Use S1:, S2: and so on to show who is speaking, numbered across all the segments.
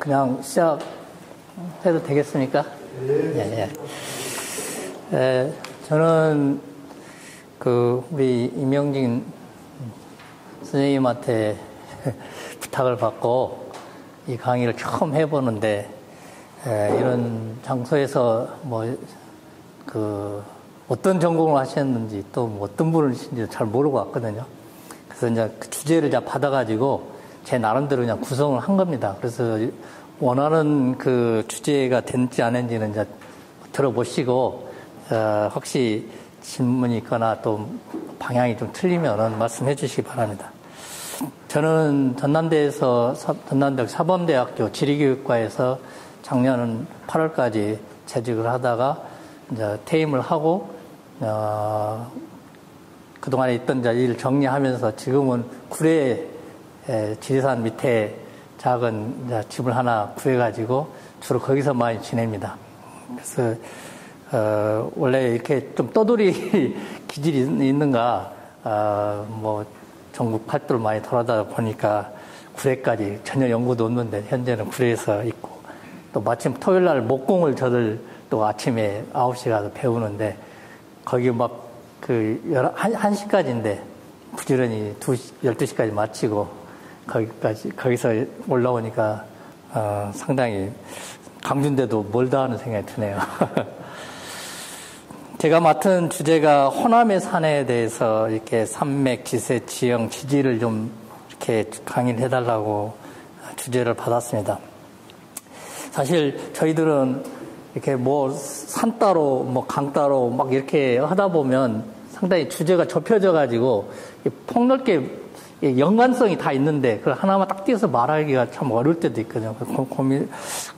S1: 그냥 시작해도 되겠습니까? 예, 예. 저는 우리 임영진 선생님한테 부탁을 받고 이 강의를 처음 해보는데, 이런 장소에서 어떤 전공을 하셨는지 또 어떤 분이신지 잘 모르고 왔거든요. 그래서 이제 그 주제를 받아가지고 제 나름대로 그냥 구성을 한 겁니다. 그래서 원하는 그 주제가 됐는지 안 했는지는 이제 들어보시고, 혹시 질문이 있거나 또 방향이 좀 틀리면은 말씀해 주시기 바랍니다. 저는 전남대학 사범대학교 지리교육과에서 작년 8월까지 재직을 하다가 이제 퇴임을 하고, 그동안에 있던 일 정리하면서 지금은 구례 지리산 밑에 작은 집을 하나 구해가지고 주로 거기서 많이 지냅니다. 그래서, 원래 이렇게 좀 떠돌이 기질이 있는가, 전국 팔도를 많이 돌아다 보니까 구례까지 전혀 연구도 없는데 현재는 구례에서 있고, 또 마침 토요일 날 목공을 저들 또 아침에 9시에 가서 배우는데, 거기 1시까지인데 부지런히 12시까지 마치고 거기서 올라오니까, 상당히 강준데도 멀다 하는 생각이 드네요. 제가 맡은 주제가 호남의 산에 대해서 이렇게 산맥, 지세, 지형, 지지를 좀 이렇게 강의를 해달라고 주제를 받았습니다. 사실 저희들은 이렇게 산 따로, 강 따로 막 이렇게 하다 보면 상당히 주제가 좁혀져가지고 폭넓게 연관성이 다 있는데 그걸 하나만 딱 띄어서 말하기가 참 어려울 때도 있거든요.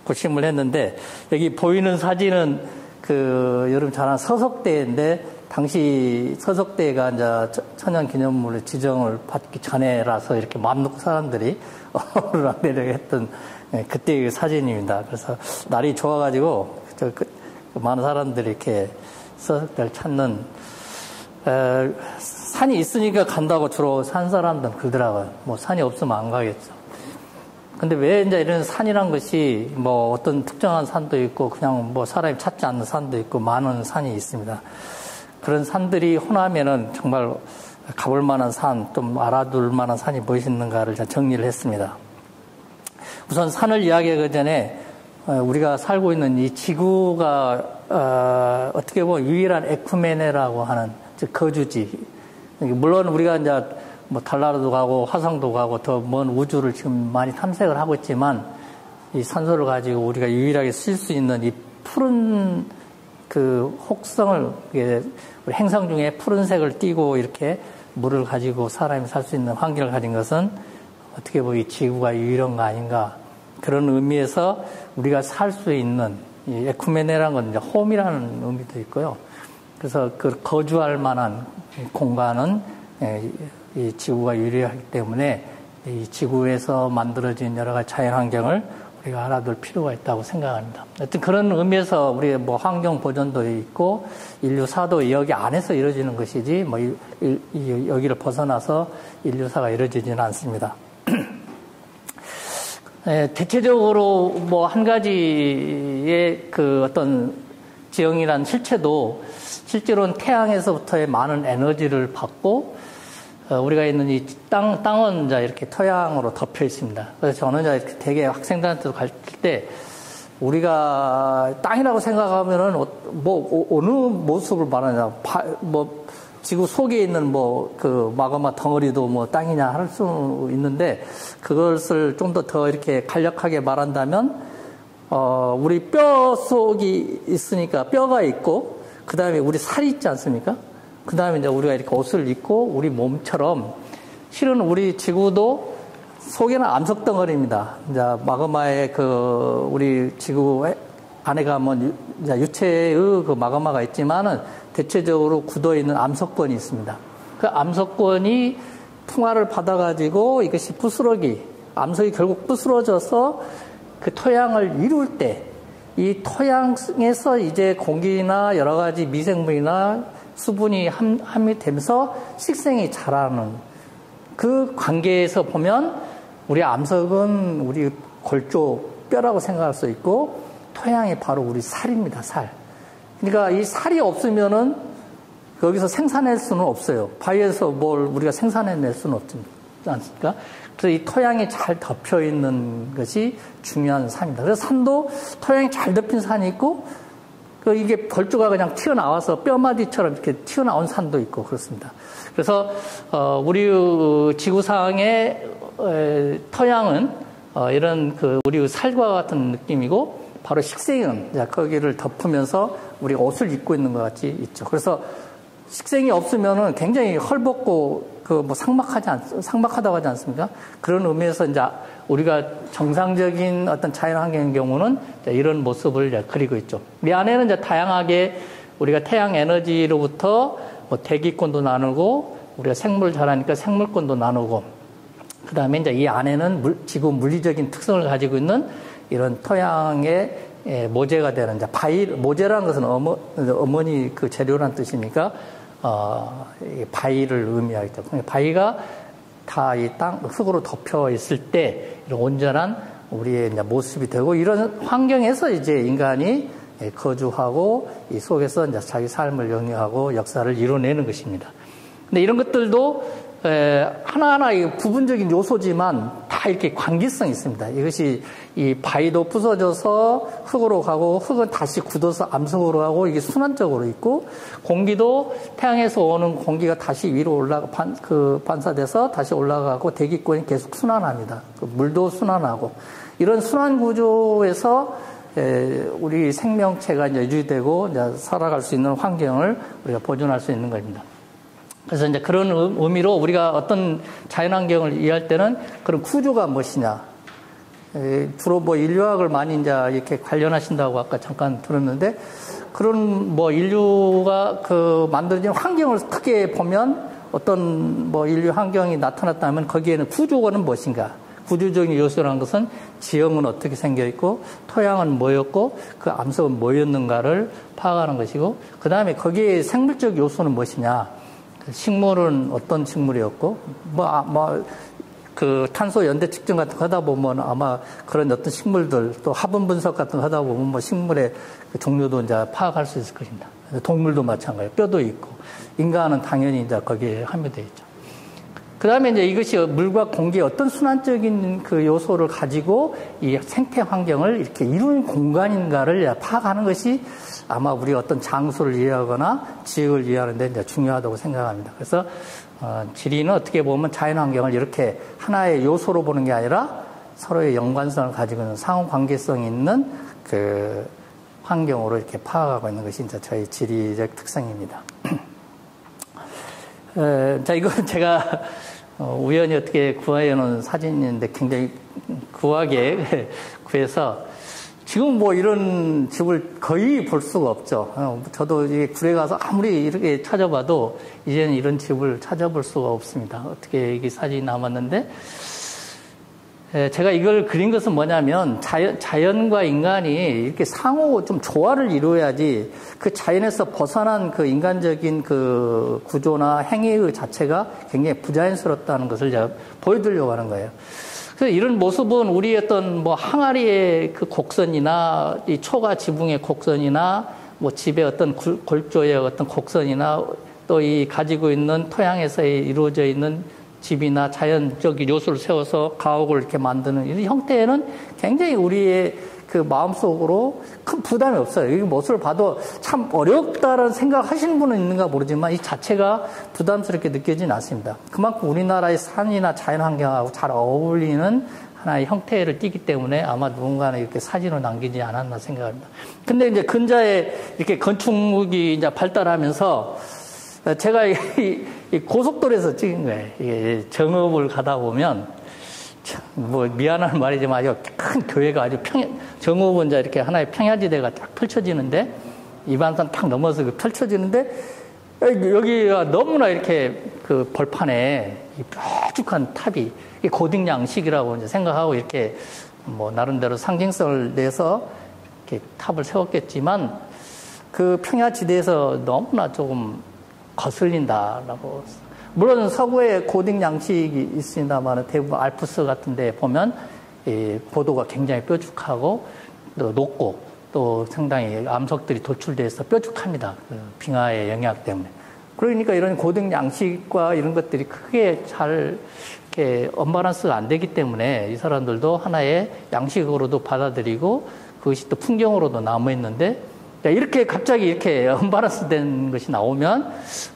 S1: 고심을 했는데, 여기 보이는 사진은 여러분 잘 아는 서석대인데, 당시 서석대가 이제 천연기념물의 지정을 받기 전에라서 이렇게 마음 놓고 사람들이 오르락내리락 했던 그때의 사진입니다. 그래서 날이 좋아가지고 많은 사람들이 이렇게 서석대를 찾는, 산이 있으니까 간다고 주로 산 사람들은 그러더라고요. 산이 없으면 안 가겠죠. 근데 왜 이제 이런 산이란 것이 어떤 특정한 산도 있고 그냥 사람이 찾지 않는 산도 있고 많은 산이 있습니다. 그런 산들이 호남에는 정말 가볼 만한 산, 좀 알아둘 만한 산이 무엇이 있는가를 정리를 했습니다. 우선 산을 이야기하기 전에 우리가 살고 있는 이 지구가 어떻게 보면 유일한 에쿠메네라고 하는, 즉 거주지. 물론 우리가 이제 달나라도 가고 화성도 가고 더 먼 우주를 지금 많이 탐색을 하고 있지만, 이 산소를 가지고 우리가 유일하게 쓸 수 있는 이 푸른 혹성을, 우리 행성 중에 푸른색을 띠고 이렇게 물을 가지고 사람이 살 수 있는 환경을 가진 것은 어떻게 보면 이 지구가 유일한 거 아닌가. 그런 의미에서 우리가 살 수 있는 이 에쿠메네라는 건 이제 홈이라는 의미도 있고요. 그래서 거주할 만한 공간은 이 지구가 유리하기 때문에 이 지구에서 만들어진 여러 가지 자연 환경을 우리가 알아둘 필요가 있다고 생각합니다. 하여튼 그런 의미에서 우리 환경 보존도 있고 인류사도 여기 안에서 이루어지는 것이지 여기를 벗어나서 인류사가 이루어지지는 않습니다. 대체적으로 한 가지의 어떤 지형이란 실체도 실제로는 태양에서부터의 많은 에너지를 받고, 우리가 있는 이 땅은 이렇게 토양으로 덮여 있습니다. 그래서 저는 되게 학생들한테도 가르칠 때, 우리가 땅이라고 생각하면은 어느 모습을 말하냐, 지구 속에 있는 마그마 덩어리도 땅이냐 할 수 있는데, 그것을 좀 더 이렇게 간략하게 말한다면, 우리 뼈 속이 있으니까 뼈가 있고, 그 다음에 우리 살이 있지 않습니까? 그 다음에 이제 우리가 이렇게 옷을 입고 우리 몸처럼, 실은 우리 지구도 속에는 암석 덩어리입니다. 이제 마그마의 우리 지구 안에 가면 유체의 마그마가 있지만은 대체적으로 굳어 있는 암석권이 있습니다. 그 암석권이 풍화를 받아가지고 이것이 암석이 결국 부스러져서 그 토양을 이룰 때, 이 토양에서 이제 공기나 여러 가지 미생물이나 수분이 함유되면서 식생이 자라는 그 관계에서 보면, 우리 암석은 우리 골 쪽 뼈라고 생각할 수 있고, 토양이 바로 우리 살입니다, 살. 그러니까 이 살이 없으면은 여기서 생산할 수는 없어요. 바위에서 뭘 우리가 생산해낼 수는 없지 않습니까? 그래서 이 토양이 잘 덮여 있는 것이 중요한 산입니다. 그래서 산도 토양이 잘 덮인 산이 있고, 이게 벌주가 그냥 튀어나와서 뼈마디처럼 이렇게 튀어나온 산도 있고 그렇습니다. 그래서 우리 지구상의 토양은 이런 우리 살과 같은 느낌이고, 바로 식생은 거기를 덮으면서 우리가 옷을 입고 있는 것 같이 있죠. 그래서 식생이 없으면은 굉장히 헐벗고 삭막하다고 하지 않습니까? 그런 의미에서 이제 우리가 정상적인 어떤 자연 환경의 경우는 이런 모습을 그리고 있죠. 이 안에는 이제 다양하게 우리가 태양 에너지로부터 대기권도 나누고, 우리가 생물 잘하니까 생물권도 나누고, 그 다음에 이제 이 안에는 지구 물리적인 특성을 가지고 있는 이런 토양의 모재가 되는, 이제 모재라는 것은 어머니 그 재료란 뜻이니까, 바위를 의미하겠죠. 바위가 다 이 흙으로 덮여 있을 때 이런 온전한 우리의 이제 모습이 되고, 이런 환경에서 이제 인간이 거주하고 이 속에서 이제 자기 삶을 영위하고 역사를 이뤄내는 것입니다. 근데 이런 것들도 하나하나 부분적인 요소지만 다 이렇게 관계성이 있습니다. 이것이 이 바위도 부서져서 흙으로 가고, 흙은 다시 굳어서 암석으로 가고, 이게 순환적으로 있고, 공기도 태양에서 오는 공기가 다시 위로 반사돼서 다시 올라가고, 대기권이 계속 순환합니다. 물도 순환하고, 이런 순환 구조에서 우리 생명체가 이제 유지되고 이제 살아갈 수 있는 환경을 우리가 보존할 수 있는 겁니다. 그래서 이제 그런 의미로 우리가 어떤 자연환경을 이해할 때는 그런 구조가 무엇이냐. 주로 인류학을 많이 이제 이렇게 관련하신다고 아까 잠깐 들었는데, 그런 인류가 만들어진 환경을 크게 보면 어떤 인류 환경이 나타났다면 거기에는 구조는 무엇인가. 구조적인 요소라는 것은 지형은 어떻게 생겨 있고, 토양은 뭐였고, 그 암석은 뭐였는가를 파악하는 것이고, 그 다음에 거기에 생물적 요소는 무엇이냐. 식물은 어떤 식물이었고, 탄소 연대 측정 같은 거 하다 보면 아마 그런 어떤 식물들, 또 화분 분석 같은 거 하다 보면 식물의 종류도 이제 파악할 수 있을 것입니다. 동물도 마찬가지예요. 뼈도 있고, 인간은 당연히 이제 거기에 함유되어 있죠. 그 다음에 이제 이것이 물과 공기의 어떤 순환적인 그 요소를 가지고 이 생태 환경을 이렇게 이루는 공간인가를 파악하는 것이 아마 우리 어떤 장소를 이해하거나 지역을 이해하는 데 이제 중요하다고 생각합니다. 그래서 지리는 어떻게 보면 자연 환경을 이렇게 하나의 요소로 보는 게 아니라 서로의 연관성을 가지고 있는 상호 관계성이 있는 그 환경으로 이렇게 파악하고 있는 것이 이제 저희 지리적 특성입니다. 자, 이건 제가 우연히 어떻게 구하해 놓은 사진인데 굉장히 구하게 구해서, 지금 이런 집을 거의 볼 수가 없죠. 저도 이게 굴에 가서 아무리 이렇게 찾아봐도 이제는 이런 집을 찾아볼 수가 없습니다. 어떻게 이게 사진이 남았는데, 제가 이걸 그린 것은 뭐냐면 자연과 인간이 이렇게 상호 좀 조화를 이루어야지 그 자연에서 벗어난 그 인간적인 그 구조나 행위 자체가 굉장히 부자연스럽다는 것을 제가 보여드리려고 하는 거예요. 그래서 이런 모습은 우리 어떤 항아리의 그 곡선이나 이 초가 지붕의 곡선이나 집의 어떤 골조의 어떤 곡선이나 또 이 가지고 있는 토양에서 이루어져 있는 집이나 자연적인 요소를 세워서 가옥을 이렇게 만드는 이런 형태에는 굉장히 우리의 그 마음속으로 큰 부담이 없어요. 이 모습을 봐도 참 어렵다라는 생각하시는 분은 있는가 모르지만 이 자체가 부담스럽게 느껴지진 않습니다. 그만큼 우리나라의 산이나 자연환경하고 잘 어울리는 하나의 형태를 띠기 때문에 아마 누군가는 이렇게 사진을 남기지 않았나 생각합니다. 근데 이제 근자에 이렇게 건축물이 이제 발달하면서 제가 이 고속도로에서 찍은 거예요. 이게 정읍을 가다 보면, 미안한 말이지만 아주 큰 교회가 아주 정읍은 이제 이렇게 하나의 평야지대가 딱 펼쳐지는데, 이반산 딱 넘어서 펼쳐지는데, 여기가 너무나 이렇게 그 벌판에 이 뾰족한 탑이, 고딩양식이라고 이제 생각하고 이렇게 나름대로 상징성을 내서 이렇게 탑을 세웠겠지만, 그 평야지대에서 너무나 조금 거슬린다라고. 물론 서구에 고딩 양식이 있습니다만 대부분 알프스 같은 데 보면 보도가 굉장히 뾰족하고 또 높고 또 상당히 암석들이 돌출돼서 뾰족합니다. 그 빙하의 영향 때문에. 그러니까 이런 고등 양식과 이런 것들이 크게 잘 이렇게 언밸런스가 안 되기 때문에 이 사람들도 하나의 양식으로도 받아들이고 그것이 또 풍경으로도 남아있는데 이렇게 갑자기 이렇게 언밸런스 된 것이 나오면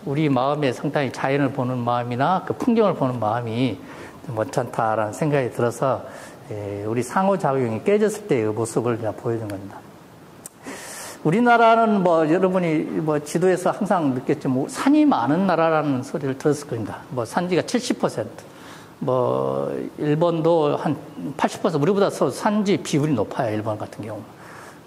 S1: 우리 마음에 상당히 자연을 보는 마음이나 그 풍경을 보는 마음이 괜찮다라는 생각이 들어서 우리 상호작용이 깨졌을 때의 모습을 보여준 겁니다. 우리나라는 여러분이 지도에서 항상 느꼈지만 산이 많은 나라라는 소리를 들었을 겁니다. 산지가 70%, 일본도 한 80%, 우리보다 산지 비율이 높아요, 일본 같은 경우.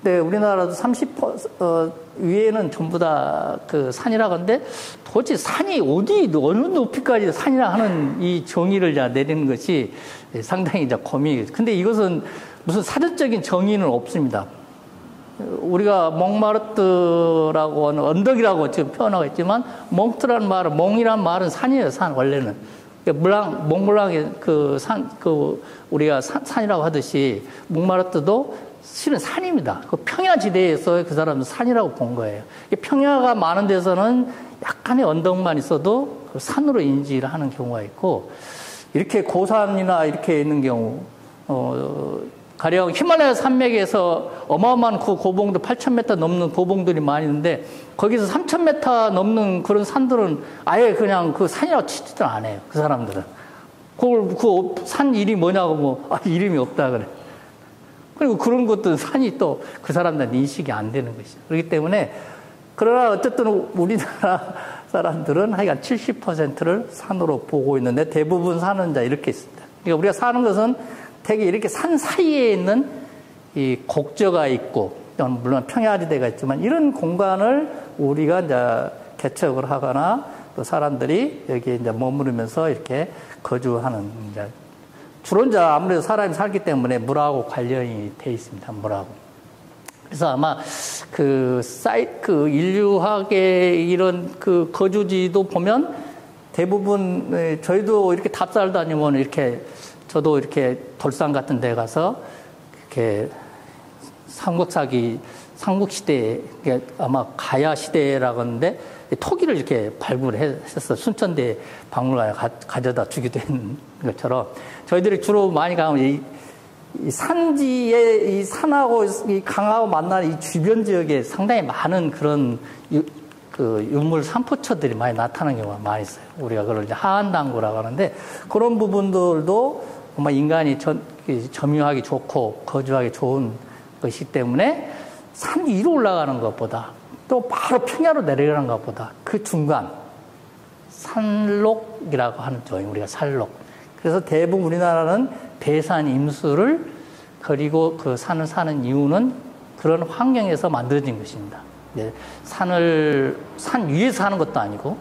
S1: 근데 우리나라도 30% 위에는 전부 다 그 산이라고 하는데 도대체 산이 어느 높이까지 산이라 하는 이 정의를 내리는 것이 상당히 고민이. 근데 이것은 무슨 사전적인 정의는 없습니다. 우리가 몽마르트라고 하는 언덕이라고 지금 표현하고 있지만 몽트라는 말은 몽이란 말은 산이에요, 산 원래는. 몽블랑의 우리가 산이라고 하듯이 몽마르트도 실은 산입니다. 그 평야지대에서 그 사람은 산이라고 본 거예요. 평야가 많은 데서는 약간의 언덕만 있어도 산으로 인지를 하는 경우가 있고, 이렇게 고산이나 이렇게 있는 경우, 가령 히말라야 산맥에서 어마어마한 그 고봉도 8,000m 넘는 고봉들이 많이 있는데, 거기서 3,000m 넘는 그런 산들은 아예 그냥 그 산이라고 치지도 않아요. 그 사람들은. 그 산 이름이 뭐냐고 이름이 없다 그래. 그리고 그런 것도 산이 또 그 사람들한테 인식이 안 되는 것이죠. 그렇기 때문에, 그러나 어쨌든 우리나라 사람들은 하여간 70%를 산으로 보고 있는데 대부분 산은 이렇게 있습니다. 그러니까 우리가 사는 것은 되게 이렇게 산 사이에 있는 이 곡저가 있고, 물론 평야지대가 있지만 이런 공간을 우리가 개척을 하거나 또 사람들이 여기에 머무르면서 이렇게 거주하는 주로 아무래도 사람이 살기 때문에 물하고 관련이 돼 있습니다. 물하고. 그래서 아마 그 인류학의 이런 그 거주지도 보면 대부분 저희도 이렇게 답사를 다니면 이렇게 저도 이렇게 돌산 같은 데 가서 이렇게 삼국시대에 아마 가야시대라고 하는데 토기를 이렇게 발굴했었어. 순천대 박물관에 가져다 주기도 했는 것처럼 저희들이 주로 많이 가면 이 산지에 이 산하고 이 강하고 만나는 이 주변 지역에 상당히 많은 그런 그 유물 산포처들이 많이 나타나는 경우가 많이 있어요. 우리가 그걸 이제 하한당구라고 하는데 그런 부분들도 정말 인간이 점유하기 좋고 거주하기 좋은 것이기 때문에 산 위로 올라가는 것보다 또 바로 평야로 내려가는 것보다 그 중간 산록이라고 하는 죠. 우리가 산록. 그래서 대부분 우리나라는 배산 임수를 그리고 그 산을 사는 이유는 그런 환경에서 만들어진 것입니다. 산 위에서 사는 것도 아니고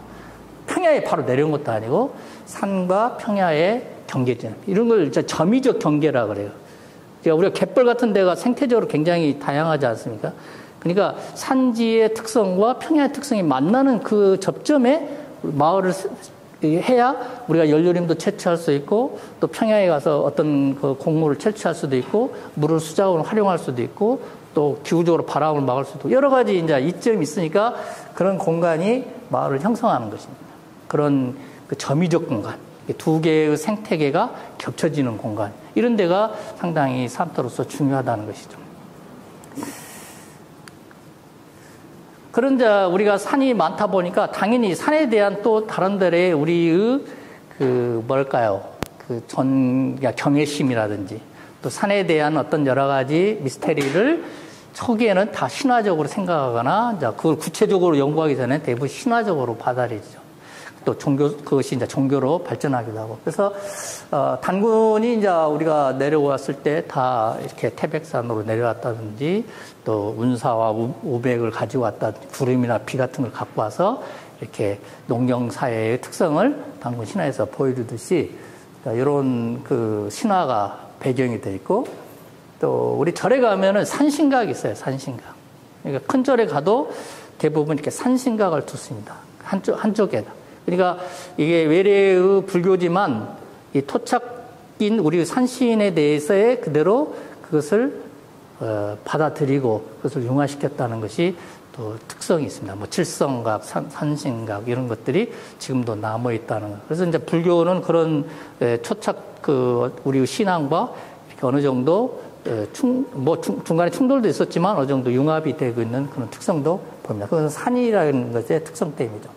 S1: 평야에 바로 내려온 것도 아니고 산과 평야의 경계점. 이런 걸 점이적 경계라고 그래요. 그러니까 우리가 갯벌 같은 데가 생태적으로 굉장히 다양하지 않습니까? 그러니까 산지의 특성과 평야의 특성이 만나는 그 접점에 마을을 해야 우리가 연료림도 채취할 수 있고 또 평야에 가서 어떤 그 곡물을 채취할 수도 있고 물을 수작으로 활용할 수도 있고 또 기후적으로 바람을 막을 수도 있고 여러 가지 이점이 있으니까 그런 공간이 마을을 형성하는 것입니다. 그런 그 점이적 공간, 두 개의 생태계가 겹쳐지는 공간 이런 데가 상당히 산토로서 중요하다는 것이죠. 그런데 우리가 산이 많다 보니까 당연히 산에 대한 또 다른 데의 우리의 경외심이라든지 또 산에 대한 어떤 여러 가지 미스테리를 초기에는 다 신화적으로 생각하거나 그걸 구체적으로 연구하기 전에 대부분 신화적으로 받아들이죠. 또 그것이 종교로 발전하기도 하고. 그래서, 단군이 우리가 내려왔을 때 다 이렇게 태백산으로 내려왔다든지 또 운사와 우백을 가지고 왔다든지 구름이나 비 같은 걸 갖고 와서 이렇게 농경사회의 특성을 단군 신화에서 보여주듯이 이런 그 신화가 배경이 되어 있고 또 우리 절에 가면은 산신각이 있어요, 산신각. 그러니까 큰 절에 가도 대부분 이렇게 산신각을 두습니다. 한쪽에다. 그러니까 이게 외래의 불교지만 이 토착 바뀐 우리 산신에 대해서의 그대로 그것을 받아들이고 그것을 융화시켰다는 것이 또 특성이 있습니다. 뭐 칠성각, 산신각 이런 것들이 지금도 남아 있다는 것. 그래서 이제 불교는 그런 초착 우리 신앙과 이렇게 어느 정도 중간에 충돌도 있었지만 어느 정도 융합이 되고 있는 그런 특성도 보입니다. 그건 산이라는 것의 특성 때문이죠.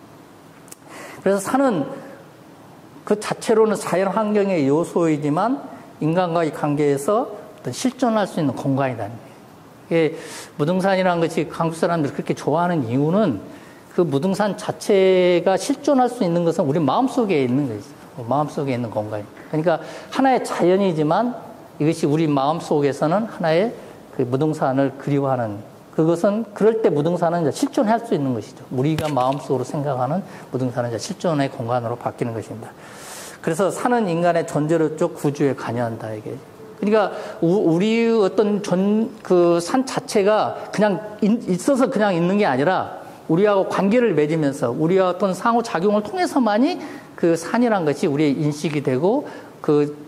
S1: 그래서 산은 그 자체로는 자연 환경의 요소이지만 인간과의 관계에서 어떤 실존할 수 있는 공간이라는 거예요. 이게 무등산이라는 것이 강주 사람들이 그렇게 좋아하는 이유는 그 무등산 자체가 실존할 수 있는 것은 우리 마음속에 있는 거예요. 마음속에 있는 공간이에요. 그러니까 하나의 자연이지만 이것이 우리 마음속에서는 하나의 그 무등산을 그리워하는 그것은 그럴 때 무등산은 이제 실존할 수 있는 것이죠. 우리가 마음속으로 생각하는 무등산은 이제 실존의 공간으로 바뀌는 것입니다. 그래서 산은 인간의 전제로적 구조에 관여한다 이게. 그러니까 우리 어떤 그 산 자체가 그냥 있어서 그냥 있는 게 아니라 우리하고 관계를 맺으면서 우리와 어떤 상호 작용을 통해서만이 그 산이란 것이 우리의 인식이 되고 그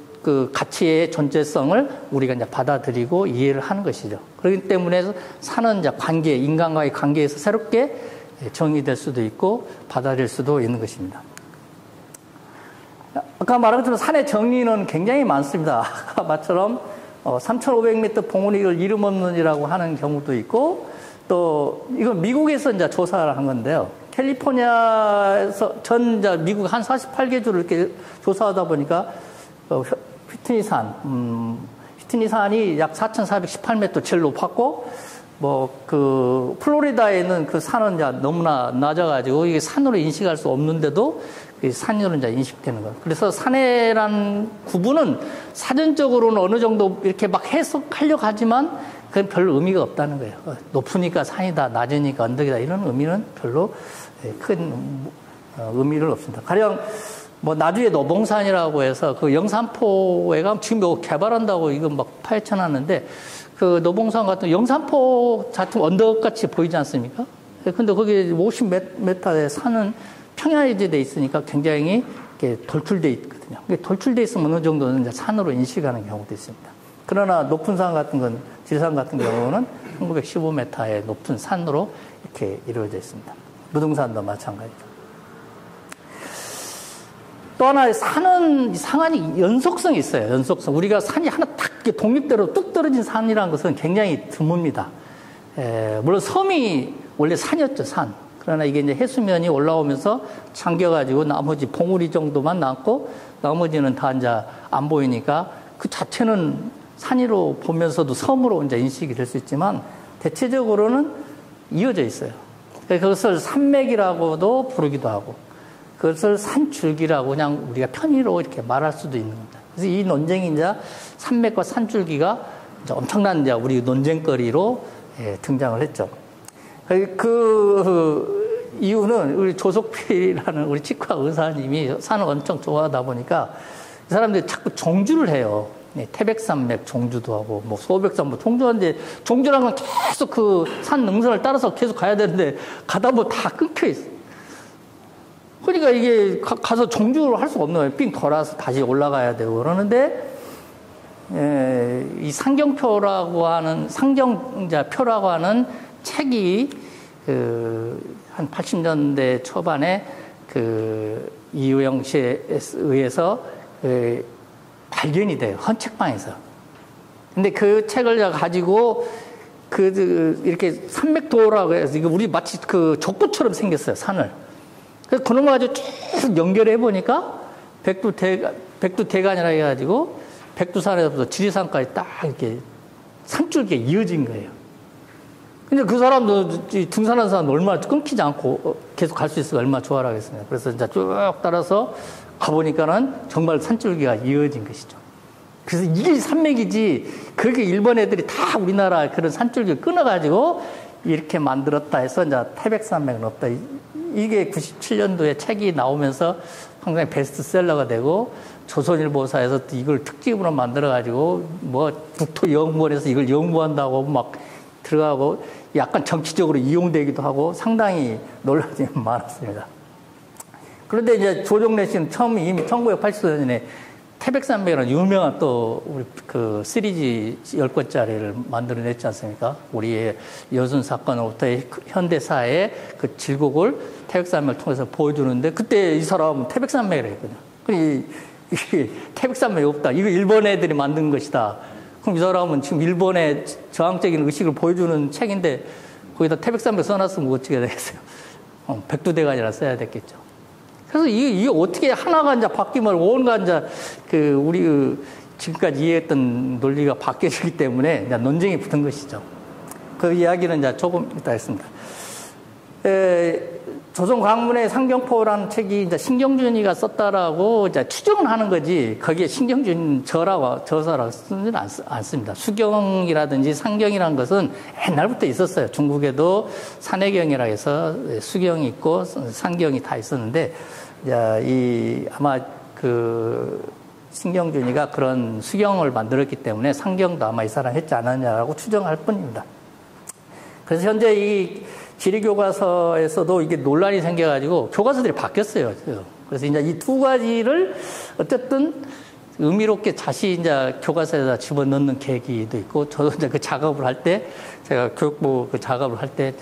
S1: 가치의 존재성을 우리가 이제 받아들이고 이해를 하는 것이죠. 그렇기 때문에 산은 이제 인간과의 관계에서 새롭게 정의될 수도 있고 받아들일 수도 있는 것입니다. 아까 말한 것처럼 산의 정리는 굉장히 많습니다. 아까 말처럼 3,500m 봉우리를 이름 없는이라고 하는 경우도 있고 또 이건 미국에서 이제 조사를 한 건데요. 캘리포니아에서 이제 미국 한 48개 주를 이렇게 조사하다 보니까 휘트니산이 약 4,418m 제일 높았고, 플로리다에 있는 그 산은 이제 너무나 낮아가지고, 이게 산으로 인식할 수 없는데도, 산으로 이제 인식되는 거예요. 그래서 산해란 구분은 사전적으로는 어느 정도 이렇게 막 해석하려고 하지만, 그건 별로 의미가 없다는 거예요. 높으니까 산이다, 낮으니까 언덕이다, 이런 의미는 별로 큰 의미는 없습니다. 가령, 나주에 노봉산이라고 해서 그 영산포에 가면 지금 이거 개발한다고 이거 막 파헤쳐놨는데 그 노봉산 같은 영산포 자체 언덕같이 보이지 않습니까? 근데 거기 50m의 산은 평야지대에 돼 있으니까 굉장히 이렇게 돌출돼 있거든요. 돌출돼 있으면 어느 정도는 이제 산으로 인식하는 경우도 있습니다. 그러나 높은 산 같은 건, 지리산 같은 경우는 1915m의 높은 산으로 이렇게 이루어져 있습니다. 무등산도 마찬가지죠. 또 하나 산은 상한이 연속성이 있어요. 연속성. 우리가 산이 하나 딱 독립대로 뚝 떨어진 산이라는 것은 굉장히 드뭅니다. 물론 섬이 원래 산이었죠, 산. 그러나 이게 이제 해수면이 올라오면서 잠겨가지고 나머지 봉우리 정도만 남고 나머지는 다 이제 안 보이니까 그 자체는 산으로 보면서도 섬으로 이제 인식이 될 수 있지만 대체적으로는 이어져 있어요. 그것을 산맥이라고도 부르기도 하고 그것을 산줄기라고 그냥 우리가 편의로 이렇게 말할 수도 있는 겁니다. 그래서 이 논쟁이 이제 산맥과 산줄기가 이제 엄청난 이제 우리 논쟁거리로 등장을 했죠. 그 이유는 우리 조석필이라는 우리 치과 의사님이 산을 엄청 좋아하다 보니까 이 사람들이 자꾸 종주를 해요. 태백산맥 종주도 하고 소백산 종주하는데 종주라는 건 계속 그 산 능선을 따라서 계속 가야 되는데 가다 보면 다 끊겨 있어요. 그러니까 이게 가서 종주를 할 수가 없는 거예요. 삥 돌아서 다시 올라가야 되고 그러는데 이 상경자표라고 하는 책이 한 80년대 초반에 이유영 씨에 의해서 발견이 돼요. 헌책방에서. 근데 그 책을 가지고 이렇게 산맥도라고 해서 이거 우리 마치 그 족보처럼 생겼어요. 산을. 그래서 그놈을 가지고 쭉 연결해 보니까 백두대간이라 해가지고 백두산에서부터 지리산까지 딱 이렇게 산줄기에 이어진 거예요. 근데 그 사람도 등산하는 사람 얼마나 끊기지 않고 계속 갈 수 있어서 얼마나 좋아하겠습니까. 그래서 이제 쭉 따라서 가보니까는 정말 산줄기가 이어진 것이죠. 그래서 이게 산맥이지, 그렇게 일본 애들이 다 우리나라 그런 산줄기를 끊어가지고 이렇게 만들었다 해서 이제 태백산맥은 없다. 이게 97년도에 책이 나오면서 상당히 베스트셀러가 되고 조선일보사에서 이걸 특집으로 만들어가지고 국토연구원에서 이걸 연구한다고 막 들어가고 약간 정치적으로 이용되기도 하고 상당히 논란이 많았습니다. 그런데 이제 조정래 씨는 이미 1980년에 태백산맥이라는 유명한 또 우리 그 시리즈 10권짜리를 만들어냈지 않습니까? 우리의 여순 사건으로부터 현대사의 그 질곡을 태백산맥을 통해서 보여주는데 그때 이 사람은 태백산맥이라 했거든요. 이 태백산맥이 없다. 이거 일본 애들이 만든 것이다. 그럼 이 사람은 지금 일본의 저항적인 의식을 보여주는 책인데 거기다 태백산맥 써놨으면 어떻게 되겠어요? 백두대간이라 써야 됐겠죠. 그래서 이게 어떻게 하나가 이제 바뀌면 온갖 이제 우리 지금까지 이해했던 논리가 바뀌어지기 때문에 이제 논쟁이 붙은 것이죠. 그 이야기는 이제 조금 이따 했습니다. 조선 광문의 상경포라는 책이 이제 신경준이가 썼다라고 이제 추정을 하는 거지, 거기에 신경준 저서라고 쓰지는 않습니다. 수경이라든지 상경이라는 것은 옛날부터 있었어요. 중국에도 산해경이라 해서 수경이 있고 상경이 다 있었는데, 아마 신경준이가 그런 수경을 만들었기 때문에 상경도 아마 이 사람 했지 않았냐라고 추정할 뿐입니다. 그래서 현재 이 지리교과서에서도 이게 논란이 생겨가지고 교과서들이 바뀌었어요. 그래서 이제 이 두 가지를 어쨌든 의미롭게 다시 이제 교과서에다 집어넣는 계기도 있고, 저도 이제 그 작업을 할 때, 제가 교육부 그 작업을 할 때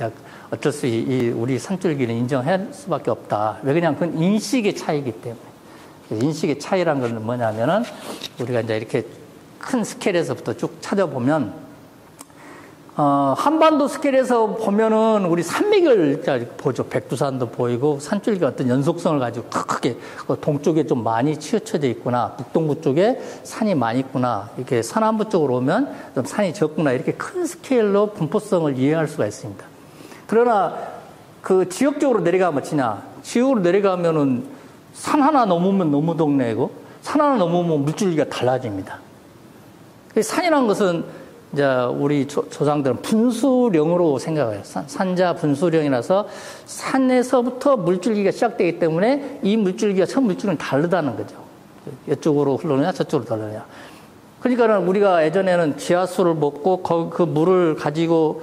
S1: 어쩔 수 우리 산줄기는 인정할 수밖에 없다. 왜 그냥 그건 인식의 차이기 때문에. 인식의 차이란 건 뭐냐면은 우리가 이제 이렇게 큰 스케일에서부터 쭉 찾아보면 한반도 스케일에서 보면은 우리 산맥을 보죠. 백두산도 보이고 산줄기가 어떤 연속성을 가지고 크게 동쪽에 좀 많이 치우쳐져 있구나, 북동부 쪽에 산이 많이 있구나, 이렇게 서남부 쪽으로 오면 좀 산이 적구나, 이렇게 큰 스케일로 분포성을 이해할 수가 있습니다. 그러나 그 지역적으로 내려가면 어찌냐? 지역으로 내려가면은 산 하나 넘으면 너무 동네고 산 하나 넘으면 물줄기가 달라집니다. 산이라는 것은 이제 우리 조상들은 분수령으로 생각해요. 산자 분수령이라서 산에서부터 물줄기가 시작되기 때문에 이 물줄기가 첫 물줄기는 다르다는 거죠. 이쪽으로 흐르느냐 저쪽으로 흐르느냐. 그러니까 우리가 예전에는 지하수를 먹고 그 물을 가지고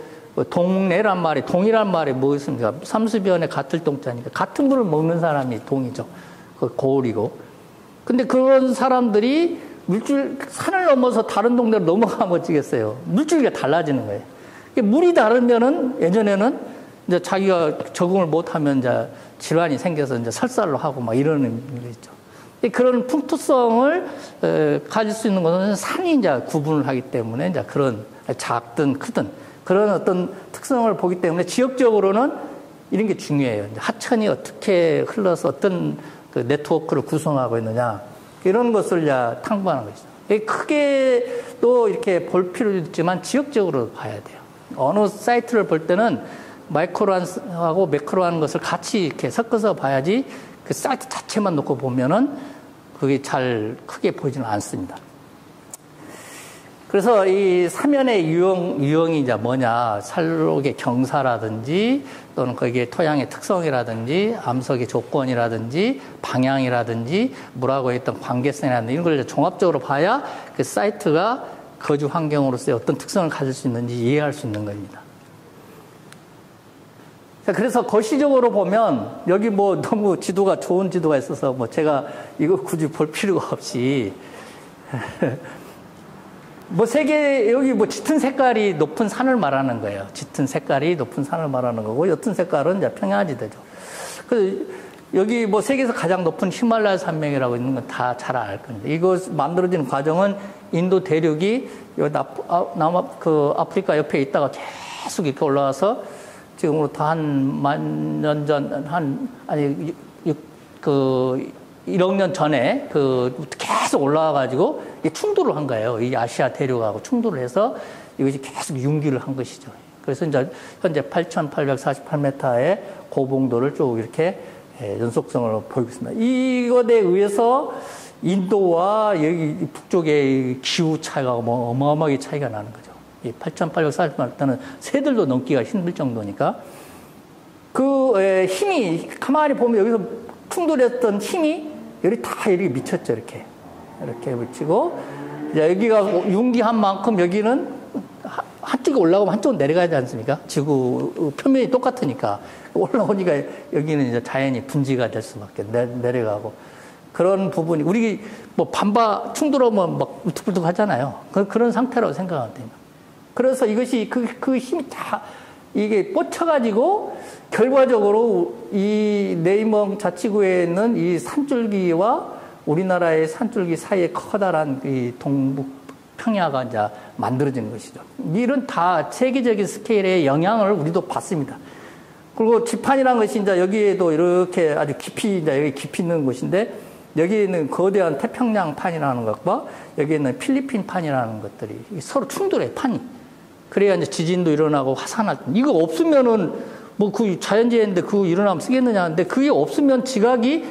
S1: 동이란 말이 뭐 있습니까? 삼수변에 같을 동자니까 같은 물을 먹는 사람이 동이죠. 그 고을이고. 근데 그런 사람들이 산을 넘어서 다른 동네로 넘어가면 어찌겠어요? 물줄기가 달라지는 거예요. 물이 다르면은 예전에는 이제 자기가 적응을 못하면 이제 질환이 생겨서 이제 설사를 하고 막 이러는 게 있죠. 그런 풍토성을 가질 수 있는 것은 산이 이제 구분을 하기 때문에 이제 그런 작든 크든 그런 어떤 특성을 보기 때문에 지역적으로는 이런 게 중요해요. 하천이 어떻게 흘러서 어떤 그 네트워크를 구성하고 있느냐. 이런 것을 탐구하는 것이죠. 크게 또 이렇게 볼 필요도 있지만 지역적으로 봐야 돼요. 어느 사이트를 볼 때는 마이크로하고 매크로하는 것을 같이 이렇게 섞어서 봐야지 그 사이트 자체만 놓고 보면은 그게 잘 크게 보이지는 않습니다. 그래서 이 사면의 유형이 이제 뭐냐, 산록의 경사라든지 또는 거기에 토양의 특성이라든지 암석의 조건이라든지 방향이라든지 물하고 있던 관계성이라든지 이런 걸 종합적으로 봐야 그 사이트가 거주 환경으로서의 어떤 특성을 가질 수 있는지 이해할 수 있는 겁니다. 그래서 거시적으로 보면 여기 뭐 너무 지도가 좋은 지도가 있어서 뭐 제가 이거 굳이 볼 필요가 없이 뭐 세계 여기 뭐 짙은 색깔이 높은 산을 말하는 거예요. 짙은 색깔이 높은 산을 말하는 거고 옅은 색깔은 이제 평야지대죠. 그 여기 뭐 세계에서 가장 높은 히말라야 산맥이라고 있는 건 다 잘 알 겁니다. 이거 만들어지는 과정은 인도 대륙이 아프리카 옆에 있다가 계속 이렇게 올라와서 지금으로부터 한 만 년 전, 1억 년 전에 계속 올라와가지고 충돌을 한 거예요. 이 아시아 대륙하고 충돌을 해서 이것이 계속 융기를 한 것이죠. 그래서 이제 현재 8,848m의 고봉도를 쭉 이렇게 연속성을 보이고 있습니다. 이것에 의해서 인도와 여기 북쪽의 기후 차이가 어마어마하게 차이가 나는 거죠. 이 8,848m는 새들도 넘기가 힘들 정도니까 그 힘이 가만히 보면 여기서 충돌했던 힘이 여기 다 이렇게 미쳤죠. 이렇게 미치고 여기가 융기한 만큼 여기는 한쪽에 올라가면 한쪽은 내려가지 않습니까? 지구 표면이 똑같으니까 올라오니까 여기는 이제 자연히 분지가 될 수밖에 내려가고
S2: 그런 부분이, 우리 뭐 반바 충돌하면 막 우뚝부뚝 하잖아요. 그런 상태라고 생각하면 됩니다. 그래서 이것이 그 힘이 다 이게 뻗쳐가지고 결과적으로 이 내이멍 자치구에 있는 이 산줄기와 우리나라의 산줄기 사이에 커다란 이 동북 평야가 이제 만들어지는 것이죠. 이런 다 세계적인 스케일의 영향을 우리도 받습니다. 그리고 지판이라는 것이 이제 여기에도 이렇게 아주 깊이 이제 여기 깊이 있는 곳인데, 여기에 있는 거대한 태평양판이라는 것과 여기에 있는 필리핀판이라는 것들이 서로 충돌해, 판이. 그래야 이제 지진도 일어나고 화산할 때. 이거 없으면은 뭐 그 자연재해인데 그거 일어나면 쓰겠느냐 하는데, 그게 없으면 지각이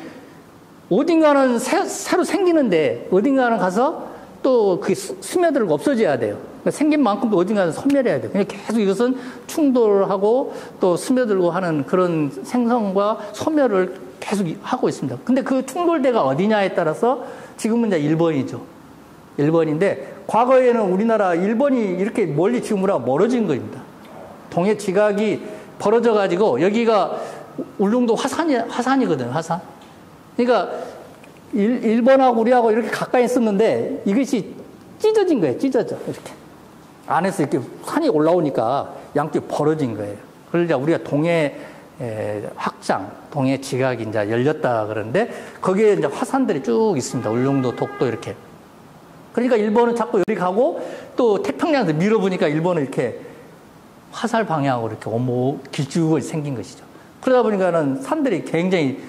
S2: 어딘가는 새로 생기는데 어딘가는 가서 또 그게 스며들고 없어져야 돼요. 그러니까 생긴 만큼도 어딘가는 소멸해야 돼요. 그냥 계속 이것은 충돌하고 또 스며들고 하는 그런 생성과 소멸을 계속 하고 있습니다. 근데 그 충돌대가 어디냐에 따라서 지금은 이제 일본이죠. 일본인데, 과거에는 우리나라, 일본이 이렇게 멀리 지금 우리가 멀어진 겁니다. 동해 지각이 벌어져가지고 여기가 울릉도 화산이거든요, 화산. 그러니까 일본하고 우리하고 이렇게 가까이 있었는데 이것이 찢어진 거예요, 찢어져. 이렇게. 안에서 이렇게 산이 올라오니까 양쪽이 벌어진 거예요. 그러자 우리가 동해 확장, 동해 지각이 이제 열렸다 그러는데, 거기에 이제 화산들이 쭉 있습니다. 울릉도, 독도 이렇게. 그러니까 일본은 자꾸 여기 가고, 또 태평양에서 밀어보니까 일본은 이렇게 화살 방향으로 이렇게 길쭉이 생긴 것이죠. 그러다 보니까는 산들이 굉장히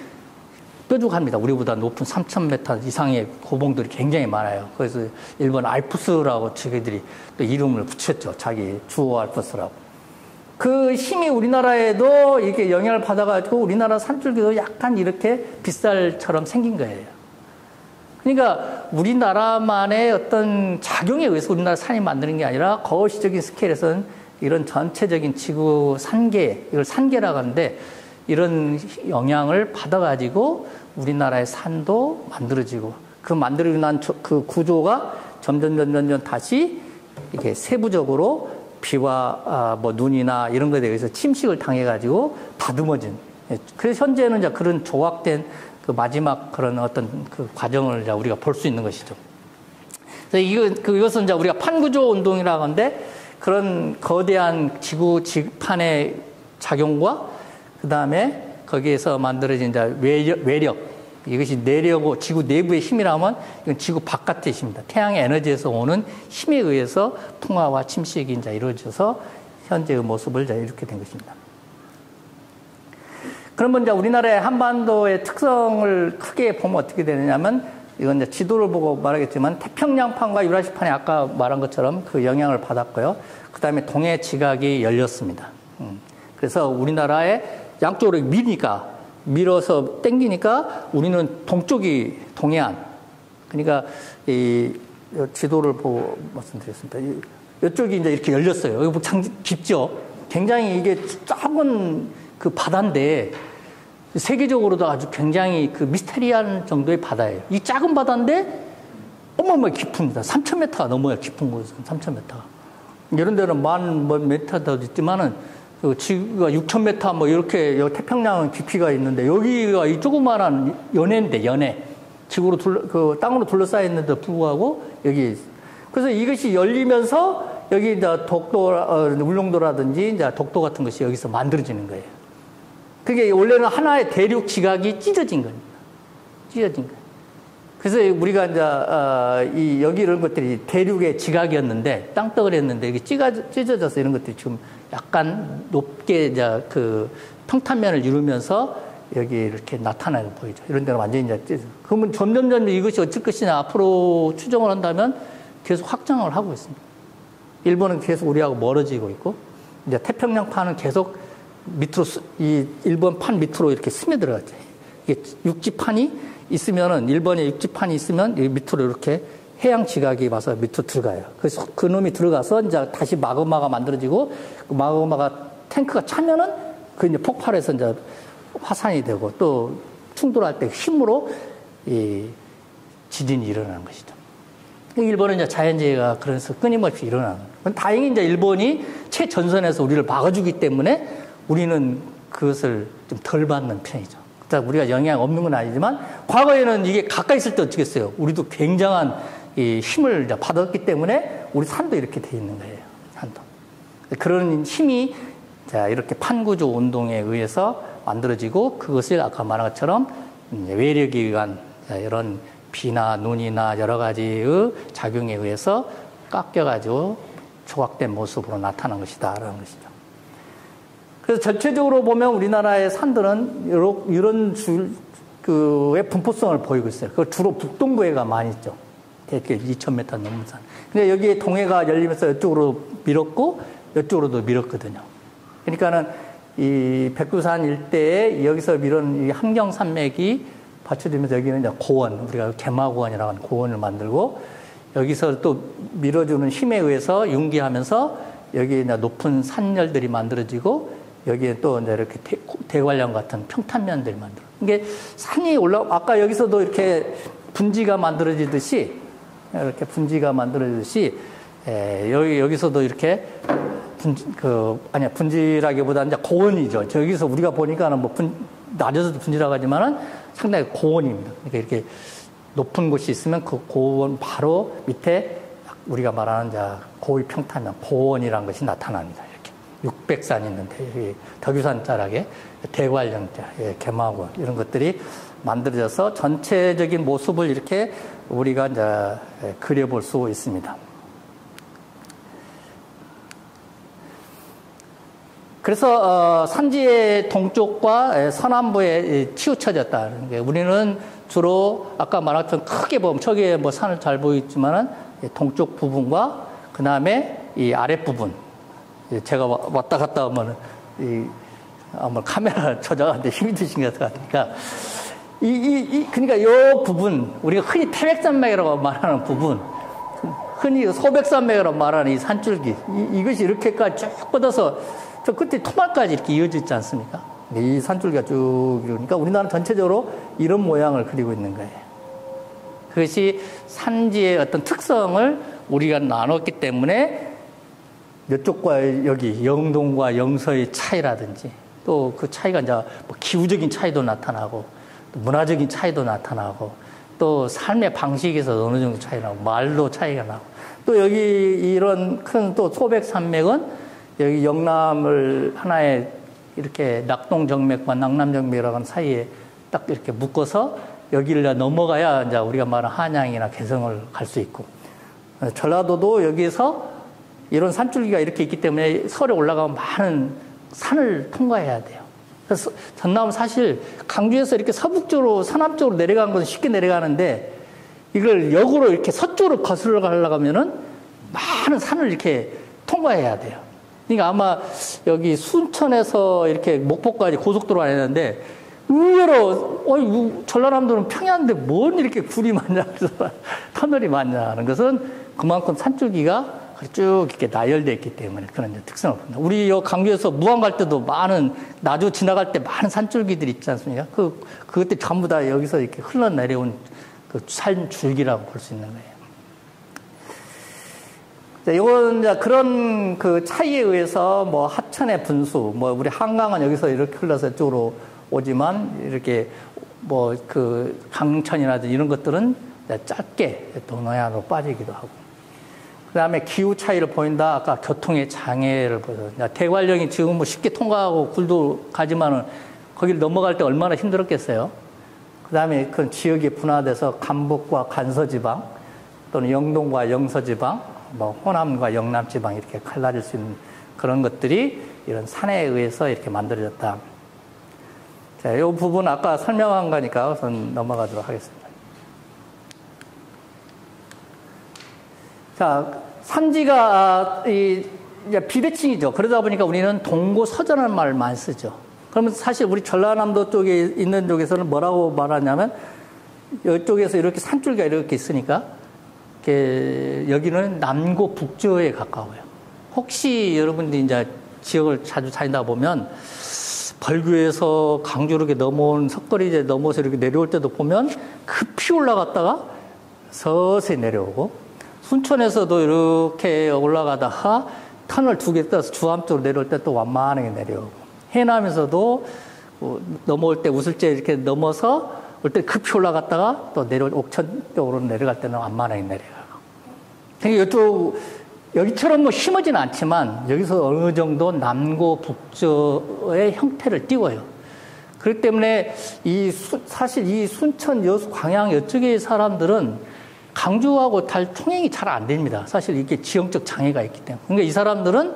S2: 뾰족합니다. 우리보다 높은 3,000m 이상의 고봉들이 굉장히 많아요. 그래서 일본 알프스라고 저희들이 또 이름을 붙였죠. 자기 주호 알프스라고. 그 힘이 우리나라에도 이렇게 영향을 받아가지고 우리나라 산줄기도 약간 이렇게 빗살처럼 생긴 거예요. 그러니까 우리나라만의 어떤 작용에 의해서 우리나라 산이 만드는 게 아니라 거시적인 스케일에서는 이런 전체적인 지구 산계, 이걸 산계라고 하는데, 이런 영향을 받아가지고 우리나라의 산도 만들어지고, 그 만들어지고 난 그 구조가 점점 다시 이렇게 세부적으로 비와 뭐 눈이나 이런 것에 대해서 침식을 당해가지고 다듬어진. 그래서 현재는 이제 그런 조각된 그 마지막 그런 어떤 그 과정을 이제 우리가 볼 수 있는 것이죠. 그래서 이것은 이제 우리가 판구조 운동이라고 하는데, 그런 거대한 지구판의 작용과 그 다음에 거기에서 만들어진 이제 외력, 이것이 내려고 지구 내부의 힘이라면 이건 지구 바깥의 힘입니다. 태양의 에너지에서 오는 힘에 의해서 풍화와 침식이 이제 이루어져서 현재의 모습을 이제 이렇게 된 것입니다. 그러면 이제 우리나라의 한반도의 특성을 크게 보면 어떻게 되느냐면, 이건 이제 지도를 보고 말하겠지만, 태평양판과 유라시판이 아까 말한 것처럼 그 영향을 받았고요. 그 다음에 동해 지각이 열렸습니다. 그래서 우리나라의 양쪽으로 밀어서 당기니까 우리는 동쪽이 동해안. 그러니까 이 지도를 보고 말씀드렸습니다. 이쪽이 이제 이렇게 열렸어요. 여기 참 깊죠? 굉장히 이게 작은 그 바다인데, 세계적으로도 아주 굉장히 그 미스테리한 정도의 바다예요. 이 작은 바다인데 어마어마하게 깊습니다. 3,000m가 넘어야 깊은 곳은 3,000m가. 이런 데는 몇 미터도 있지만은 그 지구가 6,000m 뭐 이렇게 태평양은 깊이가 있는데, 여기가 이 조그마한 연해인데, 연해. 지구로 그 땅으로 둘러싸여 있는데도 불구하고 여기. 그래서 이것이 열리면서 여기 이제 울릉도라든지 이제 독도 같은 것이 여기서 만들어지는 거예요. 그게 원래는 하나의 대륙 지각이 찢어진 겁니다. 찢어진 거예요. 그래서 우리가 이제 여기 이런 것들이 대륙의 지각이었는데, 땅덩어리였는데 이게 찢어져서 이런 것들이 지금 약간 높게 이제 그 평탄면을 이루면서 여기 이렇게 나타나는 보이죠. 이런 데는 완전히 이제 찢어져. 그러면 점점 이것이 어쩔 것이냐 앞으로 추정을 한다면 계속 확장을 하고 있습니다. 일본은 계속 우리하고 멀어지고 있고, 이제 태평양판은 계속 밑으로, 이 일본 판 밑으로 이렇게 스며들어갔죠. 이게 육지판이 있으면은, 일본에 육지판이 있으면 이 밑으로 이렇게 해양 지각이 와서 밑으로 들어가요. 그래서 그 놈이 들어가서 이제 다시 마그마가 만들어지고, 그 마그마가 탱크가 차면은 그 이제 폭발해서 이제 화산이 되고, 또 충돌할 때 힘으로 이 지진이 일어나는 것이죠. 일본은 이제 자연재해가 그래서 끊임없이 일어나는 거예요. 다행히 이제 일본이 최전선에서 우리를 막아주기 때문에 우리는 그것을 좀 덜 받는 편이죠. 그닥 우리가 영향 없는 건 아니지만 과거에는 이게 가까이 있을 때 어떻게 했어요? 우리도 굉장한 이 힘을 받았기 때문에 우리 산도 이렇게 돼 있는 거예요. 산도. 그런 힘이 자, 이렇게 판구조 운동에 의해서 만들어지고 그것을 아까 말한 것처럼 외력에 의한 이런 비나 눈이나 여러 가지의 작용에 의해서 깎여가지고 조각된 모습으로 나타난 것이다라는 것이죠. 그래서 전체적으로 보면 우리나라의 산들은 이런 의 분포성을 보이고 있어요. 그 주로 북동부에가 많이 있죠. 대개 2,000m 넘는 산. 근데 여기에 동해가 열리면서 이쪽으로 밀었고 이쪽으로도 밀었거든요. 그러니까는 이 백두산 일대에 여기서 밀은 이 함경산맥이 받쳐지면서 여기는 이제 고원, 우리가 개마고원이라고 하는 고원을 만들고 여기서 또 밀어주는 힘에 의해서 융기하면서 여기에 이제 높은 산열들이 만들어지고 여기에 또 이제 이렇게 대관령 같은 평탄면들이 만들어. 이게 산이 아까 여기서도 이렇게 분지가 만들어지듯이 이렇게 분지가 만들어지듯이 여기서도 이렇게 분지라기보다는 이제 고원이죠. 저기서 우리가 보니까는 뭐 낮에서도 분지라고 하지만은 상당히 고원입니다. 그러니까 이렇게 높은 곳이 있으면 그 고원 바로 밑에 우리가 말하는 고위 평탄면 고원이라는 것이 나타납니다. 이렇게 600산 있는데 덕유산 자락에 대관령자, 개마고원 이런 것들이 만들어져서 전체적인 모습을 이렇게 우리가 이제 그려볼 수 있습니다. 그래서 산지의 동쪽과 서남부에 치우쳐졌다. 우리는 주로 아까 말했던 크게 보면 저기에 뭐 산을 잘 보이지만은 동쪽 부분과 그 다음에 이 아랫 부분. 제가 왔다 갔다 하면은 아마 카메라 조작하는데 힘이 드신 것 같으니까 그러니까 이 부분 우리가 흔히 태백산맥이라고 말하는 부분, 흔히 소백산맥이라고 말하는 이 산줄기 이것이 이렇게까지 쭉 뻗어서 저 끝에 토막까지 이렇게 이어져 있지 않습니까? 이 산줄기가 쭉 이러니까 우리나라는 전체적으로 이런 모양을 그리고 있는 거예요. 그것이 산지의 어떤 특성을 우리가 나눴기 때문에 이쪽과 여기 영동과 영서의 차이라든지 또 그 차이가 이제 뭐 기후적인 차이도 나타나고 또 문화적인 차이도 나타나고 또 삶의 방식에서 어느 정도 차이 나고 말도 차이가 나고 또 여기 이런 큰 또 소백산맥은 여기 영남을 하나의 이렇게 낙동정맥과 낙남정맥이라고 하는 사이에 딱 이렇게 묶어서 여기를 넘어가야 이제 우리가 말하는 한양이나 개성을 갈 수 있고 전라도도 여기에서 이런 산줄기가 이렇게 있기 때문에 서울에 올라가면 많은 산을 통과해야 돼요. 그래서 전남은 사실 강주에서 이렇게 서북쪽으로 서남쪽으로 내려가는 건 쉽게 내려가는데 이걸 역으로 이렇게 서쪽으로 거슬러 가려고 하면은 많은 산을 이렇게 통과해야 돼요. 그러니까 아마 여기 순천에서 이렇게 목포까지 고속도로 안 했는데 의외로 전라남도는 평야인데 뭔 이렇게 굴이 많냐 터널이 많냐 하는 것은 그만큼 산줄기가 쭉 이렇게 나열되어 있기 때문에 그런 특성을 본다. 우리 요 강주에서 무안 갈 때도 많은 나주 지나갈 때 많은 산줄기들이 있지 않습니까? 그것들 전부 다 여기서 이렇게 흘러내려온 그 산줄기라고 볼 수 있는 거예요. 이건 이제 그런 그 차이에 의해서 뭐 하천의 분수, 뭐 우리 한강은 여기서 이렇게 흘러서 이쪽으로 오지만 이렇게 뭐 그 강천이라든지 이런 것들은 짧게 동해안으로 빠지기도 하고. 그 다음에 기후 차이를 보인다. 아까 교통의 장애를 보여서. 대관령이 지금 뭐 쉽게 통과하고 굴도 가지만은 거기를 넘어갈 때 얼마나 힘들었겠어요. 그 다음에 그 지역이 분화돼서 간북과 간서지방 또는 영동과 영서지방, 뭐 호남과 영남지방 이렇게 갈라질 수 있는 그런 것들이 이런 산에 의해서 이렇게 만들어졌다. 자, 이 부분 아까 설명한 거니까 우선 넘어가도록 하겠습니다. 자, 산지가 비대칭이죠. 그러다 보니까 우리는 동고서전하는 말을 많이 쓰죠. 그러면 사실 우리 전라남도 쪽에 있는 쪽에서는 뭐라고 말하냐면 이쪽에서 이렇게 산줄기가 이렇게 있으니까 여기는 남고 북저에 가까워요. 혹시 여러분들이 이제 지역을 자주 다니다 보면 벌교에서 강주로 이렇게 넘어온 석거리제 넘어서 이렇게 내려올 때도 보면 급히 올라갔다가 서서히 내려오고 순천에서도 이렇게 올라가다가 터널 2개 떠서 주암 쪽으로 내려올 때 또 완만하게 내려오고 해남에서도
S1: 넘어올 때 우슬재 이렇게 넘어서 올 때 급히 올라갔다가 또 옥천 쪽으로 내려갈 때는 완만하게 내려가고. 그러니까 이쪽, 여기처럼 뭐 심하지는 않지만 여기서 어느 정도 남고 북저의 형태를 띄워요. 그렇기 때문에 사실 이 순천, 여수, 광양 이쪽의 사람들은 강주하고 달 통행이 잘 안 됩니다. 사실 이게 지형적 장애가 있기 때문에. 그러니까 이 사람들은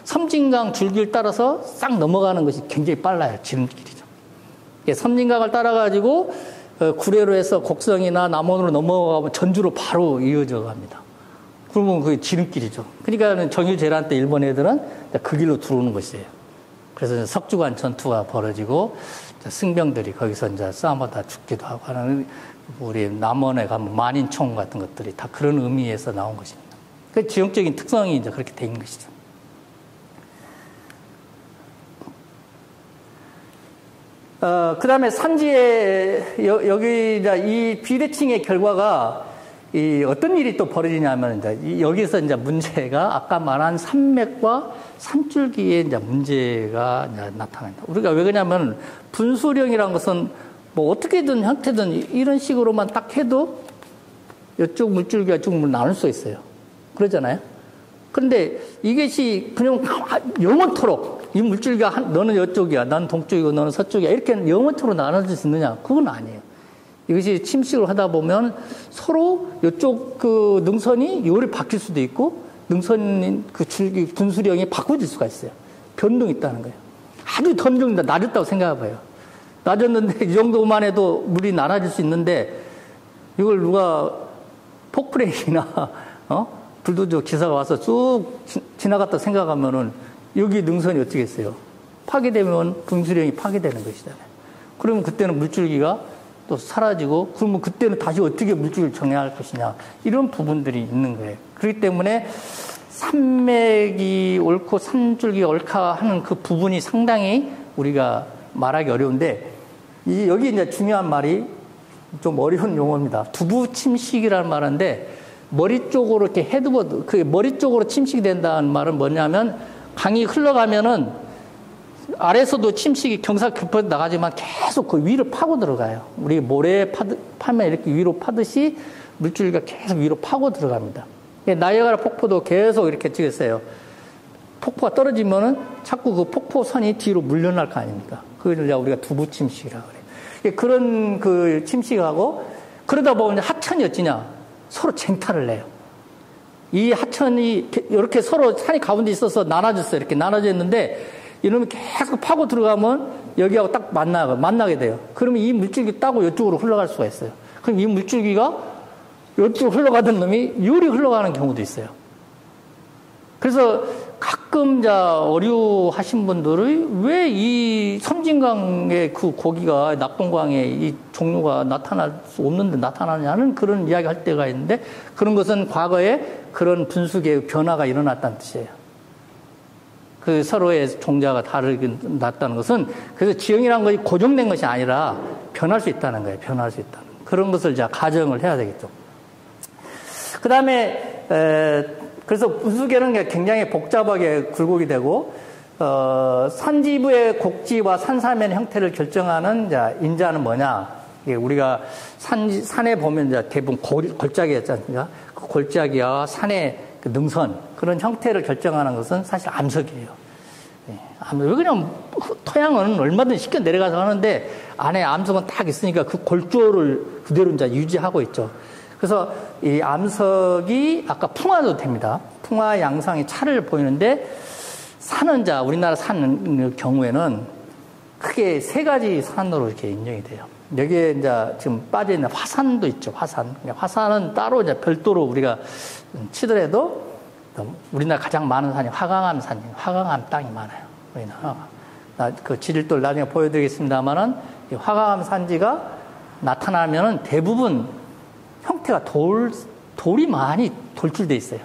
S1: 섬진강 줄기를 따라서 싹 넘어가는 것이 굉장히 빨라요. 지름길이죠. 섬진강을 따라가지고 구례로 해서 곡성이나 남원으로 넘어가면 전주로 바로 이어져 갑니다. 그러면 그게 지름길이죠. 그러니까 정유재란 때 일본 애들은 그 길로 들어오는 것이에요. 그래서 석주관 전투가 벌어지고 승병들이 거기서 이제 싸움하다 죽기도 하고 하는 우리 남원에 가면 만인총 같은 것들이 다 그런 의미에서 나온 것입니다. 그 지형적인 특성이 이제 그렇게 돼 있는 것이죠. 그 다음에 산지에, 여기, 이 비대칭의 결과가, 어떤 일이 또 벌어지냐면, 여기서 이제 문제가 아까 말한 산맥과 산줄기에 이제 문제가 이제 나타납니다. 우리가 왜 그러냐면, 분수령이라는 것은 뭐 어떻게든 형태든 이런 식으로만 딱 해도 이쪽 물줄기가 쭉 나눌 수 있어요. 그러잖아요? 그런데 이것이 그냥 영원토록 이 물줄기가 너는 이쪽이야, 난 동쪽이고 너는 서쪽이야 이렇게 영원토록 나눠질 수 있느냐? 그건 아니에요. 이것이 침식을 하다 보면 서로 이쪽 그 능선이 요리 바뀔 수도 있고 능선 그 줄기 분수령이 바꿔질 수가 있어요. 변동이 있다는 거예요. 아주 점점 낮았다고 생각해봐요. 낮았는데 이 정도만 해도 물이 나눠질 수 있는데 이걸 누가 폭브레이크나 불도저 기사가 와서 쭉 지나갔다 생각하면은 여기 능선이 어떻게 했어요? 파괴되면 분수령이 파괴되는 것이잖아요. 그러면 그때는 물줄기가 또 사라지고 그러면 그때는 다시 어떻게 물줄기를 정리할 것이냐 이런 부분들이 있는 거예요. 그렇기 때문에 산맥이 옳고 산줄기가 옳다 하는 그 부분이 상당히 우리가 말하기 어려운데 여기 이제 중요한 말이 좀 어려운 용어입니다. 두부 침식이라는 말인데 머리 쪽으로 이렇게 헤드보드, 그 머리 쪽으로 침식이 된다는 말은 뭐냐면 강이 흘러가면은 아래에서도 침식이 경사 깊어 나가지만 계속 그 위로 파고 들어가요. 우리 모래 파면 이렇게 위로 파듯이 물줄기가 계속 위로 파고 들어갑니다. 나이아가라 폭포도 계속 이렇게 찍었어요. 폭포가 떨어지면은 자꾸 그 폭포선이 뒤로 물려날 거 아닙니까? 그걸 우리가 두부 침식이라고 그래요. 그런 그 침식하고 그러다 보면 하천이 어찌냐? 서로 쟁탈을 내요. 이 하천이 이렇게 서로 산이 가운데 있어서 나눠졌어요. 이렇게 나눠져 있는데 이놈이 계속 파고 들어가면 여기하고 딱 만나게 돼요. 그러면 이 물줄기 따고 이쪽으로 흘러갈 수가 있어요. 그럼 이 물줄기가 이쪽으로 흘러가던 놈이 요리 흘러가는 경우도 있어요. 그래서 가끔 어류하신 분들이 왜 이 섬진강의 그 고기가 낙동강의 이 종류가 나타날 수 없는데 나타나냐는 그런 이야기 할 때가 있는데 그런 것은 과거에 그런 분수계의 변화가 일어났다는 뜻이에요. 그 서로의 종자가 다르게 났다는 것은 그래서 지형이라는 것이 고정된 것이 아니라 변할 수 있다는 거예요. 변할 수 있다는 그런 것을 가정을 해야 되겠죠. 그 다음에 그래서 분수계는 굉장히 복잡하게 굴곡이 되고 산지부의 곡지와 산사면의 형태를 결정하는 인자는 뭐냐? 우리가 산에 보면 대부분 골짜기였지 않습니까? 그 골짜기와 산의 그 능선 그런 형태를 결정하는 것은 사실 암석이에요. 왜 그냥 토양은 얼마든지 쉽게 내려가서 하는데 안에 암석은 딱 있으니까 그 골조를 그대로 유지하고 있죠. 그래서 이 암석이 아까 풍화도 됩니다. 풍화 양상이 차를 보이는데 산은 우리나라 산 경우에는 크게 세 가지 산으로 이렇게 인정이 돼요. 여기에 지금 빠져 있는 화산도 있죠. 화산은 따로 별도로 우리가 치더라도 우리나라 가장 많은 산이 화강암 산이에요. 화강암 땅이 많아요. 우리나라. 그 지질도를 나중에 보여드리겠습니다만은 이 화강암 산지가 나타나면은 대부분 형태가 돌이 많이 돌출돼 있어요.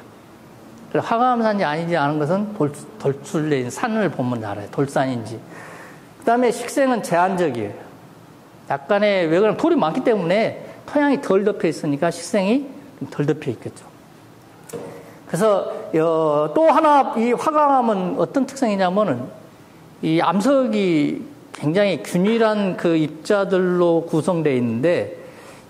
S1: 그래서 화강암 산지 아니지 않은 것은 돌출돼 있는 산을 보면 알아요. 돌산인지. 그 다음에 식생은 제한적이에요. 약간의, 왜 그러면 돌이 많기 때문에 토양이 덜 덮여 있으니까 식생이 덜 덮여 있겠죠. 그래서, 또 하나, 이 화강암은 어떤 특성이냐면은, 이 암석이 굉장히 균일한 그 입자들로 구성되어 있는데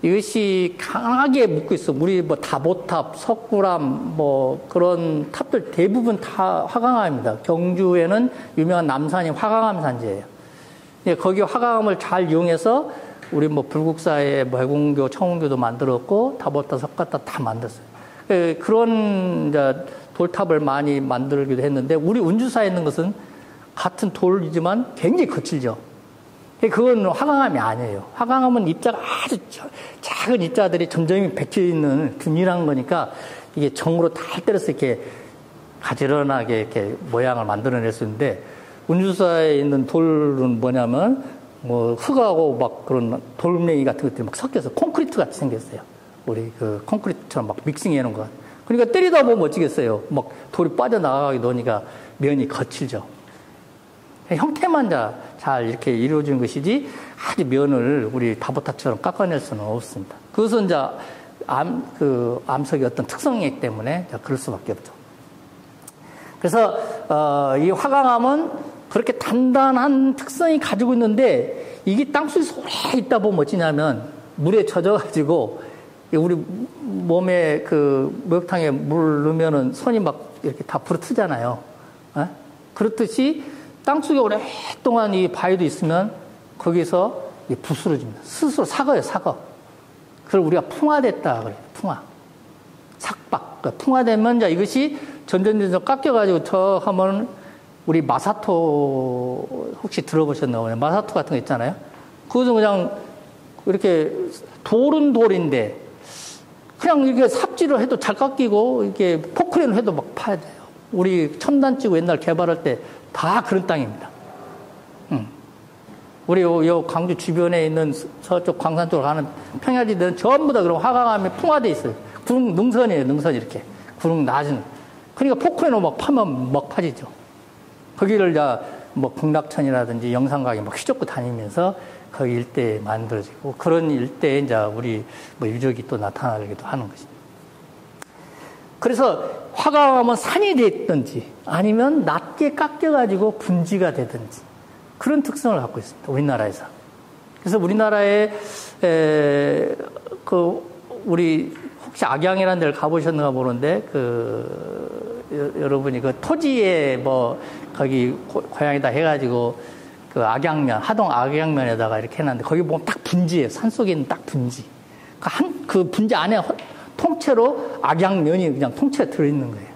S1: 이것이 강하게 묶고 있어. 우리 뭐 다보탑, 석굴암 뭐 그런 탑들 대부분 다 화강암입니다. 경주에는 유명한 남산이 화강암 산지예요. 거기 화강암을 잘 이용해서 우리 뭐 불국사에 뭐 해공교, 청운교도 만들었고 다보탑, 석가탑 다 만들었어요. 그런 이제 돌탑을 많이 만들기도 했는데 우리 운주사에 있는 것은 같은 돌이지만 굉장히 거칠죠. 그건 화강암이 아니에요. 화강암은 입자가 아주 작은 입자들이 점점 박혀 있는 균일한 거니까 이게 정으로 달 때려서 이렇게 가지런하게 이렇게 모양을 만들어낼 수 있는데 운주사에 있는 돌은 뭐냐면 뭐 흙하고 막 그런 돌멩이 같은 것들이 막 섞여서 콘크리트 같이 생겼어요. 우리 그 콘크리트처럼 막 믹싱해 놓은 거. 그러니까 때리다 보면 어찌겠어요. 막 돌이 빠져나가게 놓으니까 면이 거칠죠. 형태만 잘 이렇게 이루어진 것이지 아주 면을 우리 다보탑처럼 깎아낼 수는 없습니다. 그것은 이제 암석의 어떤 특성이기 때문에 그럴 수밖에 없죠. 그래서 이 화강암은 그렇게 단단한 특성이 가지고 있는데 이게 땅속에 오래 있다 보면 어찌냐면 물에 젖어가지고 우리 몸에 그 목욕탕에 물 넣으면은 손이 막 이렇게 다 부러뜨잖아요. 그렇듯이 땅속에 오랫동안 이 바위도 있으면 거기서 부스러집니다. 스스로 삭어요, 삭어. 그걸 우리가 풍화됐다 그래요, 풍화. 삭박. 그러니까 풍화되면 이제 이것이 점점 깎여가지고 저 하면 우리 마사토 혹시 들어보셨나요? 마사토 같은 거 있잖아요. 그것은 그냥 이렇게 돌은 돌인데 그냥 이렇게 삽질을 해도 잘 깎이고 이렇게 포크레인을 해도 막 파야 돼요. 우리 첨단지구 옛날 개발할 때 다 그런 땅입니다. 우리 요 광주 주변에 있는 서쪽 광산 쪽으로 가는 평야지들은 전부 다 그런 화강암이 풍화돼 있어요. 구릉 능선이에요, 능선 이렇게. 구릉 낮은. 그러니까 포크레인으로 막 파면 막 파지죠. 거기를 뭐 북락천이라든지 영산강이 막 휘젓고 다니면서 거기 일대에 만들어지고 그런 일대에 이제 우리 뭐 유적이 또 나타나기도 하는 것입니다. 그래서 화강암은 산이 됐든지 아니면 낮게 깎여가지고 분지가 되든지 그런 특성을 갖고 있습니다. 우리나라에서. 그래서 우리나라에 우리 혹시 악양이라는 데를 가보셨는가 모르는데 여러분이 그 토지에 뭐 거기 고향에다 해가지고 그 악양면 하동 악양면에다가 이렇게 해놨는데 거기 보면 딱 분지예요. 산 속에 있는 딱 분지. 그 분지 안에 통째로 악양면이 그냥 통째로 들어있는 거예요.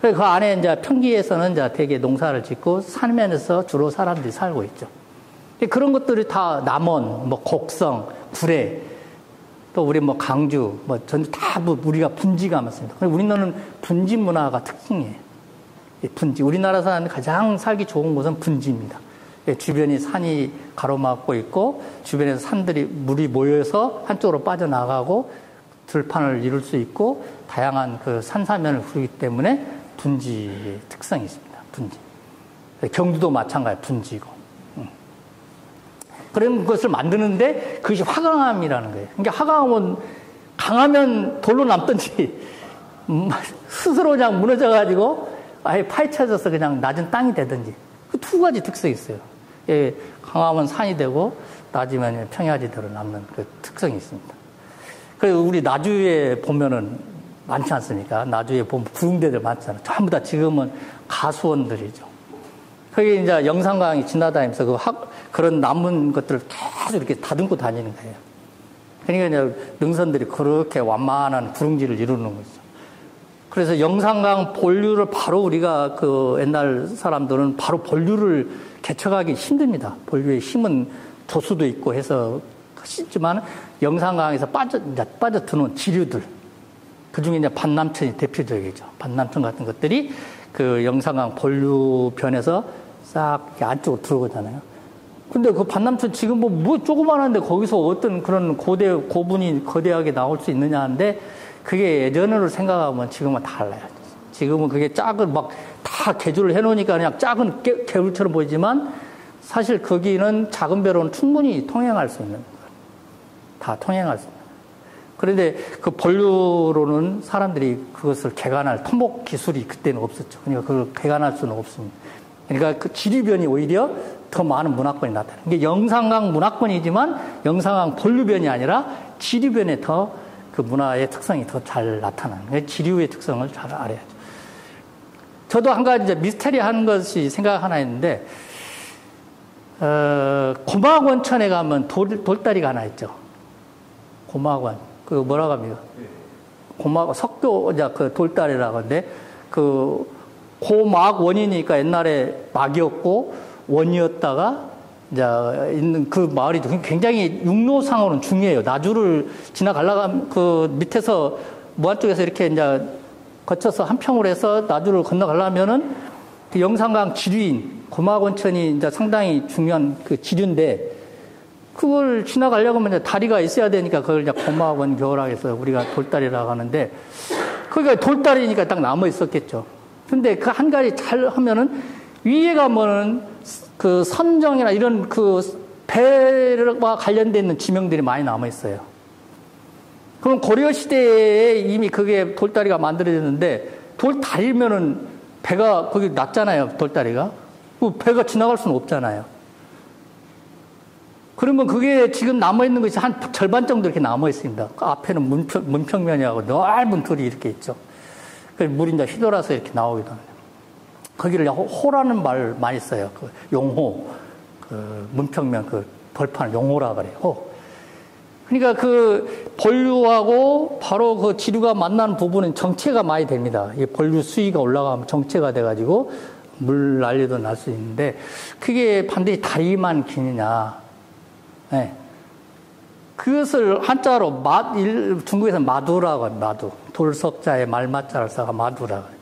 S1: 그래서 그 안에 이제 평지에서는 이제 되게 농사를 짓고 산면에서 주로 사람들이 살고 있죠. 그런 것들이 다 남원, 뭐 곡성, 구례, 또 우리 뭐 강주, 뭐 전 다 우리가 분지가 많습니다. 우리나라는 분지 문화가 특징이에요. 분지. 우리나라 사람이 가장 살기 좋은 곳은 분지입니다. 주변이 산이 가로막고 있고 주변에서 산들이 물이 모여서 한쪽으로 빠져나가고 들판을 이룰 수 있고 다양한 그 산사면을 부르기 때문에 분지의 특성이 있습니다. 분지. 경주도 마찬가지 분지고. 그런 것을 만드는데 그것이 화강암이라는 거예요. 그러니까 화강암은 강하면 돌로 남든지 스스로 그냥 무너져가지고 아예 파헤쳐져서 그냥 낮은 땅이 되든지 그 두 가지 특성이 있어요. 강하면 산이 되고 낮으면 평야지대로 남는 그 특성이 있습니다. 그리고 우리 나주에 보면은 많지 않습니까? 나주에 보면 구릉대들 많잖아요. 전부 다 지금은 가수원들이죠. 거기 이제 영산강이 지나다니면서 그런 남은 것들을 계속 이렇게 다듬고 다니는 거예요. 그러니까 이제 능선들이 그렇게 완만한 구릉지를 이루는 거죠. 그래서 영산강 본류를 바로 우리가 그 옛날 사람들은 바로 본류를 개척하기 힘듭니다. 본류의 힘은 조수도 있고 해서 쉽지만 영산강에서 빠져드는 지류들. 그 중에 이제 반남천이 대표적이죠. 반남천 같은 것들이 그 영산강 본류변에서 싹 안쪽으로 들어오잖아요. 근데 그 반남천 지금 뭐 조그만한데 거기서 어떤 그런 고분이 거대하게 나올 수 있느냐 하는데 그게 예전으로 생각하면 지금은 달라요. 지금은 그게 작은 막 다 개조를 해놓으니까 그냥 작은 개울처럼 보이지만 사실 거기는 작은 배로는 충분히 통행할 수 있는 거예요. 다 통행할 수 있는 거예요. 그런데 그 본류로는 사람들이 그것을 개간할 토목 기술이 그때는 없었죠. 그러니까 그걸 개간할 수는 없습니다. 그러니까 그 지류변이 오히려
S2: 더 많은 문화권이 나타나요. 이게 영산강 문화권이지만 영산강 본류변이 아니라 지류변에 더 그 문화의 특성이 더 잘 나타나는 거예요. 지류의 특성을 잘 알아야죠. 저도 한 가지 이제 미스테리한 것이 생각 하나 있는데, 고막원천에 가면 돌다리가 하나 있죠. 고막원. 그 뭐라고 합니까? 석교, 그 돌다리라고 하는데, 고막 원이니까 옛날에 막이었고, 원이었다가, 이제, 있는 그 마을이 굉장히 육로상으로는 중요해요. 나주를 지나가려면 그 밑에서, 무안 쪽에서 이렇게 이제 거쳐서 한평으로 해서 나주를 건너가려면은 그 영산강 지류인 고막원천이 이제 상당히 중요한 그 지류인데, 그걸 지나가려고 하면 이제 다리가 있어야 되니까 그걸 이제 고막원 교라고 해서 우리가 돌다리라고 하는데, 거기가 돌다리니까 딱 남아 있었겠죠. 근데 그 한 가지 잘 하면은 위에 가면은 그 선정이나 이런 그 배와 관련된 있는 지명들이 많이 남아 있어요. 그럼 고려 시대에 이미 그게 돌다리가 만들어졌는데, 돌다리면은 배가 거기 낮잖아요, 돌다리가. 배가 지나갈 수는 없잖아요. 그러면 그게 지금 남아있는 것이 한 절반 정도 이렇게 남아있습니다. 그 앞에는 문평면이하고 넓은 돌이 이렇게 있죠. 그래서 물이 이제 휘돌아서 이렇게 나오기도 합니다. 거기를 호라는 말 많이 써요. 그 용호, 그 문평면 그 벌판을 용호라 그래요. 호. 그러니까 그 본류하고 바로 그 지류가 만나는 부분은 정체가 많이 됩니다. 이 본류 수위가 올라가면 정체가 돼가지고 물 난리도 날 수 있는데, 그게 반드시 다리만 기느냐. 네. 그것을 한자로 중국에서는 마두라고 합니다. 마두. 돌석자에 말마자를 써가 마두라고 해요.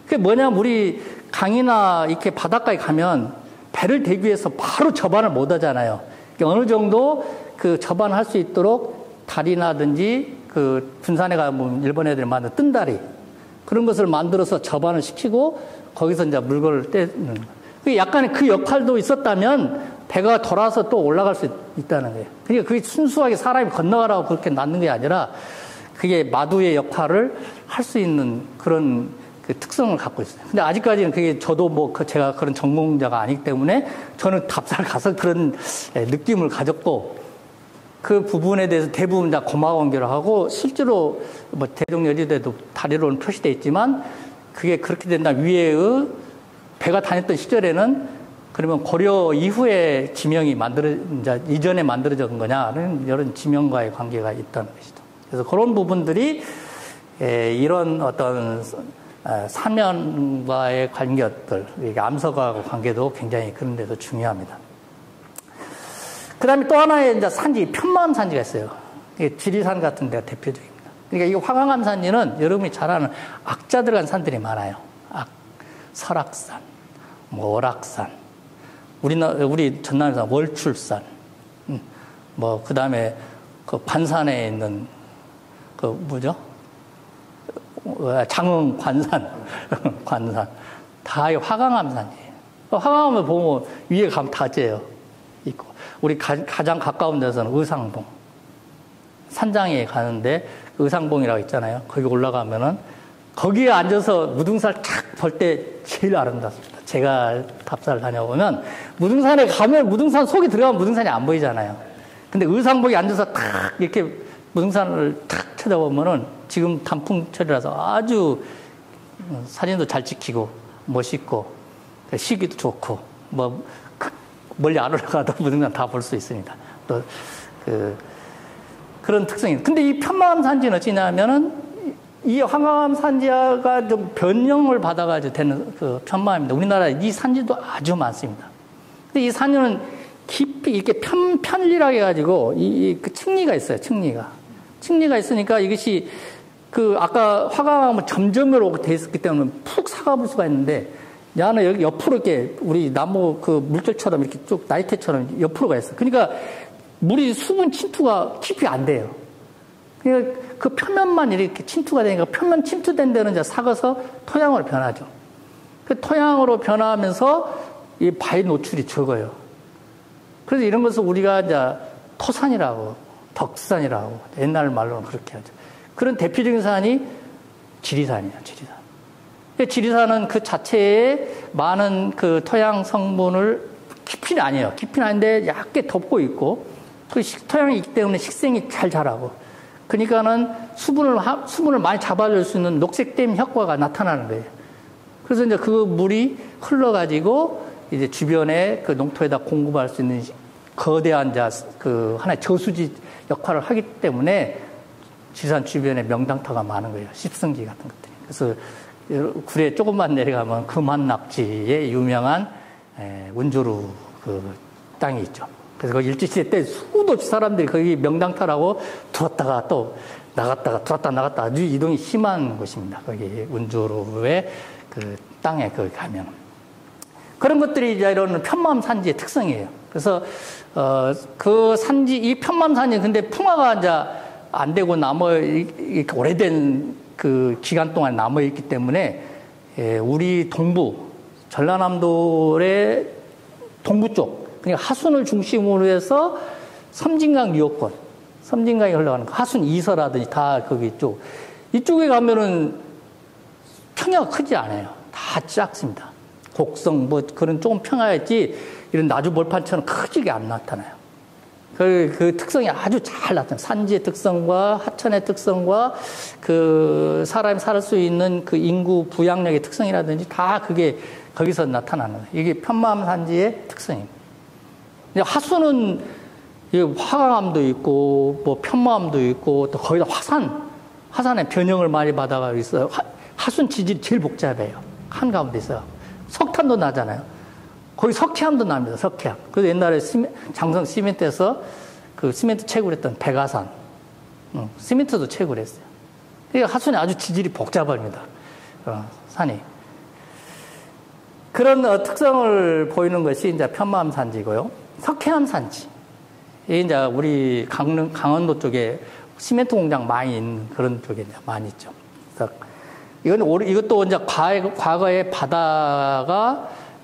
S2: 그게 뭐냐면 우리 강이나 이렇게 바닷가에 가면 배를 대기 위해서 바로 접안을 못 하잖아요. 어느 정도 그 접안할 수 있도록 다리나든지 그 군산에 가면 일본 애들이 만든 뜬다리 그런 것을 만들어서 접안을 시키고 거기서 이제 물건을 떼는. 약간 그 역할도 있었다면 배가 돌아서 또 올라갈 수 있다는 거예요. 그러니까 그게 순수하게 사람이 건너가라고 그렇게 놨는 게 아니라 그게 마두의 역할을 할 수 있는 그런 그 특성을 갖고 있어요. 근데 아직까지는 그게 저도 제가 그런 전공자가 아니기 때문에 저는 답사를 가서 그런 느낌을 가졌고, 그 부분에 대해서 대부분 다 고마원교를 하고, 실제로 대종여지대도 다리로는 표시되어 있지만 그게 그렇게 된다면 위에의 배가 다녔던 시절에는 그러면 고려 이후에 지명이 이전에 만들어진 거냐는 이런 지명과의 관계가 있다는 것이죠. 그래서 그런 부분들이 이런 어떤 사면과의 관계들, 암석하고 관계도 굉장히 그런 데서 중요합니다. 그 다음에 또 하나의 이제 산지, 편마음 산지가 있어요. 지리산 같은 데가 대표적입니다. 그러니까 이 화강암 산지는 여러분이 잘 아는 악자 들어간 산들이 많아요. 설악산, 월악산, 우리 전남에서 월출산, 그 다음에 그 관산에 있는 장흥 관산, 다 화강암 산이에요. 화강암을 보면 위에 가면 다재요. 있고. 우리 가장 가까운 데서는 의상봉. 산장에 가는데 의상봉이라고 있잖아요. 거기 올라가면은 거기에 앉아서 무등산을 탁 볼 때 제일 아름답습니다. 제가 답사를 다녀보면 무등산에 가면 무등산 속에 들어가면 무등산이 안 보이잖아요. 근데 의상봉에 앉아서 탁 이렇게 무등산을 탁 쳐다보면은 지금 단풍철이라서 아주 사진도 잘 찍히고 멋있고 시기도 좋고 멀리 안 올라가도 무등산 다 볼 수 있습니다. 또 그런 특성이. 근데 이 편마암 산지는 어찌냐면은 이 화강암 산지가 좀 변형을 받아가지고 되는 그 편마암입니다. 우리나라에 이 산지도 아주 많습니다. 근데 이 산지는 깊이 이렇게 편리하게 해가지고 그 층리가 있어요. 층리가 있으니까 이것이 아까 화강암은 점점으로 돼 있었기 때문에 푹 사가볼 수가 있는데, 야는 여기 옆으로 이렇게 우리 나무 그 물결처럼 이렇게 쭉 나이테처럼 옆으로 가 있어. 그러니까 물이 수분 침투가 깊이 안 돼요. 그러니까 그 표면만 이렇게 침투가 되니까 표면 침투된 데는 이제 삭아서 토양으로 변하죠. 그 토양으로 변하면서 이 바위 노출이 적어요. 그래서 이런 것을 우리가 이제 토산이라고, 덕산이라고 옛날 말로는 그렇게 하죠. 그런 대표적인 산이 지리산이에요. 지리산은 그 자체에 많은 그 토양 성분을 깊이 깊이는 아니에요. 깊이는 아닌데 얇게 덮고 있고, 그 토양이 있기 때문에 식생이 잘 자라고. 그러니까는 수분을 많이 잡아줄 수 있는 녹색댐 효과가 나타나는 거예요. 그래서 이제 그 물이 흘러가지고 이제 주변에 그 농토에다 공급할 수 있는 거대한 그 하나의 저수지 역할을 하기 때문에 지산 주변에 명당터가 많은 거예요. 십성지 같은 것들이. 그래서 굴에 조금만 내려가면 금한낙지의 유명한 운조루 그 땅이 있죠. 그래서 그 일제시대 때 수도 없이 사람들이 거기 명당터라고 들었다가 또 나갔다가 들었다 나갔다 아주 이동이 심한 곳입니다. 거기 운조루의 그 땅에 거기 가면. 그런 것들이 이제 이런 편마음 산지의 특성이에요. 그래서, 그 산지, 이 편마음 산지 근데 풍화가 이제 안 되고 이렇게 오래된 그 기간 동안 남아있기 때문에, 우리 동부, 전라남도의 동부 쪽, 그러니까 하순을 중심으로 해서 섬진강 유역권, 섬진강이 흘러가는 하순 이서라든지 다 거기 쪽, 이쪽에 가면은 평야가 크지 않아요. 다 작습니다. 곡성, 뭐, 그런 조금 평야였지, 이런 나주벌판처럼 크지게 안 나타나요. 그 특성이 아주 잘 나타나요. 산지의 특성과 하천의 특성과 그 사람이 살 수 있는 그 인구 부양력의 특성이라든지 다 그게 거기서 나타나는 거예요. 이게 편마음 산지의 특성입니다. 하수는 화강암도 있고, 뭐 편마암도 있고, 또 거기다 화산의 변형을 많이 받아가고 있어요. 하순 지질이 제일 복잡해요. 한가운데 있어요. 석탄도 나잖아요. 거기 석회암도 납니다. 석회암. 그래서 옛날에 장성 시멘트에서 그 시멘트 채굴 했던 백아산. 시멘트도 채굴 했어요. 그러니까 하순이 아주 지질이 복잡합니다. 산이. 그런 특성을 보이는 것이 이제 편마암 산지고요. 석회암 산지. 이게 이제 우리 강원도 쪽에 시멘트 공장 많이 있는 그런 쪽에 이제 많이 있죠. 그래서 이것도 이제 과거에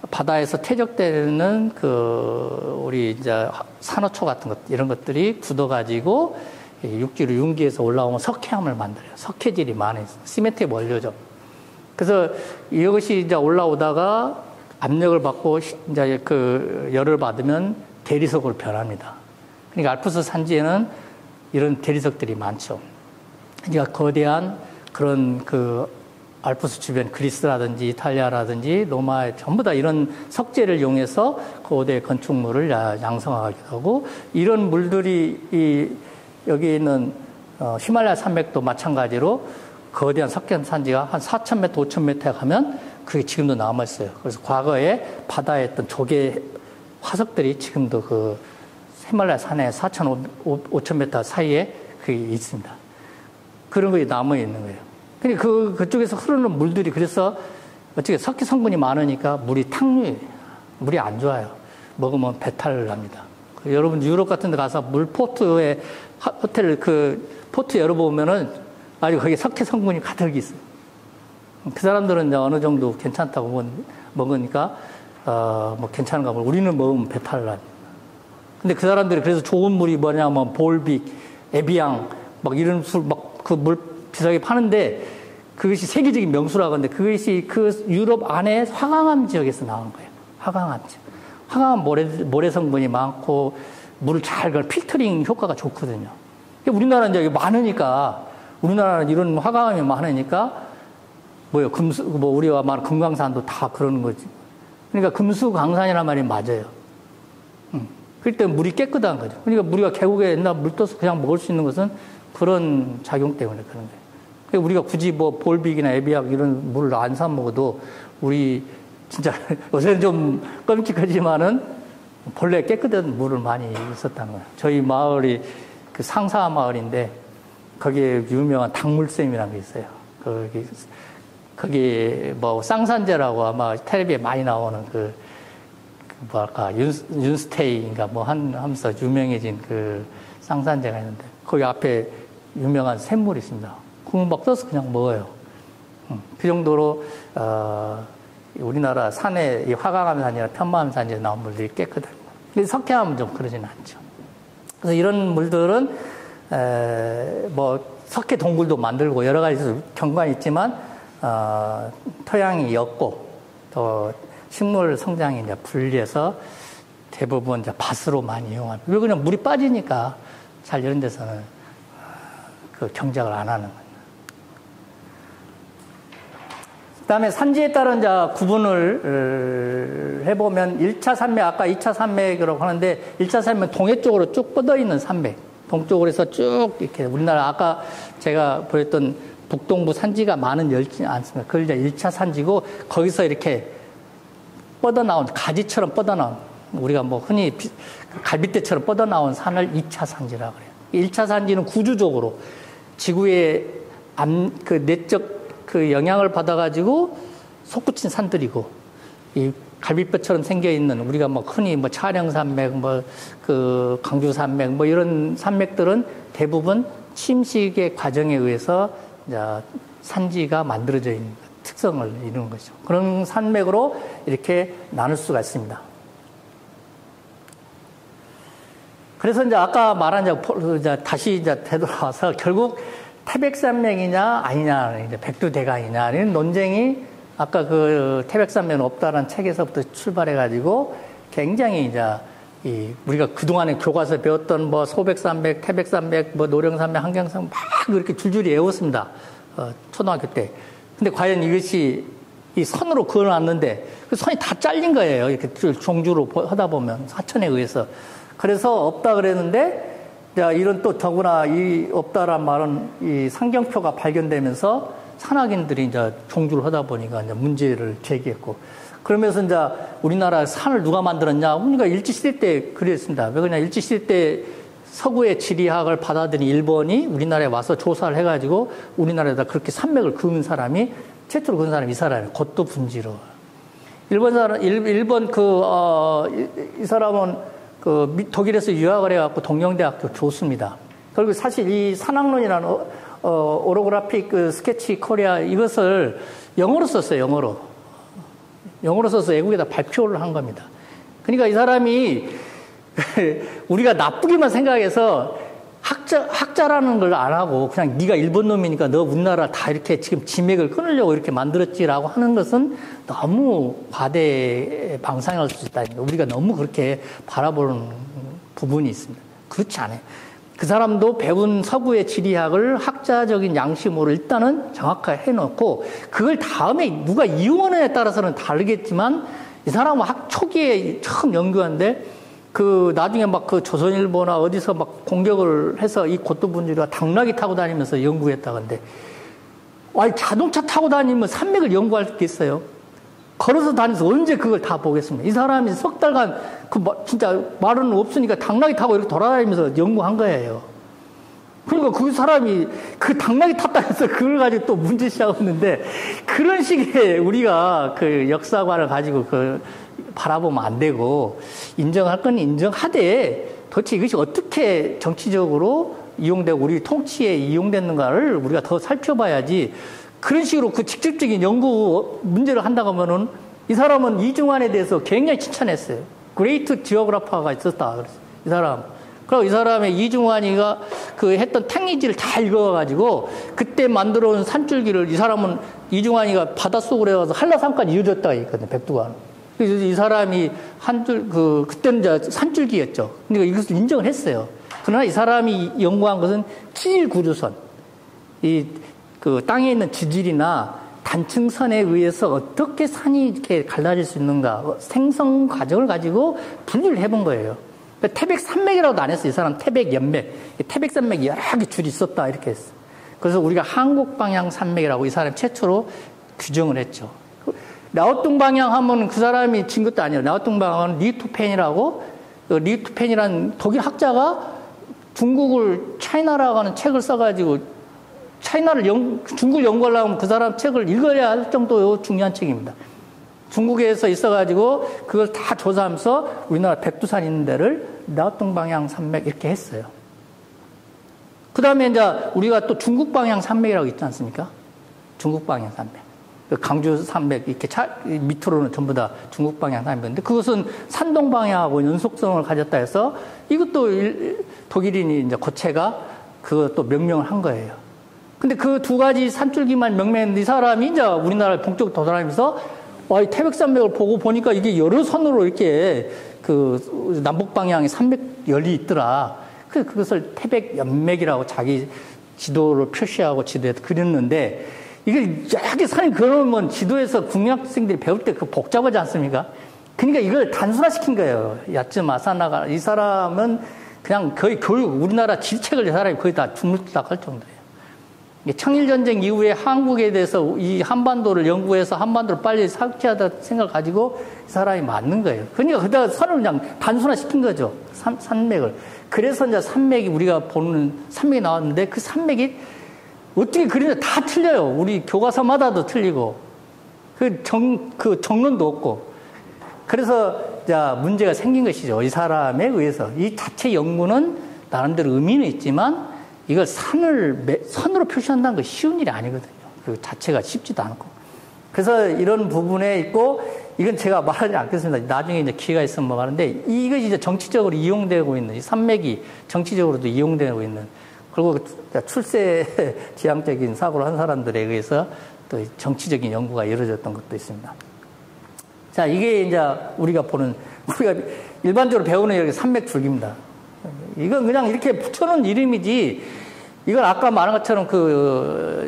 S2: 바다에서 퇴적되는 우리 이제 산호초 같은 것, 이런 것들이 굳어가지고 육지로 융기해서 올라오면 석회암을 만들어요. 석회질이 많아요. 시멘트의 원료죠. 그래서 이것이 이제 올라오다가 압력을 받고 이제 열을 받으면 대리석으로 변합니다. 그러니까 알프스 산지에는 이런 대리석들이 많죠. 그러니까 거대한 그런 알프스 주변 그리스라든지 이탈리아라든지 로마 전부 다 이런 석재를 이용해서 거대 건축물을 양성하기도 하고, 이런 물들이 여기 있는 히말라야 산맥도 마찬가지로 거대한 석회암 산지가 한 4,000m, 5,000m에 가면 그게 지금도 남아있어요. 그래서 과거에 바다에 있던 조개 화석들이 지금도 그 히말라야 산에 4,000, 5,000m 사이에 그게 있습니다. 그런 것이 남아있는 거예요. 근데 그쪽에서 흐르는 물들이 그래서 어떻게 석회 성분이 많으니까 물이 안 좋아요. 먹으면 배탈을 납니다. 여러분 유럽 같은 데 가서 물포트에 호텔 포트 열어보면은 아주 거기에 석회 성분이 가득 있어요. 그 사람들은 이제 어느 정도 괜찮다고 먹으니까, 뭐 괜찮은가 보다. 우리는 먹으면 배탈을 납니다. 근데 그 사람들이 그래서 좋은 물이 뭐냐면 볼빅, 에비앙, 막 이런 물 비싸게 파는데 그것이 세계적인 명수라고 하는데 그것이 그 유럽 안에 화강암 지역에서 나온 거예요. 화강암 지역. 화강암 모래 성분이 많고 물을 잘 필터링 효과가 좋거든요. 우리나라는 이제 많으니까, 우리나라는 이런 화강암이 많으니까 금수, 우리가 말하는 금강산도 다 그러는 거지. 그러니까 금수강산이란 말이 맞아요. 그럴 때 물이 깨끗한 거죠. 그러니까 우리가 계곡에 옛날 물 떠서 그냥 먹을 수 있는 것은 그런 작용 때문에 그런 거예요. 그러니까 우리가 굳이 볼빅이나 에비약 이런 물을 안 사 먹어도 우리 진짜 요새는 좀 끔찍하지만은 본래 깨끗한 물을 많이 있었다는 거예요. 저희 마을이 상사 마을인데 거기에 유명한 닭물샘이라는 게 있어요. 거기 쌍산제라고 아마 텔레비에 많이 나오는 윤스테이인가 하면서 유명해진 쌍산제가 있는데 거기 앞에 유명한 샘물이 있습니다. 국물 막 떠서 그냥 먹어요. 그 정도로 우리나라 산에 이 화강암산이나 편마암산지에 나온 물들이 깨끗합니다. 근데 석회암은 좀 그러지는 않죠. 그래서 이런 물들은 석회 동굴도 만들고 여러 가지 경관이 있지만 토양이 옅고 또 식물 성장이 이제 불리해서
S1: 대부분 이제 밭으로 많이 이용합니다. 왜 그냥 물이 빠지니까 잘 이런 데서는 그 경작을 안 하는 거예요. 그 다음에 산지에 따른 이제 구분을 해보면 1차 산맥, 아까 2차 산맥이라고 하는데 1차 산맥은 동해 쪽으로 쭉 뻗어 있는 산맥. 동쪽으로 해서 쭉 이렇게 우리나라 아까 제가 보였던 북동부 산지가 많은 열지 않습니다. 그걸 이제 1차 산지고 거기서 이렇게 뻗어나온, 가지처럼 뻗어나온, 우리가 뭐 흔히 갈빗대처럼 뻗어나온 산을 2차 산지라고 그래요. 1차 산지는 구주적으로 지구의 그 내적 그 영향을 받아가지고 솟구친 산들이고, 이 갈빗뼈처럼 생겨있는 우리가 뭐 흔히 뭐 차량산맥, 뭐 그 강주산맥, 뭐 이런 산맥들은 대부분 침식의 과정에 의해서 이제 산지가 만들어져 있는 특성을 이루는 거죠. 그런 산맥으로 이렇게 나눌 수가 있습니다. 그래서 이제 아까 말한 이제 다시 이제 되돌아와서 결국 태백산맥이냐 아니냐, 이제 백두대간이냐는 논쟁이 아까 그 태백산맥은 없다라는 책에서부터 출발해가지고 굉장히 이제 우리가 그동안에 교과서에 배웠던 뭐 소백산맥, 태백산맥, 뭐 노령산맥, 한경산맥 막 이렇게 줄줄이 외웠습니다. 초등학교 때. 근데 과연 이것이 이 선으로 그어놨는데 그 선이 다 잘린 거예요. 이렇게 종주로 하다 보면 사천에 의해서. 그래서 없다 그랬는데 이런 또 더구나 이 없다란 말은 이 상경표가 발견되면서 산악인들이 이제 종주를 하다 보니까 이제 문제를 제기했고, 그러면서 이제 우리나라 산을 누가 만들었냐? 그러니까 일제시대 때 그랬습니다. 왜 그러냐? 일제시대 때 서구의 지리학을 받아들인 일본이 우리나라에 와서 조사를 해가지고 우리나라에다 그렇게 산맥을 그은 사람이, 최초로 그은 사람이 이 사람이에요. 고토 분지로. 일본 이 사람은 독일에서 유학을 해갖고 동경대학교 교수입니다. 그리고 사실 이 산악론이라는 오로그래픽 스케치 코리아 이것을 영어로 썼어요. 영어로 써서 외국에다 발표를 한 겁니다. 그러니까 이 사람이 우리가 나쁘게만 생각해서 학자라는 걸 안 하고 그냥 네가 일본 놈이니까 너 우리나라 다 이렇게 지금 지맥을 끊으려고 이렇게 만들었지라고 하는 것은 너무 과대 망상할 수 있다. 우리가 너무 그렇게 바라보는 부분이 있습니다. 그렇지 않아요. 그 사람도 배운 서구의 지리학을 학자적인 양심으로 일단은 정확하게 해놓고 그걸 다음에 누가 이용하느냐에 따라서는 다르겠지만 이 사람은 초기에 처음 연구한데 나중에 막 조선일보나 어디서 막 공격을 해서 이 고토분지가 당나귀 타고 다니면서 연구했다던데, 자동차 타고 다니면 산맥을 연구할 수 있겠어요? 걸어서 다니면서 언제 그걸 다 보겠습니까? 이 사람이 석 달간 진짜 말은 없으니까 당나귀 타고 이렇게 돌아다니면서 연구한 거예요. 그러니까 그 사람이 그 당나귀 탔다 해서 그걸 가지고 또 문제 시작했는데, 그런 식의 우리가 그 역사관을 가지고 바라보면 안 되고, 인정할 건 인정하되 도대체 이것이 어떻게 정치적으로 이용되고 우리 통치에 이용됐는가를 우리가 더 살펴봐야지, 그런 식으로 직접적인 연구 문제를 한다고 하면은 이 사람은 이중환에 대해서 굉장히 칭찬했어요. 그레이트 지오그래퍼가 있었다. 그래서 이 사람. 그리고 이 사람의 이중환이가 했던 탱리지를 다 읽어가지고 그때 만들어 온 산줄기를 이 사람은 이중환이가 바닷속으로 해가서 한라산까지 이어졌다고 했거든요. 백두관. 그래서 이 사람이 그때는 이제 산줄기였죠. 그러니까 이것을 인정을 했어요. 그러나 이 사람이 연구한 것은 지질구조선. 땅에 있는 지질이나 단층선에 의해서 어떻게 산이 이렇게 갈라질 수 있는가, 생성 과정을 가지고 분류를 해본 거예요. 태백산맥이라고도 안 했어요. 이 사람 태백연맥, 태백산맥이 여러 개 줄이 있었다 이렇게 했어요. 그래서 우리가 한국방향산맥이라고 이 사람이 최초로 규정을 했죠. 라오뚱 방향 하면 그 사람이 진 것도 아니에요. 라오뚱 방향은 리투펜이라고, 리투펜이라는 독일 학자가 중국을 차이나라고 하는 책을 써가지고 중국을 연구하려면 그 사람 책을 읽어야 할 정도로 중요한 책입니다. 중국에서 있어가지고 그걸 다 조사하면서 우리나라 백두산 있는 데를 라오뚱 방향 산맥 이렇게 했어요. 그 다음에 이제 우리가 또 중국 방향 산맥이라고 있지 않습니까? 중국 방향 산맥. 강주 산맥 이렇게 밑으로는 전부 다 중국 방향 산맥인데, 그것은 산동 방향하고 연속성을 가졌다 해서 이것도 독일인이 이제 고체가 그것도 명명을 한 거예요. 근데 그 두 가지 산줄기만 명명했는데 이 사람이 이제 우리나라를 본격적으로 돌아다니면서
S2: 이 태백산맥을 보고 보니까 이게 여러 선으로 이렇게 그 남북 방향에 산맥열이 있더라. 그것을 태백연맥이라고 자기 지도를 표시하고 지도에 그렸는데, 이걸 여기 산에 그러면 지도에서 국민학생들이 배울 때 그 복잡하지 않습니까? 그러니까 이걸 단순화시킨 거예요. 야츠 마사나가. 이 사람은 그냥 거의 교육, 우리나라 질책을 이 사람이 거의 다 주물럭 할 정도예요. 청일전쟁 이후에 한국에 대해서 이 한반도를 연구해서 한반도를 빨리 삭제하다 생각을 가지고 이 사람이 맞는 거예요. 그러니까 그다가 선을 그냥 단순화시킨 거죠. 산맥을. 그래서 이제 산맥이 우리가 보는 산맥이 나왔는데 그 산맥이 어떻게 그리냐 다 틀려요. 우리 교과서마다도 틀리고 그 정론도 없고. 그래서 자 문제가 생긴 것이죠. 이 사람에 의해서. 이 자체 연구는 나름대로 의미는 있지만 이걸 선으로 표시한다는 건 쉬운 일이 아니거든요. 그 자체가 쉽지도 않고. 그래서 이런 부분에 있고, 이건 제가 말하지 않겠습니다. 나중에 이제 기회가 있으면 뭐 말하는데, 이것이 이제 정치적으로 이용되고 있는, 이 산맥이 정치적으로도 이용되고 있는, 그리고 출세 지향적인 사고를 한 사람들에 의해서 또 정치적인 연구가 이루어졌던 것도 있습니다. 자, 이게 이제 우리가 일반적으로 배우는 여기 산맥 줄기입니다. 이건 그냥 이렇게 붙여놓은 이름이지, 이건 아까 말한 것처럼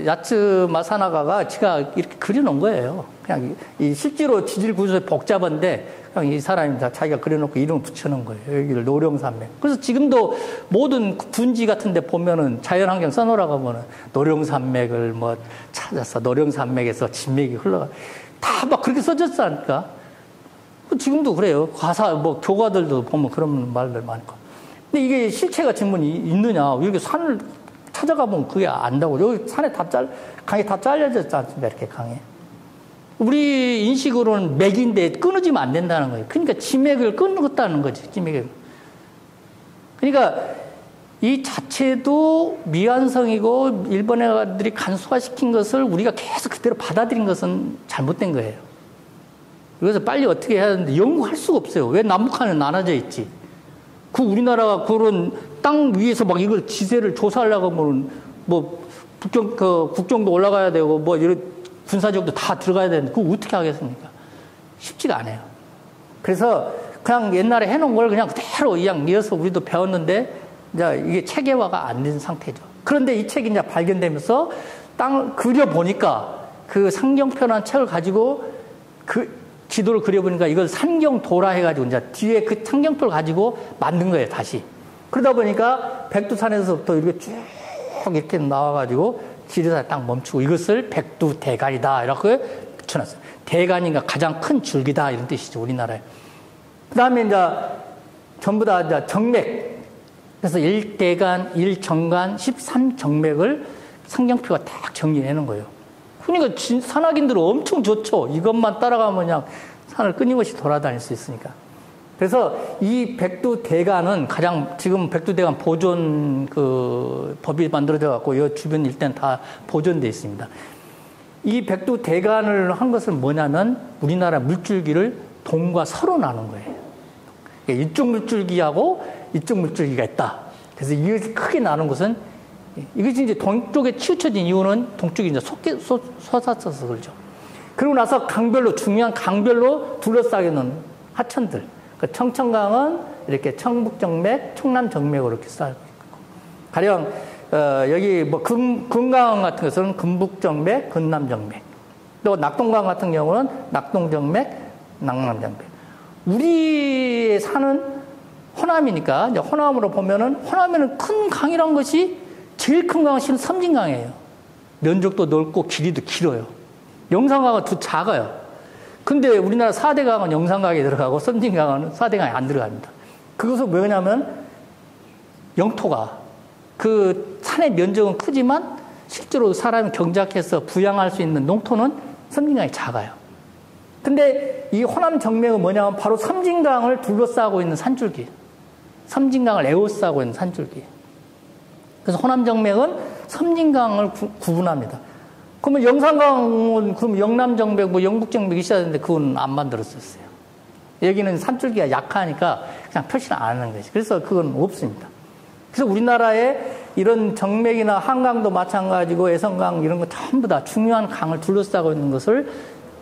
S2: 야츠 마사나가가 제가 이렇게 그려놓은 거예요. 그냥 실제로 지질 구조가 복잡한데, 그냥 이 사람이 다 자기가 그려놓고 이름을 붙여놓은 거예요. 여기를 노령산맥. 그래서 지금도 모든 둔지 같은 데 보면은 자연환경 써놓으라고 하면은 노령산맥을 뭐 찾아서 노령산맥에서 진맥이 흘러가. 다 막 그렇게 써졌지 않을까? 지금도 그래요. 교과들도 보면 그런 말들 많고. 근데 이게 실체가 질문이 있느냐. 여기 산을 찾아가보면 그게 안다고. 여기 산에 강이 다 잘려졌지 않습니까? 이렇게 강에. 우리 인식으로는 맥인데 끊어지면 안 된다는 거예요. 그러니까 지맥을 끊었다는 거지, 지맥을. 그러니까 이 자체도 미완성이고 일본 애들이 간소화시킨 것을 우리가 계속 그대로 받아들인 것은 잘못된 거예요. 그래서 빨리 어떻게 해야 되는데 연구할 수가 없어요. 왜 남북한은 나눠져 있지? 우리나라가 그런 땅 위에서 막 이걸 지세를 조사하려고 하면 뭐 국경도 올라가야 되고 뭐 이런 군사적도 다 들어가야 되는데 그거 어떻게 하겠습니까? 쉽지가 않아요. 그래서 그냥 옛날에 해놓은 걸 그냥 그대로 그냥 이어서 우리도 배웠는데 이제 이게 체계화가 안 된 상태죠. 그런데 이 책이 이제 발견되면서 땅을 그려보니까 그 상경표라는 책을 가지고 그 지도를 그려보니까 이걸 상경도라 해가지고 이제 뒤에 그 상경표를 가지고 만든 거예요, 다시. 그러다 보니까 백두산에서부터 이렇게 쭉 이렇게 나와가지고 지리산에 딱 멈추고 이것을 백두대간이다. 이렇게 붙여놨어요. 대간인가 가장 큰 줄기다. 이런 뜻이죠, 우리나라에. 그 다음에 이제 전부 다 이제 정맥. 그래서 1대간, 1정간, 13정맥을 상경표가 딱 정리해 놓은 거예요. 그러니까 산악인들은 엄청 좋죠. 이것만 따라가면 그냥 산을 끊임없이 돌아다닐 수 있으니까. 그래서 이 백두대간은 가장 지금 백두대간 보존 법이 만들어져 갖고 이 주변 일대는 다 보존되어 있습니다. 이 백두대간을 한 것은 뭐냐면 우리나라 물줄기를 동과 서로 나눈 거예요. 이쪽 물줄기하고 이쪽 물줄기가 있다. 그래서 이것이 크게 나눈 것은 이것이 이제 동쪽에 치우쳐진 이유는 동쪽이 이제 솟았어서 그렇죠. 그리고 나서 강별로, 중요한 강별로 둘러싸게 놓은 하천들. 그 청천강은 이렇게 청북정맥, 청남정맥으로 이렇게 쌓고 있고. 가령, 여기 뭐 금강 같은 것은 금북정맥, 금남정맥. 또 낙동강 같은 경우는 낙동정맥, 낙남정맥. 우리의 산은 호남이니까, 이제 호남으로 보면은, 호남에는 큰 강이란 것이 제일 큰 강은 섬진강이에요. 면적도 넓고 길이도 길어요. 영산강은 더 작아요. 근데 우리나라 4대 강은 영산강에 들어가고 섬진강은 4대 강에 안 들어갑니다. 그것은 뭐냐면 영토가 그 산의 면적은 크지만 실제로 사람이 경작해서 부양할 수 있는 농토는 섬진강이 작아요. 근데 이 호남 정맥은 뭐냐면 바로 섬진강을 둘러싸고 있는 산줄기. 섬진강을 에워싸고 있는 산줄기. 그래서 호남정맥은 섬진강을 구분합니다. 그러면 영산강은 그럼 영남정맥, 뭐 영북정맥이 있어야 되는데 그건 안 만들었었어요. 여기는 산줄기가 약하니까 그냥 표시를 안 하는 거지. 그래서 그건 없습니다. 그래서 우리나라에 이런 정맥이나 한강도 마찬가지고 애성강 이런 거 전부 다 중요한 강을 둘러싸고 있는 것을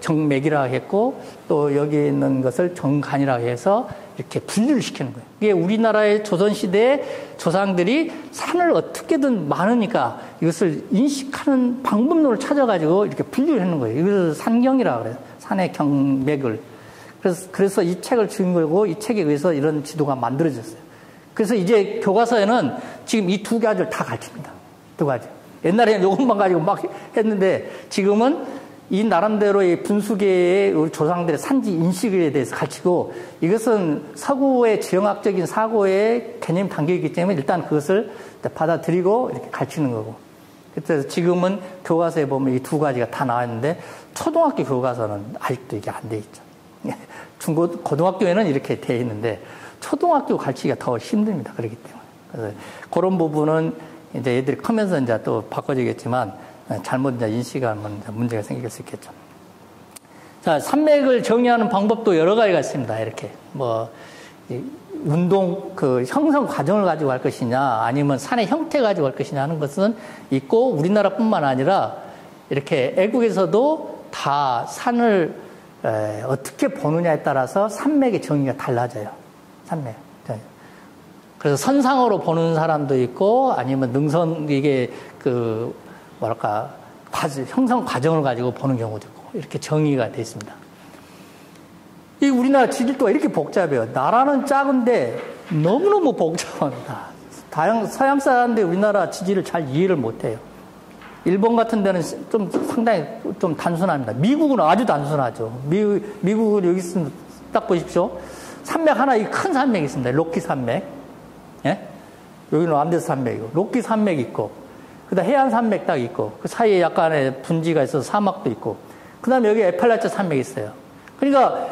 S1: 정맥이라고 했고 또 여기 있는 것을 정간이라고 해서 이렇게 분류를 시키는 거예요. 이게 우리나라의 조선시대의 조상들이 산을 어떻게든 많으니까 이것을 인식하는 방법론을 찾아가지고 이렇게 분류를 하는 거예요. 이걸 산경이라고 그래요. 산의 경맥을. 그래서 이 책을 지은 거고 이 책에 의해서 이런 지도가 만들어졌어요. 그래서 이제 교과서에는 지금 이 두 가지를 다 가르칩니다. 두 가지. 옛날에는 이것만 가지고 막 했는데 지금은 이 나름대로의 분수계의 우리 조상들의 산지 인식에 대해서 가르치고 이것은 서구의 지형학적인 사고의 개념이 담겨있기 때문에 일단 그것을 받아들이고 이렇게 가르치는 거고. 그래서 지금은 교과서에 보면 이 두 가지가 다 나와 있는데 초등학교 교과서는 아직도 이게 안 돼 있죠. 고등학교에는 이렇게 돼 있는데 초등학교 가르치기가 더 힘듭니다. 그렇기 때문에. 그래서 그런 부분은 이제 애들이 크면서 이제 또 바꿔지겠지만 잘못 이제 인식하면 문제가 생길 수 있겠죠. 자, 산맥을 정의하는 방법도 여러 가지가 있습니다. 이렇게 운동 그 형성 과정을 가지고 할 것이냐, 아니면 산의 형태 가지고 할 것이냐 하는 것은 있고 우리나라뿐만 아니라 이렇게 애국에서도 다 산을 어떻게 보느냐에 따라서 산맥의 정의가 달라져요. 산맥. 그래서 선상으로 보는 사람도 있고 아니면 능선 이게 형성 과정을 가지고 보는 경우도 있고 이렇게 정의가 되어 있습니다. 이 우리나라 지질도가 이렇게 복잡해요. 나라는 작은데 너무너무 복잡합니다. 서양 사람들이 우리나라 지질을 잘 이해를 못해요. 일본 같은 데는 좀 상당히 좀 단순합니다. 미국은 아주 단순하죠. 미국은 여기 있으면 딱 보십시오. 산맥 하나, 이 큰 산맥이 있습니다. 로키 산맥. 예? 여기는 안데스 산맥이고, 로키 산맥 있고, 그 다음 해안 산맥 딱 있고, 그 사이에 약간의 분지가 있어서 사막도 있고, 그 다음에 여기 에팔라치 산맥이 있어요. 그러니까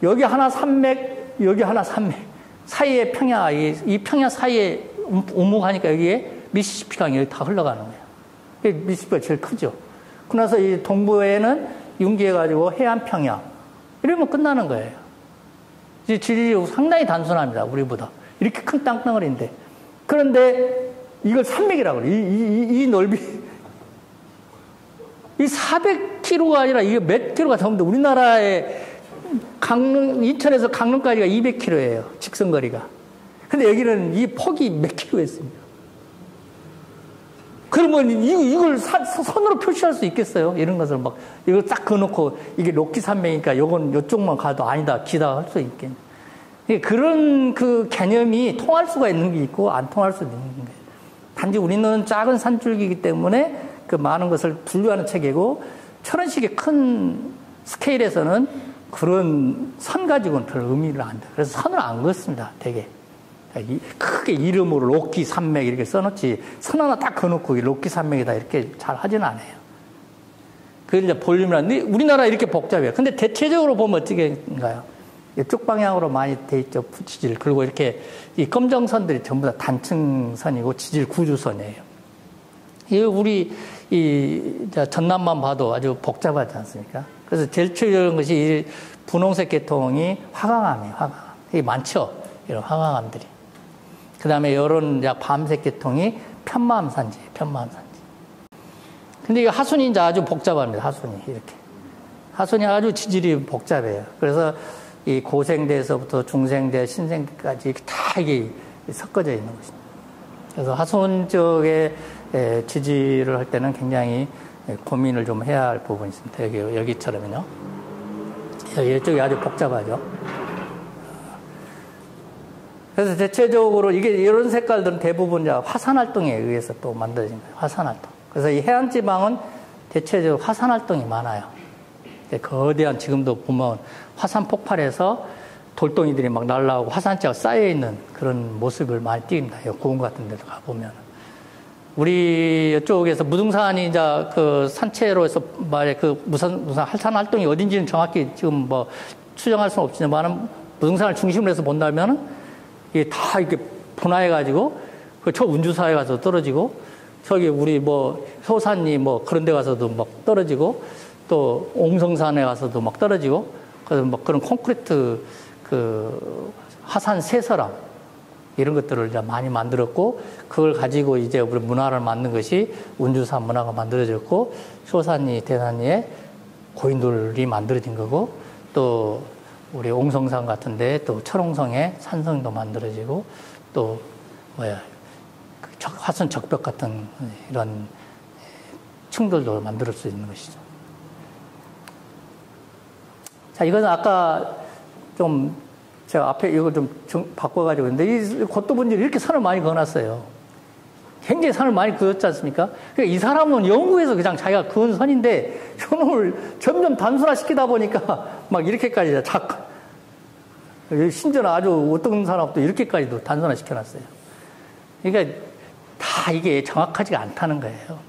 S1: 여기 하나 산맥, 여기 하나 산맥, 사이에 평야, 이 평야 사이에 오목하니까 여기에 미시시피 강이 여기 다 흘러가는 거예요. 미시시피가 제일 크죠. 그러나서 이 동부에는 융기해가지고 해안 평야. 이러면 끝나는 거예요. 지질이 상당히 단순합니다. 우리보다. 이렇게 큰 땅덩어리인데. 그런데 이걸 산맥이라고 그래요. 이 넓이. 이 400km가 아니라 이게 몇 킬로가 넘는데 우리나라의 인천에서 강릉까지가 200km예요. 직선거리가. 근데 여기는 이 폭이 몇 킬로가 있습니다. 그러면 이걸 선으로 표시할 수 있겠어요? 이런 것을 이걸 딱 그어놓고 이게 로키 산맥이니까 요건 요쪽만 가도 아니다, 기다 할 수 있겠네. 그런 그 개념이 통할 수가 있는 게 있고 안 통할 수도 있는 거예요. 단지 우리는 작은 산줄기이기 때문에 그 많은 것을 분류하는 체계고 저런 식의 큰 스케일에서는 그런 선 가지고는 별 의미를 안 돼요. 그래서 선을 안 그었습니다, 되게. 크게 이름으로 로키 산맥 이렇게 써놓지 선 하나 딱 그어놓고 로키 산맥이다 이렇게 잘 하지는 않아요. 그게 이제 볼륨이란 우리나라 이렇게 복잡해요. 근데 대체적으로 보면 어떻게인가요? 이쪽 방향으로 많이 돼 있죠, 지질. 그리고 이렇게 이 검정선들이 전부 다 단층선이고 지질 구주선이에요. 우리 전남만 봐도 아주 복잡하지 않습니까? 그래서 제일 최적인 것이 이 분홍색 계통이 화강암이에요, 화강암. 이게 많죠, 이런 화강암들이. 그 다음에 이런 밤색 계통이 편마암산지예요, 편마암산지. 근데 이게 하순이 이제 아주 복잡합니다, 하순이. 이렇게. 하순이 아주 지질이 복잡해요. 그래서 이 고생대에서부터 중생대, 신생대까지 다 이게 섞어져 있는 것입니다. 그래서 하순 쪽에 지질을 할 때는 굉장히 고민을 좀 해야 할 부분이 있습니다. 여기처럼요. 이쪽이 아주 복잡하죠. 그래서 대체적으로 이런 색깔들은 대부분 화산활동에 의해서 또 만들어진 거예요. 화산활동. 그래서 이 해안지방은 대체적으로 화산활동이 많아요. 거대한 지금도 보면 화산 폭발해서 돌덩이들이 막 날아오고 화산재가 쌓여있는 그런 모습을 많이 띄웁니다. 고흥 같은 데도 가보면. 우리 이쪽에서 무등산이 이제 그 산채로 해서 무슨 화산 활동이 어딘지는 정확히 지금 추정할 수는 없지만 무등산을 중심으로 해서 본다면은 이게 다 이렇게 분화해가지고 저 운주사에 가서 떨어지고 저기 우리 효산이 그런 데 가서도 막 떨어지고 또 옹성산에 가서도 막 떨어지고 그래서 그런 콘크리트 화산 세서랑 이런 것들을 이제 많이 만들었고 그걸 가지고 이제 우리 문화를 만든 것이 운주산 문화가 만들어졌고 효산리, 대산리에
S2: 고인돌이 만들어진 거고, 또 우리 옹성산 같은데 또 철옹성에 산성도 만들어지고, 또 화성 적벽 같은 이런 층들도 만들 수 있는 것이죠. 자, 이거는 아까 좀 제가 앞에 이걸 좀 바꿔가지고 근데 이 고또 분들이 이렇게 산을 많이 그어놨어요. 굉장히 산을 많이 그었지 않습니까? 그러니까 이 사람은 연구해서 그냥 자기가 그은 선인데 저놈을 점점 단순화시키다 보니까 막 이렇게까지 심지어는 아주 어떤 사람도 이렇게까지도 단순화시켜놨어요. 그러니까 다 이게 정확하지가 않다는 거예요.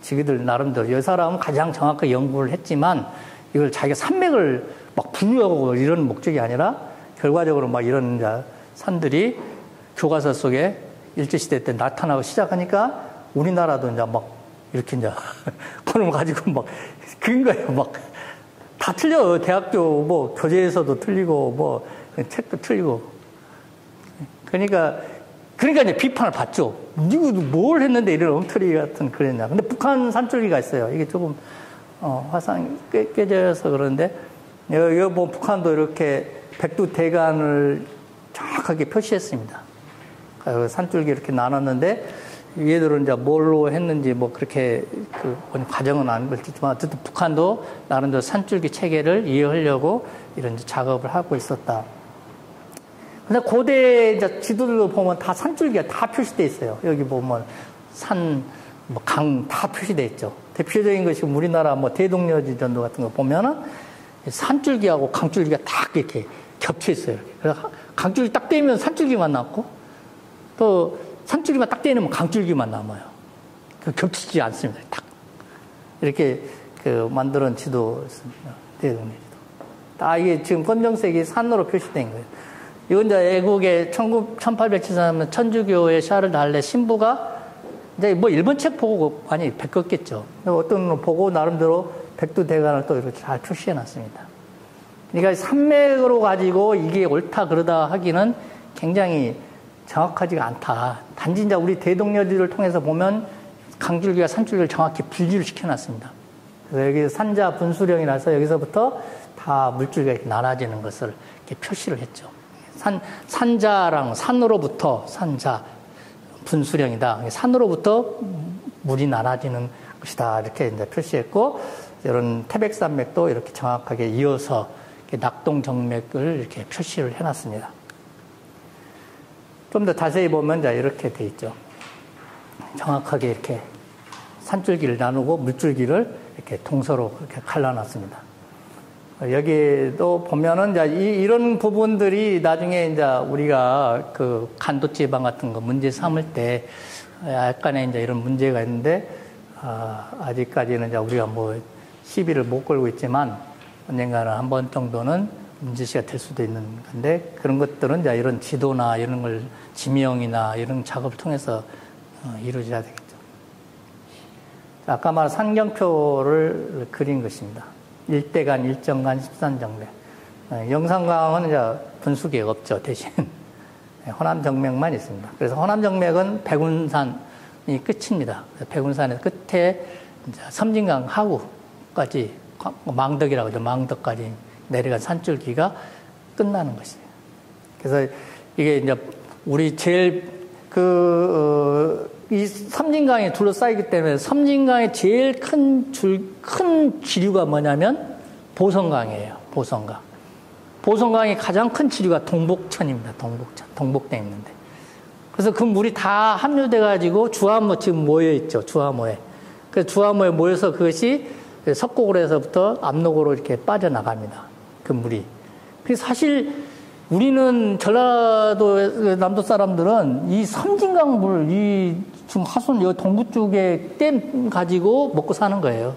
S2: 지그들 나름대로 이 사람은 가장 정확하게 연구를 했지만 이걸 자기가 산맥을 막 분류하고 이런 목적이 아니라 결과적으로 막 이런 산들이 교과서 속에 일제시대 때 나타나고 시작하니까 우리나라도 이제 막 이렇게 이제 그걸 가지고 막 그런 거예요. 막 다 틀려. 대학교 뭐 교재에서도 틀리고 뭐 책도 틀리고. 그러니까 이제 비판을 받죠. 이거 뭘 했는데 이런 엉터리 같은 그랬냐. 근데 북한 산줄기가 있어요. 이게 조금 화상이 깨져서 그러는데 여기 뭐 북한도 이렇게 백두대간을 정확하게 표시했습니다. 산줄기 이렇게 나눴는데 얘들은 이제 뭘로 했는지 뭐 그렇게 과정은 안 걸리지만 어쨌든 북한도 나름대로 산줄기 체계를 이해하려고 이런 작업을 하고 있었다. 근데 고대 이제 지도들도 보면 다 산줄기가 다 표시되어 있어요. 여기 보면 산, 뭐 강 다 표시되어 있죠. 대표적인 것이 우리나라 뭐 대동여지 전도 같은 거 보면은 산줄기하고 강줄기가 딱 이렇게 겹쳐 있어요. 그래서 강줄기 딱 떼면 산줄기만 남고 또 산줄기만 딱 떼면 강줄기만 남아요. 겹치지 않습니다. 딱 이렇게 만드는 지도였습니다. 대동여지도. 다 이게 지금 검정색이 산으로 표시된 거예요. 이건 이제 애국의 1873년 천주교의 샤를 달레 신부가 이제 뭐 일본 책 보고 많이 베꼈겠죠. 어떤 거 보고 나름대로 백두대간을 또 이렇게 잘 표시해 놨습니다. 그러니까 산맥으로 가지고 이게 옳다 그러다 하기는 굉장히 정확하지가 않다. 단지 이제 우리 대동여지를 통해서 보면 강줄기와 산줄기를 정확히 분리를 시켜 놨습니다. 그래서 여기 산자 분수령이라서 여기서부터 다 물줄기가 이렇게 나눠지는 것을 이렇게 표시를 했죠. 산자랑 산으로부터 산자 분수령이다. 산으로부터 물이 나눠지는 것이다. 이렇게 이제 표시했고, 이런 태백산맥도 이렇게 정확하게 이어서 이렇게 낙동정맥을 이렇게 표시를 해놨습니다. 좀 더 자세히 보면 이제 이렇게 돼 있죠. 정확하게 이렇게 산줄기를 나누고 물줄기를 이렇게 동서로 이렇게 갈라놨습니다. 여기도 보면은 이제 이런 부분들이 나중에 이제 우리가 간도 지방 같은 거 문제 삼을 때 약간의 이제 이런 문제가 있는데, 아직까지는 이제 우리가 뭐 시비를 못 걸고 있지만 언젠가는 한 번 정도는 문제시가 될 수도 있는 건데, 그런 것들은 이제 이런 지도나 이런 걸 지명이나 이런 작업을 통해서 이루어져야 되겠죠. 아까 말한 산경표를 그린 것입니다. 일대간, 일정간, 십산정맥. 영산강은 이제 분수기가 없죠. 대신 호남정맥만 있습니다. 그래서 호남정맥은 백운산이 끝입니다. 백운산의 끝에 이제 섬진강 하구까지 망덕이라고 하죠. 망덕까지 내려간 산줄기가 끝나는 것이에요. 그래서 이게 이제 우리 제일 이 섬진강에 둘러싸이기 때문에 섬진강의 제일 큰 지류가 뭐냐면 보성강이에요. 보성강. 보성강의 가장 큰 지류가 동복천입니다. 동복대 있는데. 그래서 그 물이 다 합류돼가지고 주화모 지금 모여있죠. 주화모에. 그래서 주화모에 모여서 그것이 석고굴에서부터 압록으로 이렇게 빠져나갑니다. 그 물이. 그래서 사실 우리는 전라도 남도 사람들은 이 섬진강 물, 지금 하순 여 동부 쪽에 댐 가지고 먹고 사는 거예요.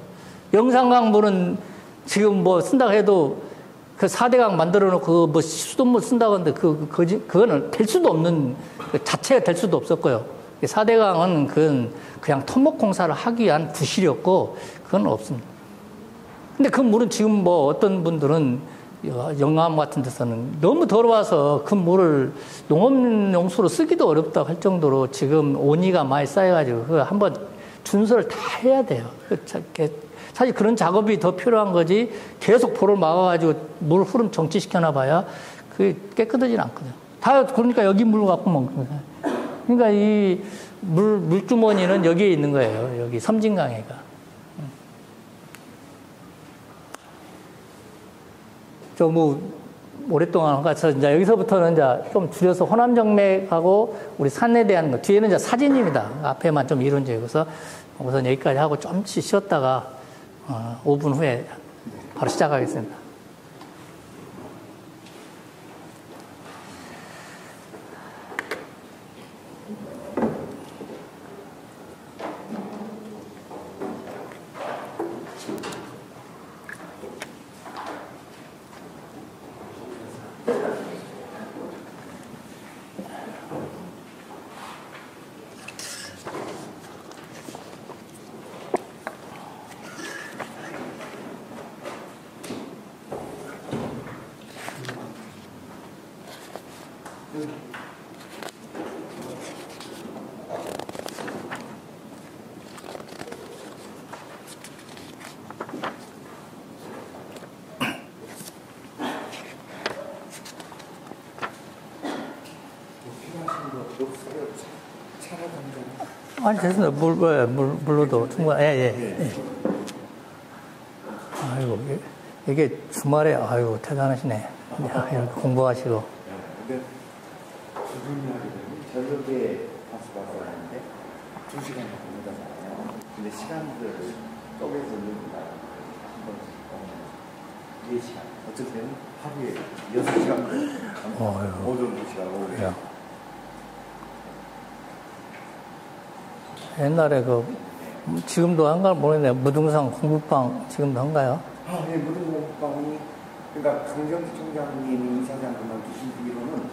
S2: 영산강 물은 지금 뭐 쓴다고 해도 그 4대강 만들어 놓고 뭐 수돗물 쓴다고 하는데 그거는 될 수도 없는, 자체가 될 수도 없었고요. 4대강은 그냥 토목 공사를 하기 위한 부실이었고, 그건 없습니다. 근데 그 물은 지금 뭐 어떤 분들은 영암 같은 데서는 너무 더러워서 그 물을 농업용수로 쓰기도 어렵다고 할 정도로 지금 온이가 많이 쌓여가지고 그거 한번 준설을 다 해야 돼요. 사실 그런 작업이 더 필요한 거지 계속 볼을 막아가지고 물 흐름 정지시켜놔 봐야 그게 깨끗하지는 않거든. 다 그러니까 여기 물 갖고 먹는 거야. 그러니까 이 물주머니는 여기에 있는 거예요. 여기 섬진강해가. 좀 오랫동안 가서 이제 여기서부터는 이제 좀 줄여서 호남정맥하고 우리 산에 대한 거 뒤에는 이제 사진입니다. 앞에만 좀 이론적이고서 우선 여기까지 하고 좀 쉬었다가 5분 후에 바로 시작하겠습니다. 아니, 됐습니다. 물로도 충분히, 예. 아이고, 이게 주말에, 아이고, 대단하시네. 이렇게 공부하시고.
S3: 근데 그분이 하게 되면 저녁에 가서 하는데 2시간 공부하잖아요. 근데 시간들을 쪼개서 넣는다. 한 번씩 4시간. 어쨌든 하루에 6시간 오전 2시간 오후에.
S2: 옛날에 지금도 한가 모르겠네. 무등산 공부방 지금도 한가요?
S3: 네, 무등산공부방이 그러니까 강정기 총장님이 이사장 그만두신 뒤로는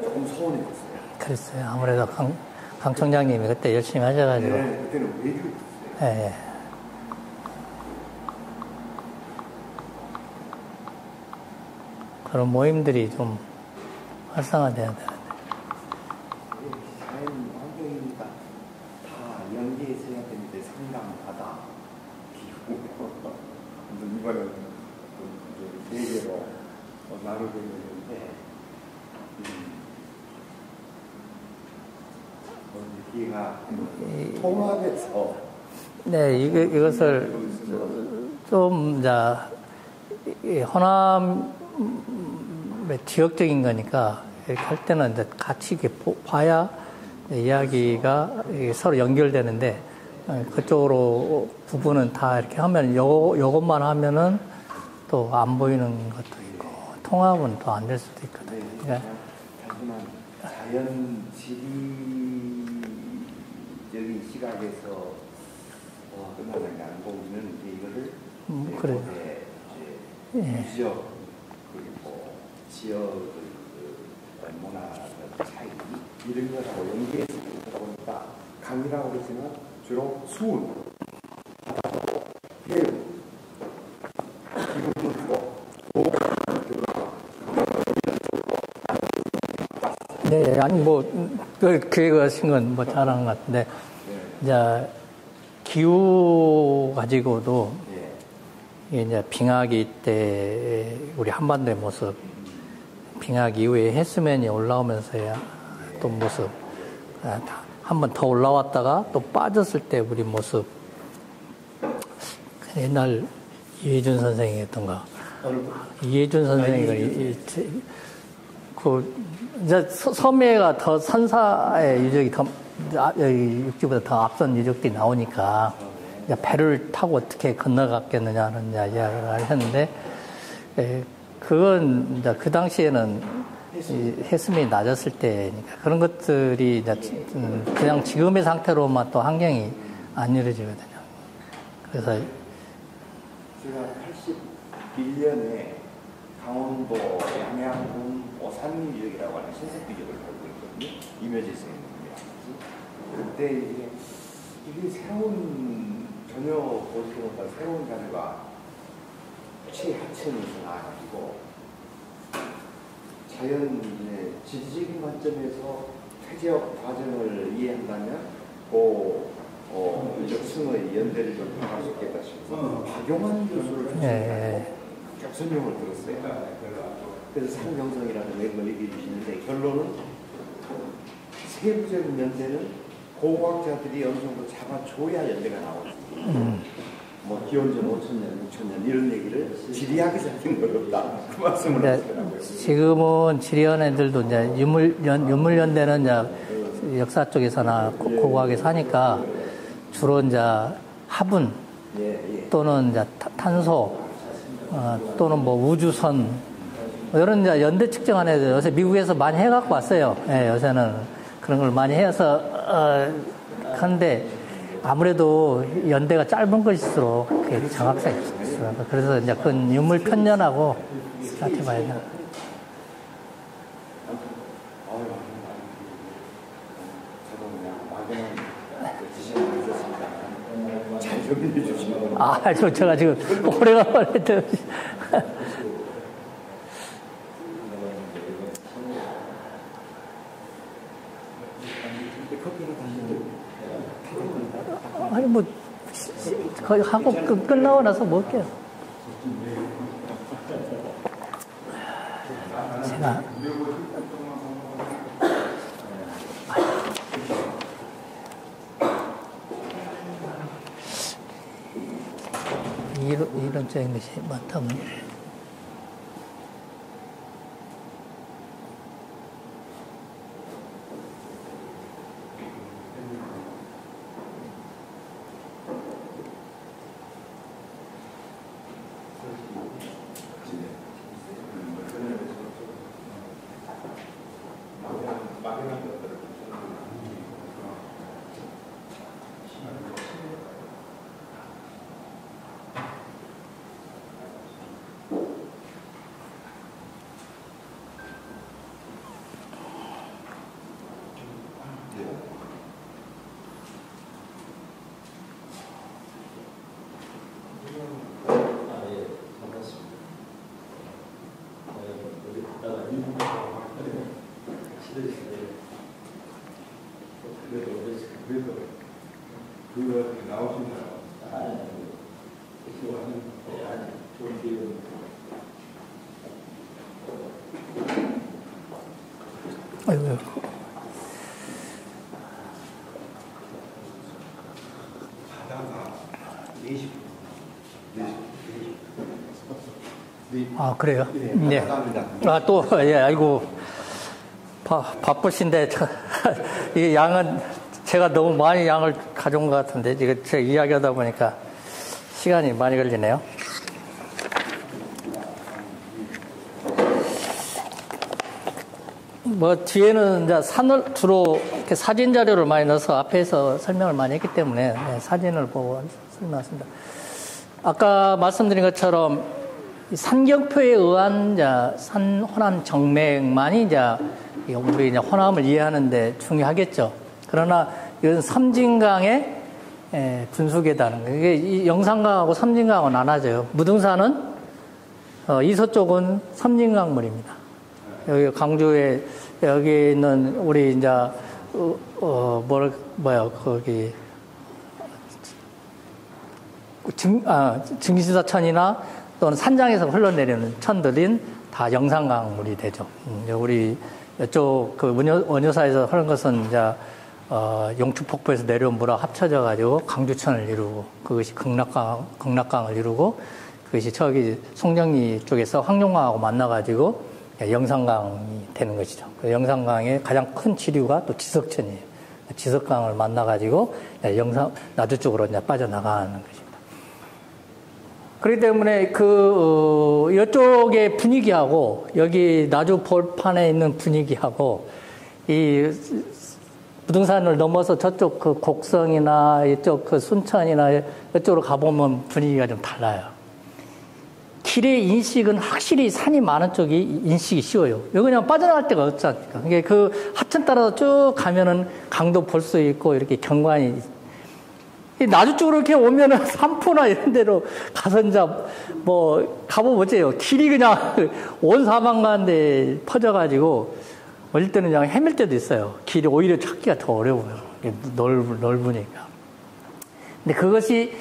S3: 조금 소원해졌어요.
S2: 그랬어요. 아무래도 강 총장님이 그때 열심히 하셔가지고.
S3: 네, 그때는 왜 이렇게 됐어요?
S2: 예. 그런 모임들이 좀 활성화돼야 되는데.
S3: 자연 환경이니까 다 연계해서 해야 되는데 상당하다. 기후. 이번에 네 개로 나누고 있는데 기회가 통합해서
S2: 네, 이것을 좀 호남의 지역적인 거니까 이렇게 할 때는 이제 같이 이렇게 봐야 이야기가 서로 연결되는데 그쪽으로 부분은 다 이렇게 하면 요것만 하면은 또 안 보이는 것도 있고 통합은 또 안 될 수도 있거든요.
S3: 네, 단순한 자연 지리적인 시각에서 끝나는 게 아니고 우리는 이거를
S2: 그래요.
S3: 지역 그리고 지역 문화 차이 이런 것하고 연계해서 보다 보니까 강이라고 그러지만 주로 수은, 바다도, 해운
S2: 네, 아니 계획하신 건 잘하는 것 같은데 이제 기후 가지고도 이제 빙하기 때 우리 한반도의 모습, 빙하기 이후에 해수면이 올라오면서야 또 모습, 한 번 더 올라왔다가 또 빠졌을 때 우리 모습. 옛날 이해준 선생이 했던가. 이해준 선생이 이제 섬해가 더 산사의 유적이 육지보다 더 앞선 유적들이 나오니까 이제 배를 타고 어떻게 건너갔겠느냐는 이야기를 하셨는데, 그건 이제 그 당시에는 해수면이 낮았을 때니까 그런 것들이 이제 그냥 지금의 상태로만 또 환경이 안 이루어지거든요. 그래서
S3: 제가 81년에 강원도 양양군 오산 유적이라고 하는 신석 유적을 보고 있거든요. 이묘지 선생님이랑 그때 이게 새로운 전혀 보지도 못한 새로운 자료가 최하층에서 나와가지고 자연의 지리적인 관점에서 퇴적 과정을 이해한다면 그 역성의 연대를 좀 파악할 수 있겠다 싶어서 박용환 교수를 교수님을 들었어요. 그래서 상경성이라는 맥을 얘기해 주시는데 결론은 세부적인 연대는 고고학자들이 어느 정도 잡아줘야 연대가 나오거든요. 뭐 기원전 5,000년, 6,000년 이런 얘기를 지리학이 잡히는 어렵다. 그 말씀을 하시더라고요.
S1: 지금은 지리학 애들도 이제 유물연대는 이제 역사 쪽에서나 고고학에서 하니까 주로 이제 화분 또는 이제 탄소 또는 뭐 우주선 이런 이제 연대 측정하는 애들 요새 미국에서 많이 해갖고 왔어요. 예, 요새는 그런 걸 많이 해서 하는데 아무래도 연대가 짧은 것일수록 그게 정확성이 있어요. 그래서 이제 그건 유물 편년하고 생각해 봐야 돼요.
S3: 잘 정리해 주시면.
S1: 아, 제가 지금 오래간만에 아니 뭐 거의 하고 끝나고 나서 먹을게요. 제가 이론적인 것이 많다면 아이고. 아, 그래요? 네. 아, 또, 예, 아이고. 바쁘신데, 이 양은 제가 너무 많이 양을 가져온 것 같은데, 이거 제가 이야기하다 보니까 시간이 많이 걸리네요. 뭐, 뒤에는 이제 산을 주로 이렇게 사진 자료를 많이 넣어서 앞에서 설명을 많이 했기 때문에 사진을 보고 설명했습니다. 아까 말씀드린 것처럼 산경표에 의한 산 호남 정맥만이 우리 호남을 이해하는데 중요하겠죠. 그러나 이건 섬진강의 분수계다는 거예요. 이게 이 영산강하고 섬진강하고 나눠져요. 무등산은 이서쪽은 섬진강물입니다. 여기 강주에 여기 있는 우리 이제 거기 증기수사천이나 또는 산장에서 흘러내리는 천들인 다 영산강물이 되죠. 우리 이쪽 그 원효사에서 하는 것은 이제 용추폭포에서 내려온 물하고 합쳐져 가지고 강주천을 이루고 그것이 극락강을 이루고 그것이 저기 송정리 쪽에서 황룡강하고 만나 가지고 영산강이 되는 것이죠. 그 영산강의 가장 큰 지류가 또 지석천이에요. 지석강을 만나 가지고 나주 쪽으로 이제 빠져나가는 것입니다. 그렇기 때문에 이쪽의 분위기하고 여기 나주 볼판에 있는 분위기하고 이 무등산을 넘어서 저쪽 그 곡성이나 이쪽 그 순천이나 이쪽으로 가보면 분위기가 좀 달라요. 길의 인식은 확실히 산이 많은 쪽이 인식이 쉬워요. 여기 그냥 빠져나갈 데가 없지 않습니까? 이게 그 하천 따라서 쭉 가면은 강도 볼 수 있고 이렇게 경관이 나주 쪽으로 이렇게 오면은 삼포나 이런 데로 가서 이제 뭐 가보보세요. 길이 그냥 온 사방 가운데 퍼져가지고 어릴 때는 그냥 헤맬 때도 있어요. 길이 오히려 찾기가 더 어려워요. 넓으니까. 근데 그것이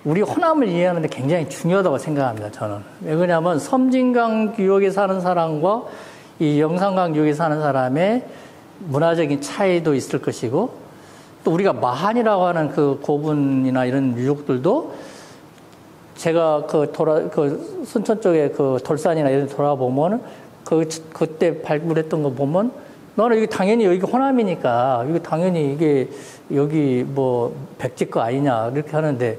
S1: 우리 호남을 이해하는데 굉장히 중요하다고 생각합니다, 저는. 왜 그러냐면 섬진강 유역에 사는 사람과 이 영산강 유역에 사는 사람의 문화적인 차이도 있을 것이고, 또 우리가 마한이라고 하는 그 고분이나 이런 유역들도 제가 그 순천 쪽에 그 돌산이나 이런 데 돌아보면 그때 발굴했던 거 보면 나는 이게 당연히 여기 호남이니까 이게 당연히 이게 여기 뭐 백제 거 아니냐 이렇게 하는데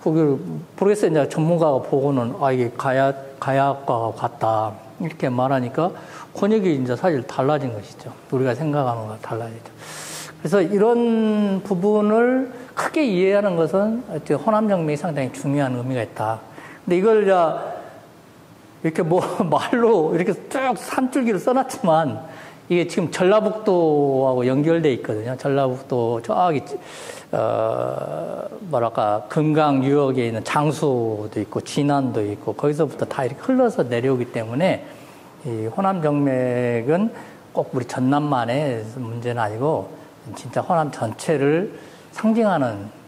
S1: 그걸 모르겠어요. 이제 전문가가 보고는 이게 가야과 같다 이렇게 말하니까 권역이 이제 사실 달라진 것이죠. 우리가 생각하는 거랑 달라지죠. 그래서 이런 부분을 크게 이해하는 것은 호남정맥이 상당히 중요한 의미가 있다. 근데 이걸 이렇게 뭐 말로 이렇게 쭉 산줄기를 써놨지만 이게 지금 전라북도하고 연결돼 있거든요. 전라북도 저기 금강 유역에 있는 장수도 있고 진안도 있고 거기서부터 다 이렇게 흘러서 내려오기 때문에 이 호남정맥은 꼭 우리 전남만의 문제는 아니고 진짜 호남 전체를 상징하는.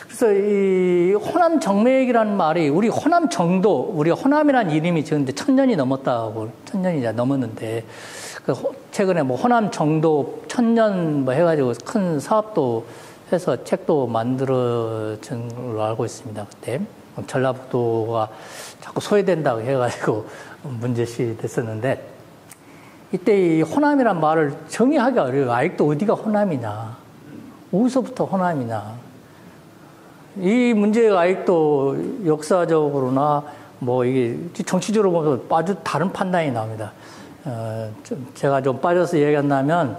S1: 그래서 이 호남정맥이라는 말이 우리 호남정도, 우리 호남이라는 이름이 지금 1000년이 넘었다고, 1000년이 이제 넘었는데, 최근에 뭐 호남정도 1000년 뭐 해가지고 큰 사업도 해서 책도 만들어진 걸로 알고 있습니다. 그때. 전라북도가 자꾸 소외된다고 해가지고 문제시 됐었는데, 이때 이 호남이란 말을 정의하기 어려워요. 아직도 어디가 호남이냐. 어디서부터 호남이냐. 이 문제가 아직도 역사적으로나 뭐 이게 정치적으로 보면 아주 다른 판단이 나옵니다. 제가 좀 빠져서 얘기한다면,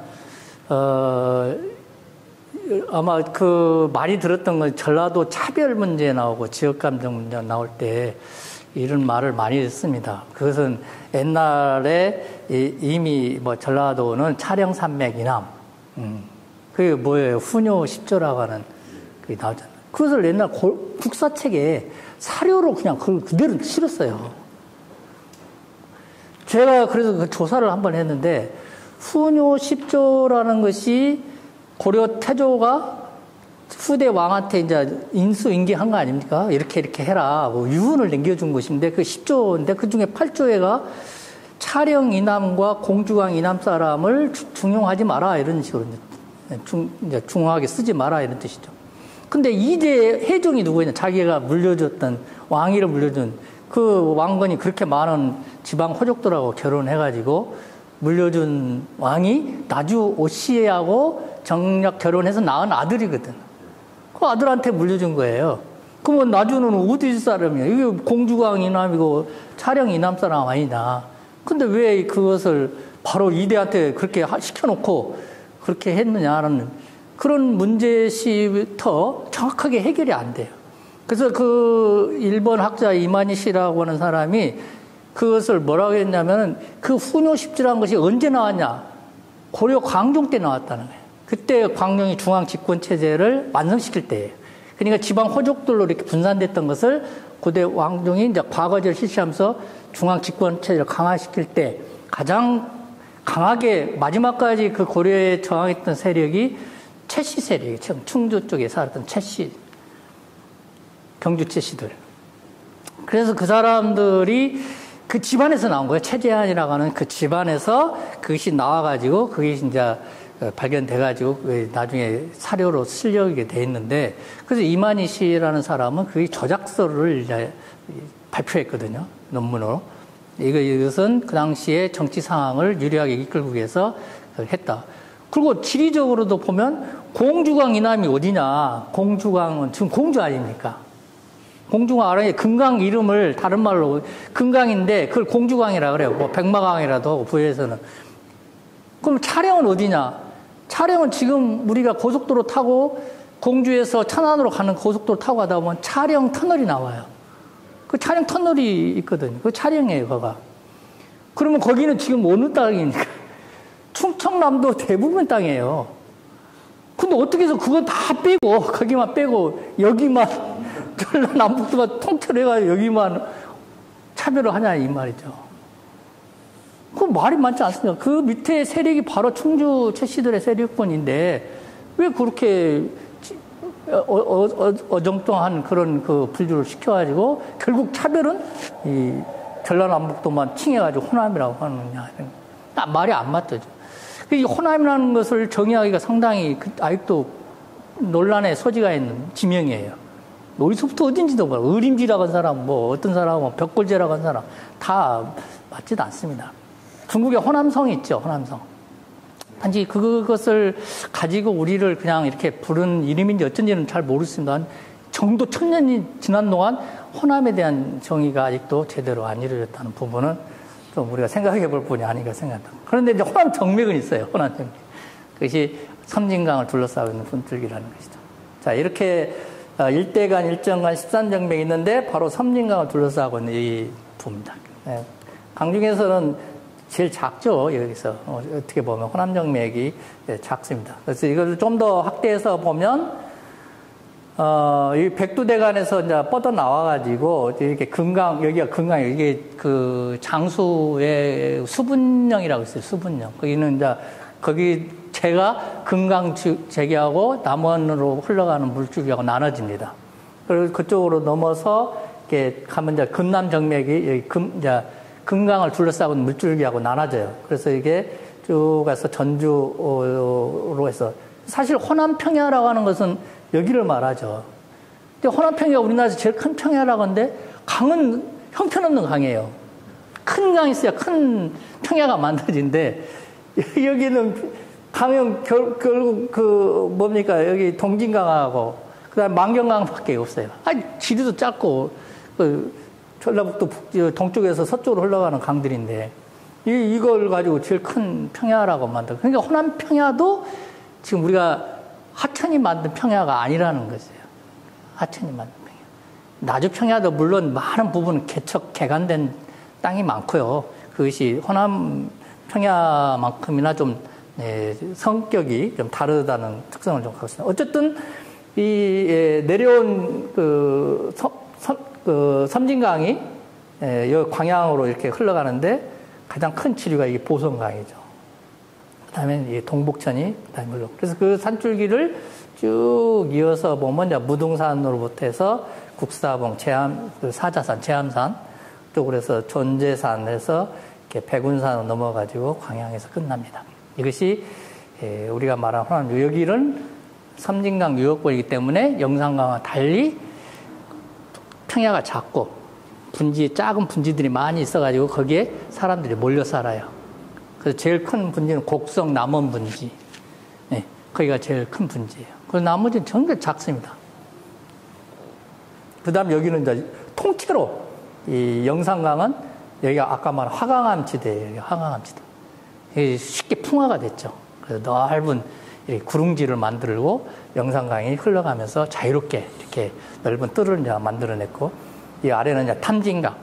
S1: 아마 그 많이 들었던 건 전라도 차별 문제 나오고 지역감정 문제 나올 때 이런 말을 많이 했습니다. 그것은 옛날에 이미 뭐 전라도는 촬영산맥 이남, 그게 뭐예요? 훈요 10조라고 하는 그게 나오잖아요. 그것을 옛날 국사책에 사료로 그냥 그걸 그대로 실었어요. 제가 그래서 그 조사를 한번 했는데, 훈요 10조라는 것이 고려 태조가 후대 왕한테 이제 인수인계한 거 아닙니까? 이렇게 해라. 뭐 유훈을 남겨준 것인데, 그 10조인데, 그 중에 8조에가 촬영 이남과 공주강 이남 사람을 중용하지 마라. 이런 식으로 이제 중하게 쓰지 마라. 이런 뜻이죠. 근데 이제 해종이 누구냐? 자기가 물려줬던, 왕위를 물려준 그 왕건이 그렇게 많은 지방 호족들하고 결혼해가지고 물려준 왕이 나주 오씨하고 정략 결혼해서 낳은 아들이거든. 그 아들한테 물려준 거예요. 그러면 나주는 어디 사람이야? 이게 공주강 이남이고 촬영 이남 사람 아니냐. 근데 왜 그것을 바로 이대한테 그렇게 시켜놓고 그렇게 했느냐라는 그런 문제시부터 정확하게 해결이 안 돼요. 그래서 그 일본 학자 이만희 씨라고 하는 사람이 그것을 뭐라고 했냐면 그 훈요 10조라는 것이 언제 나왔냐? 고려 광종 때 나왔다는 거예요. 그때 광종이 중앙 집권 체제를 완성시킬 때예요. 그러니까 지방 호족들로 이렇게 분산됐던 것을 고대 왕종이 이제 과거제를 실시하면서 중앙 집권 체제를 강화시킬 때 가장 강하게 마지막까지 그 고려에 저항했던 세력이 채씨 세력이 충주 쪽에 살았던 채씨, 경주 채씨들. 그래서 그 사람들이 그 집안에서 나온 거예요. 최재한이라고 하는 그 집안에서 그것이 나와가지고 그게 이제 발견돼가지고 나중에 사료로 실려게 돼 있는데, 그래서 이만희 씨라는 사람은 그 저작서를 이제 발표했거든요. 논문으로. 이것은 그 당시에 정치 상황을 유리하게 이끌기 위해서 했다. 그리고 지리적으로도 보면 공주강 이남이 어디냐. 공주강은 지금 공주 아닙니까? 공주강 아래에 금강 이름을 다른 말로 금강인데 그걸 공주강이라 그래요. 뭐 백마강이라도 하고 부여에서는. 그럼 차량은 어디냐? 차량은 지금 우리가 고속도로 타고 공주에서 천안으로 가는 고속도로 타고 가다 보면 차량 터널이 나와요. 그 차량 터널이 있거든요. 그 차량이에요, 거가. 그러면 거기는 지금 어느 땅입니까? 충청남도 대부분 땅이에요. 근데 어떻게 해서 그건 다 빼고, 거기만 빼고, 여기만, 전라남북도가 통틀어가지고 여기만 차별을 하냐, 이 말이죠. 그 말이 많지 않습니까? 그 밑에 세력이 바로 충주 최씨들의 세력권인데, 왜 그렇게
S2: 어정쩡한 그런 그 분류를 시켜가지고 결국 차별은 이 전라남북도만 칭해가지고 호남이라고 하느냐. 말이 안 맞죠. 이 호남이라는 것을 정의하기가 상당히 아직도 논란의 소지가 있는 지명이에요. 어디서부터 어딘지도 모르고, 의림지라고 한 사람, 뭐 어떤 사람은 벽골제라고 한 사람, 다 맞지도 않습니다. 중국에 호남성이 있죠, 호남성. 단지 그것을 가지고 우리를 그냥 이렇게 부른 이름인지 어쩐지는 잘 모르겠습니다. 정도 1000년이 지난 동안 호남에 대한 정의가 아직도 제대로 안 이루어졌다는 부분은 좀 우리가 생각해 볼 분이 아닌가 생각합니다. 그런데 이제 호남 정맥은 있어요, 호남 정맥. 그것이 섬진강을 둘러싸고 있는 분줄기라는 것이죠. 자, 이렇게 일대간, 일정간, 13정맥이 있는데 바로 섬진강을 둘러싸고 있는 이 부입니다. 네. 강중에서는 제일 작죠, 여기서. 어떻게 보면 호남정맥이 작습니다. 그래서 이걸 좀 더 확대해서 보면, 이 백두대간에서 이제 뻗어 나와가지고, 이렇게 금강, 여기가 금강, 이게 그 장수의 수분령이라고 있어요, 수분령. 거기는 이제, 거기 제가 금강 재기하고 남원으로 흘러가는 물줄기하고 나눠집니다. 그리고 그쪽으로 넘어서, 이렇게 가면 이제 금남정맥이, 여기 이제 금강을 둘러싸고 있는 물줄기하고 나눠져요. 그래서 이게 쭉 가서 전주로 해서 사실 호남평야라고 하는 것은 여기를 말하죠. 근데 호남평야가 우리나라에서 제일 큰 평야라고 하는데 강은 형편없는 강이에요. 큰 강이 있어야 큰 평야가 만들어진데 여기는 강은 결국 그 뭡니까 여기 동진강하고 그다음에 만경강밖에 없어요. 아니 지리도 짧고 전라북도 동쪽에서 서쪽으로 흘러가는 강들인데 이걸 가지고 제일 큰 평야라고 만들어. 그러니까 호남 평야도 지금 우리가 하천이 만든 평야가 아니라는 것이에요. 하천이 만든 평야. 나주 평야도 물론 많은 부분은 개간된 땅이 많고요. 그것이 호남 평야만큼이나 좀 성격이 좀 다르다는 특성을 좀 갖고 있습니다. 어쨌든 이 내려온 그 섬진강이 여기 광양으로 이렇게 흘러가는데 가장 큰 지류가 이게 보성강이죠. 그 다음에 이 동북천이 그다음에 흘러. 그래서 그 산줄기를 쭉 이어서 보면 이제 무등산으로부터 해서 국사봉, 사자산, 제암산 쪽으로 해서 존재산에서 이렇게 백운산으로 넘어가지고 광양에서 끝납니다. 이것이 우리가 말하는 호남 여기는 섬진강 유역권이기 때문에 영산강과 달리 평야가 작고 작은 분지들이 많이 있어가지고 거기에 사람들이 몰려 살아요. 그래서 제일 큰 분지는 곡성 남원 분지. 네, 거기가 제일 큰 분지예요. 그리고 나머지는 전부 작습니다. 그 다음 여기는 이제 통째로 이 영산강은 여기가 아까 말한 화강암지대예요. 화강암지대. 쉽게 풍화가 됐죠. 그래서 넓은 구릉지를 만들고 영산강이 흘러가면서 자유롭게 이렇게 넓은 뜰을 이제 만들어냈고 이 아래는 이제 탐진강.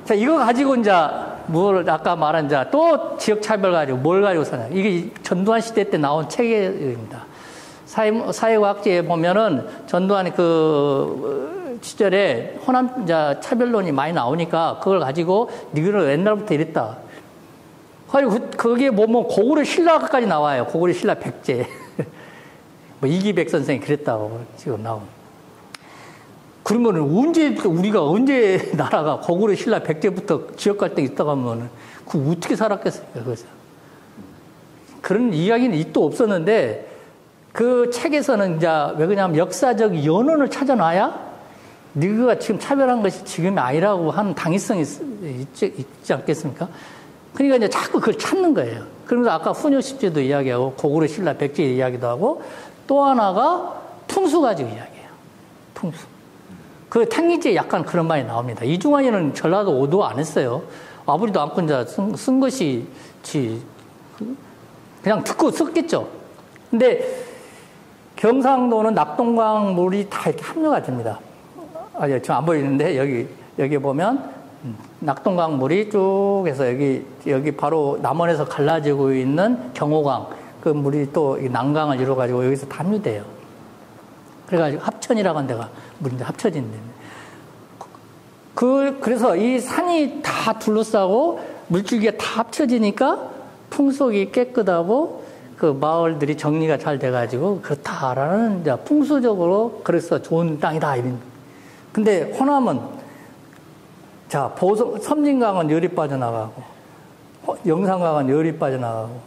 S2: 자, 이거 가지고 이제 뭘 아까 말한 이제 또 지역 차별 가지고 뭘 가지고 사냐. 이게 전두환 시대 때 나온 책입니다. 사회과학지에 보면은 전두환이 그 시절에 호남 이제 차별론이 많이 나오니까 그걸 가지고 니들은 옛날부터 이랬다. 그리고 거기에 보면 고구려 신라까지 나와요. 고구려 신라 백제. 뭐 이기백 선생이 그랬다고 지금 나온. 그러면 우리가 언제 나라가 고구려 신라 백제부터 지역 갈등이 있다고 하면 그 어떻게 살았겠습니까? 그래서 그런 이야기는 입도 없었는데 그 책에서는 이제 왜 그러냐면 역사적 연원을 찾아놔야 네가 지금 차별한 것이 지금이 아니라고 하는 당위성이 있지 않겠습니까? 그러니까 이제 자꾸 그걸 찾는 거예요. 그러면서 아까 훈효십제도 이야기하고 고구려 신라 백제 이야기도 하고 또 하나가 풍수 가지고 이야기해요. 풍수. 그 탕리지에 약간 그런 말이 나옵니다. 이중환이는 전라도 오도 안 했어요. 아버지도 않고 이제 쓴 것이 그냥 듣고 썼겠죠. 근데 경상도는 낙동강 물이 다 이렇게 합류가 됩니다. 지금 안 보이는데 여기 보면 낙동강 물이 쭉 해서 여기 바로 남원에서 갈라지고 있는 경호강 그 물이 또 난강을 이루어가지고 여기서 다 합류돼요. 그래가지고 합천이라고 하는 데가 물이 합쳐진 데입니다. 그래서 이 산이 다 둘러싸고 물줄기가 다 합쳐지니까 풍속이 깨끗하고
S1: 그 마을들이 정리가 잘 돼가지고 그렇다라는 이제 풍수적으로 그래서 좋은 땅이다 이런. 근데 호남은 자 섬진강은 열이 빠져나가고 영산강은 열이 빠져나가고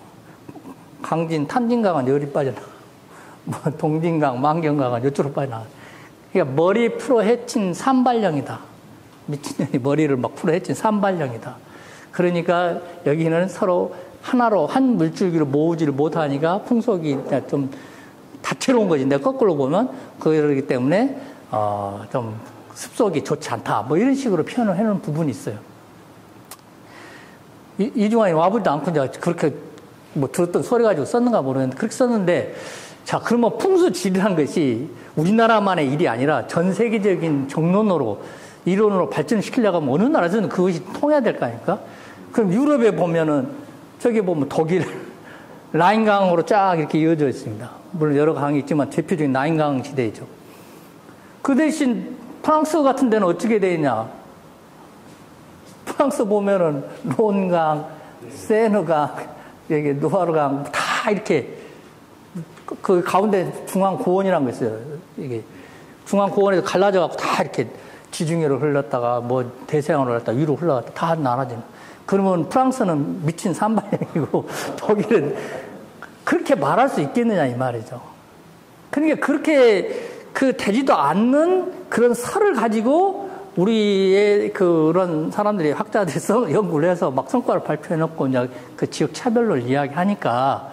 S1: 강진 탄진강은 열이 빠져나가고 뭐 동진강 만경강은 이쪽으로 빠져나가. 그러니까 머리 풀어 헤친 산발령이다. 미친년이 머리를 막 풀어 헤친 산발령이다. 그러니까 여기는 서로 하나로 한 물줄기로 모으지를 못하니까 풍속이 좀 다채로운 거지. 내가 거꾸로 보면 그러기 때문에 좀 습속이 좋지 않다. 뭐 이런 식으로 표현을 해놓은 부분이 있어요. 이중환이 와보지도 않고 이제 그렇게 뭐 들었던 소리 가지고 썼는가 모르겠는데 그렇게 썼는데 자 그러면 풍수지리라는 것이 우리나라만의 일이 아니라 전 세계적인 정론으로 이론으로 발전시키려고 하면 어느 나라에서는 그것이 통해야 될 거 아닙니까? 그럼 유럽에 보면은 저기 보면 독일 라인강으로 쫙 이렇게 이어져 있습니다. 물론 여러 강이 있지만 대표적인 라인강 시대이죠. 그 대신 프랑스 같은 데는 어떻게 되어 있냐? 프랑스 보면은 론강, 세느강, 여기 누아르강 다 이렇게 그 가운데 중앙고원이라는 거 있어요. 이게 중앙고원에서 갈라져 갖고 다 이렇게 지중해로 흘렀다가 뭐 대서양으로 흘렀다가 위로 흘러갔다 다 나눠지는. 그러면 프랑스는 미친 산발령이고 독일은 그렇게 말할 수 있겠느냐 이 말이죠. 그러니까 그렇게 그 되지도 않는 그런 설을 가지고 우리의 그런 사람들이 학자들이 연구를 해서 막 성과를 발표해놓고 이제 그 지역 차별로 이야기하니까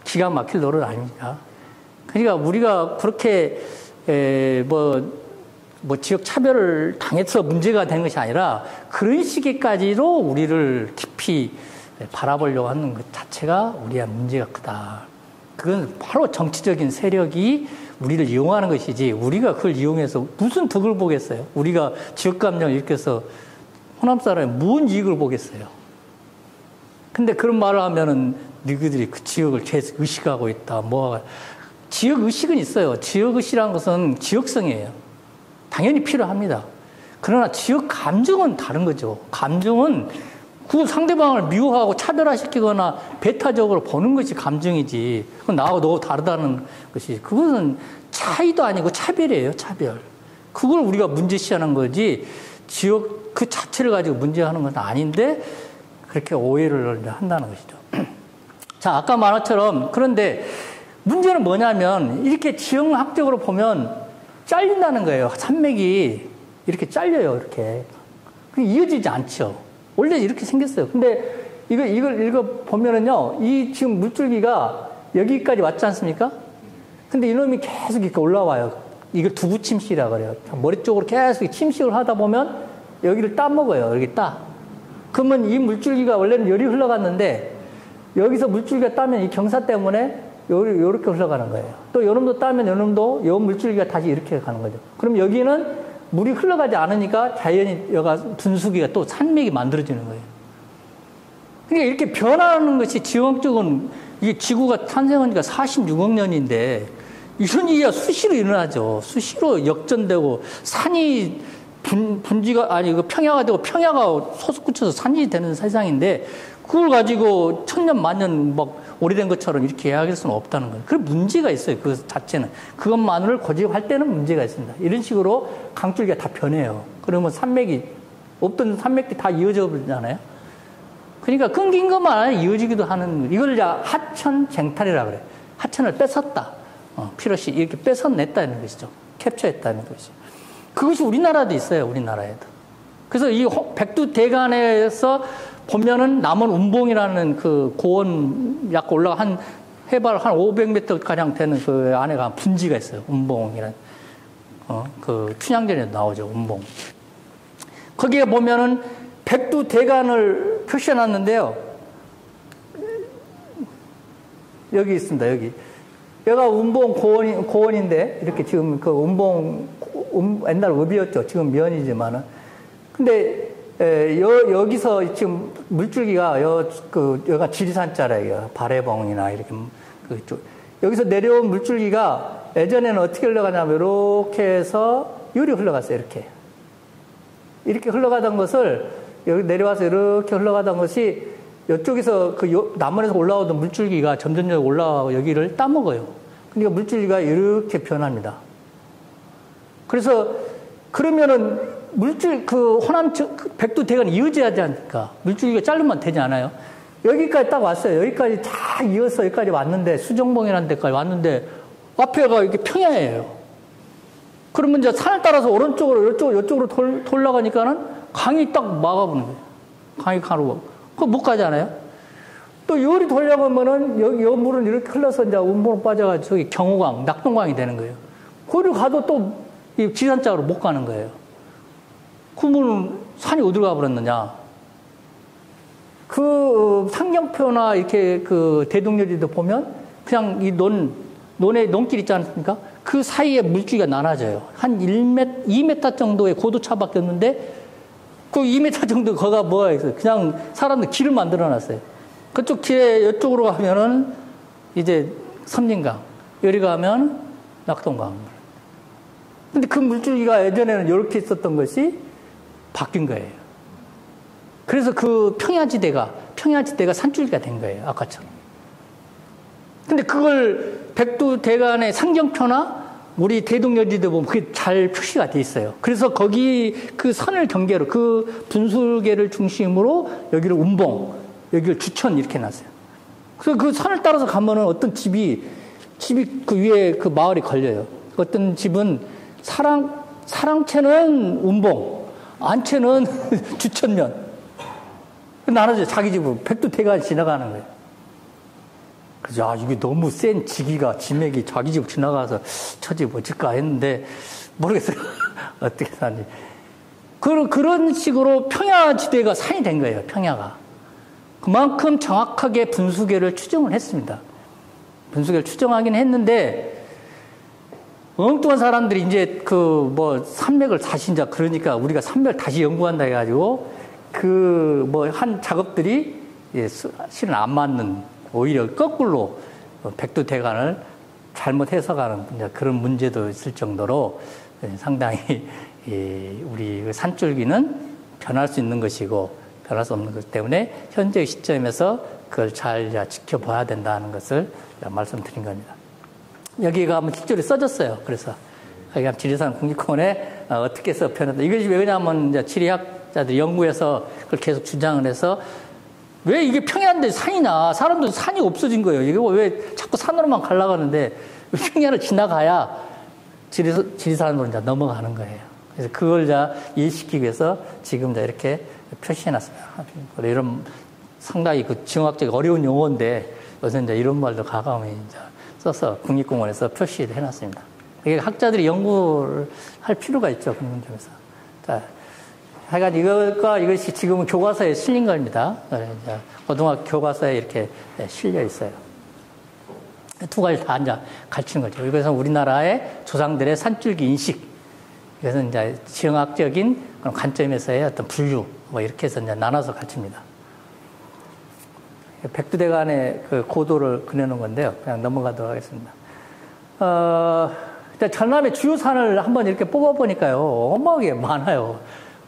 S1: 기가 막힐 노릇 아닙니까? 그러니까 우리가 그렇게 뭐 지역 차별을 당해서 문제가 된 것이 아니라 그런 시기까지로 우리를 깊이 바라보려고 하는 것 자체가 우리의 문제가 크다. 그건 바로 정치적인 세력이 우리를 이용하는 것이지 우리가 그걸 이용해서 무슨 득을 보겠어요? 우리가 지역 감정을 일으켜서 호남 사람이 무슨 이익을 보겠어요? 근데 그런 말을 하면은 너희들이 그 지역을 계속 의식하고 있다. 지역 의식은 있어요. 지역 의식이라는 것은 지역성이에요. 당연히 필요합니다. 그러나 지역 감정은 다른 거죠. 감정은 그 상대방을 미워하고 차별화시키거나 배타적으로 보는 것이 감정이지. 그건 나하고 너하고 다르다는 것이. 그것은 차이도 아니고 차별이에요. 차별. 그걸 우리가 문제시하는 거지 지역 그 자체를 가지고 문제하는 건 아닌데 그렇게 오해를 한다는 것이죠. 자, 아까 말한 것처럼 그런데 문제는 뭐냐면 이렇게 지형학적으로 보면 잘린다는 거예요. 산맥이 이렇게 잘려요. 이렇게. 이어지지 않죠. 원래 이렇게 생겼어요. 근데 이걸 읽어보면은요, 이 지금 물줄기가 여기까지 왔지 않습니까? 근데 이놈이 계속 이렇게 올라와요. 이걸 두부 침식이라고 그래요. 머리 쪽으로 계속 침식을 하다 보면 여기를 따먹어요. 여기 따. 그러면 이 물줄기가 원래는 열이 흘러갔는데 여기서 물줄기가 따면 이 경사 때문에 요렇게 흘러가는 거예요. 또 요놈도 따면 요놈도 요 물줄기가 다시 이렇게 가는 거죠. 그럼 여기는 물이 흘러가지 않으니까 자연히 여가 분수기가 또 산맥이 만들어지는 거예요. 그러니까 이렇게 변화하는 것이 지형적은 이게 지구가 탄생한 지가 46억 년인데 이런 일이 수시로 일어나죠. 수시로 역전되고 산이 분지가 아니 그 평야가 되고 평야가 소속구쳐서 산이 되는 세상인데 그걸 가지고 천년 만년 막 오래된 것처럼 이렇게 이야기할 수는 없다는 거예요. 그 문제가 있어요. 그 자체는. 그것만을 고집할 때는 문제가 있습니다. 이런 식으로 강줄기가 다 변해요. 그러면 산맥이 없던 산맥이 다 이어져 버리잖아요. 그러니까 끊긴 것만 이어지기도 하는 이걸 이제 하천쟁탈이라고 그래요. 하천을 뺏었다. 피로시 이렇게 뺏어냈다는 것이죠. 캡처했다는 것이죠. 그것이 우리나라도 있어요. 우리나라에도. 그래서 이 백두대간에서 보면은 남원 운봉이라는 그 고원 약 올라가 한 해발 한 500m 가량 되는 그 안에가 분지가 있어요. 운봉이라는 그 춘향전에도 나오죠. 운봉. 거기에 보면은 백두대간을 표시해놨는데요. 여기 있습니다. 여기. 여기가 운봉 고원인데 이렇게 지금 그 운봉 옛날 읍이었죠. 지금 면이지만은. 근데 여기서 지금 물줄기가 여기가 지리산자락이에요. 발해봉이나 이렇게 그쪽 여기서 내려온 물줄기가 예전에는 어떻게 흘러가냐면 이렇게 해서 요리 흘러갔어요. 이렇게 흘러가던 것을 여기 내려와서 이렇게 흘러가던 것이
S2: 이쪽에서 남원에서 올라오던 물줄기가 점점 올라가고 여기를 따먹어요. 그러니까 물줄기가 이렇게 변합니다. 그래서 그러면은 호남 백두대간이 이어져야 하지 않습니까? 물줄기가 자르면 되지 않아요? 여기까지 딱 왔어요. 여기까지 다 이어서 여기까지 왔는데, 수정봉이라는 데까지 왔는데, 앞에가 이렇게 평야예요. 그러면 이제 산을 따라서 오른쪽으로, 이쪽으로 돌아가니까는 강이 딱 막아보는 거예요. 강이 가로. 그거 못 가잖아요? 또 요리 돌려보면은, 여기 물은 이렇게 흘러서 이제 운봉으로 빠져가지고, 저기 경호강, 낙동강이 되는 거예요. 거기를 가도 또, 이 지산짝으로 못 가는 거예요. 그러면 산이 어디로 가버렸느냐? 상경표나 이렇게 대동여지도 보면 그냥 이 논에 논길 있지 않습니까? 그 사이에 물줄기가 나눠져요. 한 1m, 2m 정도의 고도차밖에 없는데 그 2m 정도 거가 뭐가 있어요? 그냥 사람들 길을 만들어 놨어요. 그쪽 길에 이쪽으로 가면은 이제 섬진강, 여기 가면 낙동강. 근데 그 물줄기가 예전에는 이렇게 있었던 것이 바뀐 거예요. 그래서 그 평야지대가 산줄기가 된 거예요. 아까처럼. 근데 그걸 백두대간의 상경표나 우리 대동여지도 보면 그게 잘 표시가 돼 있어요. 그래서 거기 그 선을 경계로 그 분수계를 중심으로 여기를 운봉, 여기를 주천 이렇게 놨어요. 그래서 그 선을 따라서 가면은 어떤 집이 그 위에 그 마을이 걸려요. 어떤 집은 사랑채는 운봉, 안채는 주천면. 나눠져 자기 집으로 백두대간 지나가는 거예요. 그래서 이게 너무 센 지맥이 자기 집 지나가서 저 집 어쩔까 했는데 모르겠어요. 어떻게 사는지. 그런 식으로 평야지대가 산이 된 거예요. 평야가. 그만큼 정확하게 분수계를 추정을 했습니다. 분수계를 추정하긴 했는데 엉뚱한 사람들이 이제 산맥을 다시 이제 그러니까 우리가 산맥을 다시 연구한다 해가지고 한 작업들이 실은 안 맞는 오히려 거꾸로 백두대간을 잘못 해석하는 그런 문제도 있을 정도로 상당히 우리 산줄기는 변할 수 있는 것이고 변할 수 없는 것 때문에 현재 시점에서 그걸 잘 지켜봐야 된다는 것을 말씀드린 겁니다. 여기가 한번 실제로 써졌어요. 그래서 여기 지리산 국립공원에 어떻게 해서 변했다. 이것이 왜 그러냐면 이제 지리학자들이 연구해서 그걸 계속 주장을 해서 왜 이게 평야인데 산이냐. 사람들 산이 없어진 거예요. 이게 왜 자꾸 산으로만 가려가는데 평야를 지나가야 지리산으로 이제 넘어가는 거예요. 그래서 그걸 이해시키기 위해서 지금 이렇게 표시해놨습니다. 이런 상당히 지형학적 어려운 용어인데 요새 이제 이런 말도 가감히 이제 써서 국립공원에서 표시를 해놨습니다. 이게 학자들이 연구를 할 필요가 있죠. 그런 점에서. 자, 하여간 이것이 지금은 교과서에 실린 겁니다. 고등학교 교과서에 이렇게 실려 있어요. 두 가지 다 이제 가르치는 거죠. 이것은 우리나라의 조상들의 산줄기 인식. 이것은 이제 지형학적인 그런 관점에서의 어떤 분류, 이렇게 해서 이제 나눠서 가르칩니다. 백두대간의 그 고도를 그려놓은 건데요. 그냥 넘어가도록 하겠습니다. 전남의 주요 산을 한번 이렇게 뽑아보니까요. 어마어마하게 많아요.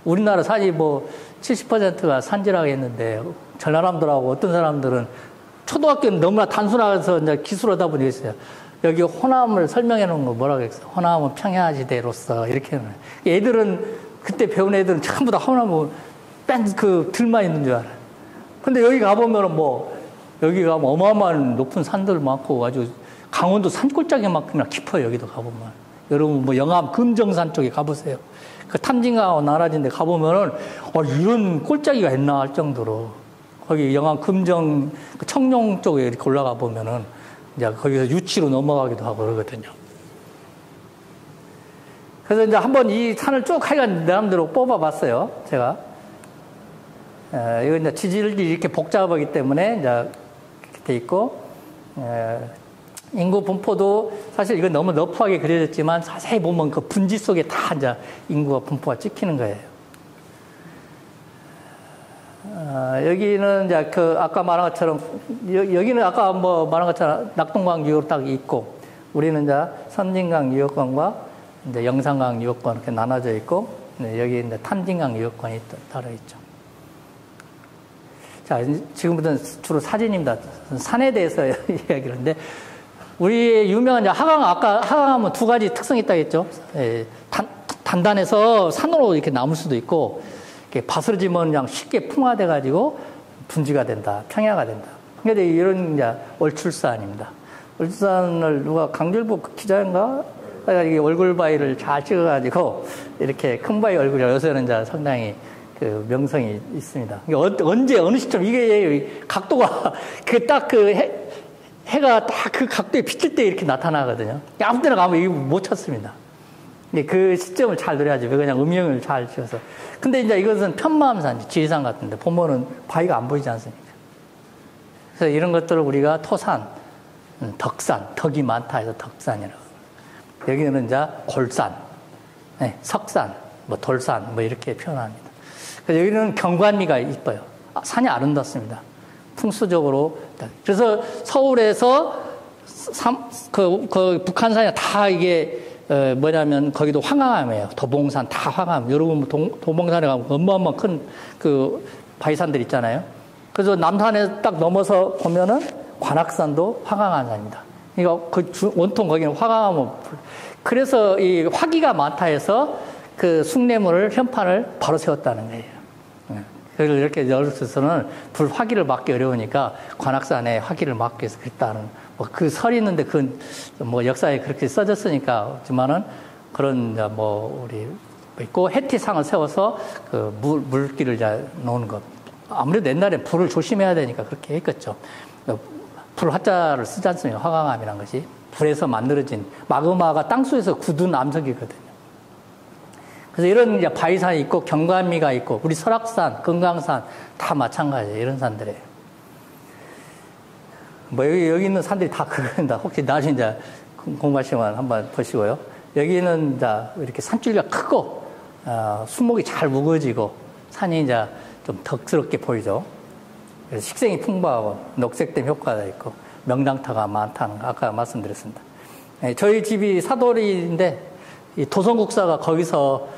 S2: 우리나라 산이 70%가 산지라고 했는데, 전라남도라고 어떤 사람들은 초등학교는 너무나 단순해서 이제 기술하다 보니 있어요. 여기 호남을 설명해 놓은 거 뭐라고 했어요? 호남은 평야지대로서 이렇게. 애들은, 그때 배운 애들은 전부 다 호남은 들만 있는 줄 알아요. 근데 여기 가보면은 여기 가면 어마어마한 높은 산들 많고 아주 강원도 산골짜기만큼이나 깊어요. 여기도 가보면. 여러분 영암 금정산 쪽에 가보세요. 그 탐진강하고 나라진데 가보면은 이런 골짜기가 있나 할 정도로 거기 영암 금정 청룡 쪽에 이렇게 올라가 보면은 이제 거기서 유치로 넘어가기도 하고 그러거든요. 그래서 이제 한번 이 산을 쭉 하여간 내람대로 뽑아봤어요. 제가. 이거 이제 지질이 이렇게 복잡하기 때문에 이제 이렇게 돼 있고, 인구 분포도 사실 이건 너무 너프하게 그려졌지만 자세히 보면 그 분지 속에 다 이제 인구와 분포가 찍히는 거예요. 여기는 이제 아까 말한 것처럼, 여기는 아까 말한 것처럼 낙동강 유역으로 딱 있고, 우리는 이제 섬진강 유역권과 이제 영산강 유역권 이렇게 나눠져 있고, 여기 이제 탐진강 유역권이 따로 있죠.
S1: 자, 지금부터는 주로 사진입니다. 산에 대해서 이야기를 하는데, 우리의 유명한 하강, 아까 하강하면 두 가지 특성이 있다고 했죠. 예, 단단해서 산으로 이렇게 남을 수도 있고, 이렇게 바스러지면 그냥 쉽게 풍화돼가지고 분지가 된다, 평야가 된다. 근데 이런 이제 얼출산입니다. 얼출산을 누가 강줄보 기자인가? 이게 얼굴 바위를 잘 찍어가지고 이렇게 큰 바위 얼굴이 요새는 이제 상당히 그 명성이 있습니다. 언제 어느 시점 이게 각도가 그 딱 그 해가 딱 그 각도에 비칠 때 이렇게 나타나거든요. 아무 때나 가면 이거 못 찾습니다. 그 시점을 잘 노려야지. 그냥 음영을 잘 지어서. 근데 이제 이것은 편마암산, 지리산 같은데 보면은 바위가 안 보이지 않습니까? 그래서 이런 것들을 우리가 토산, 덕산, 덕이 많다 해서 덕산이라고. 여기는 이제 골산, 네, 석산, 뭐 돌산, 뭐 이렇게 표현합니다. 그래서 여기는 경관미가 이뻐요. 산이 아름답습니다. 풍수적으로. 그래서 서울에서 그 북한산이 다 이게 뭐냐면 거기도 황암이에요. 도봉산 다 황암. 여러분 도봉산에 가면 어마어마한 큰 그 바위산들 있잖아요. 그래서 남산에 딱 넘어서 보면은 관악산도 화강암산입니다. 그러니까 원통 거기는 화강암은 그래서 이 화기가 많다 해서 그 숭례문을 현판을 바로 세웠다는 거예요. 그래서 이렇게 열어서는 불화기를 막기 어려우니까 관악산에 화기를 막기 위해서 그랬다는 뭐 그 설이 있는데 그 뭐 역사에 그렇게 써졌으니까 하지만은 그런 뭐 우리 있고 해티상을 세워서 그 물길을 잘 놓은 것. 아무래도 옛날에 불을 조심해야 되니까 그렇게 했겠죠. 불 화자를 쓰지 않습니까? 화강암이란 것이 불에서 만들어진 마그마가 땅속에서 굳은 암석이거든요. 그래서 이런 이제 바위산이 있고 경관미가 있고 우리 설악산, 금강산 다 마찬가지예요. 이런 산들에. 뭐 여기 있는 산들이 다 그겁니다. 혹시 나중에 이제 공부하시면 한번 보시고요. 여기는 이제 이렇게 산줄기가 크고 수목이 잘 우거지고 산이 이제 좀 덕스럽게 보이죠. 그래서 식생이 풍부하고 녹색댐 효과가 있고 명당터가 많다는 거 아까 말씀드렸습니다. 저희 집이 사돌이인데 이 도성국사가 거기서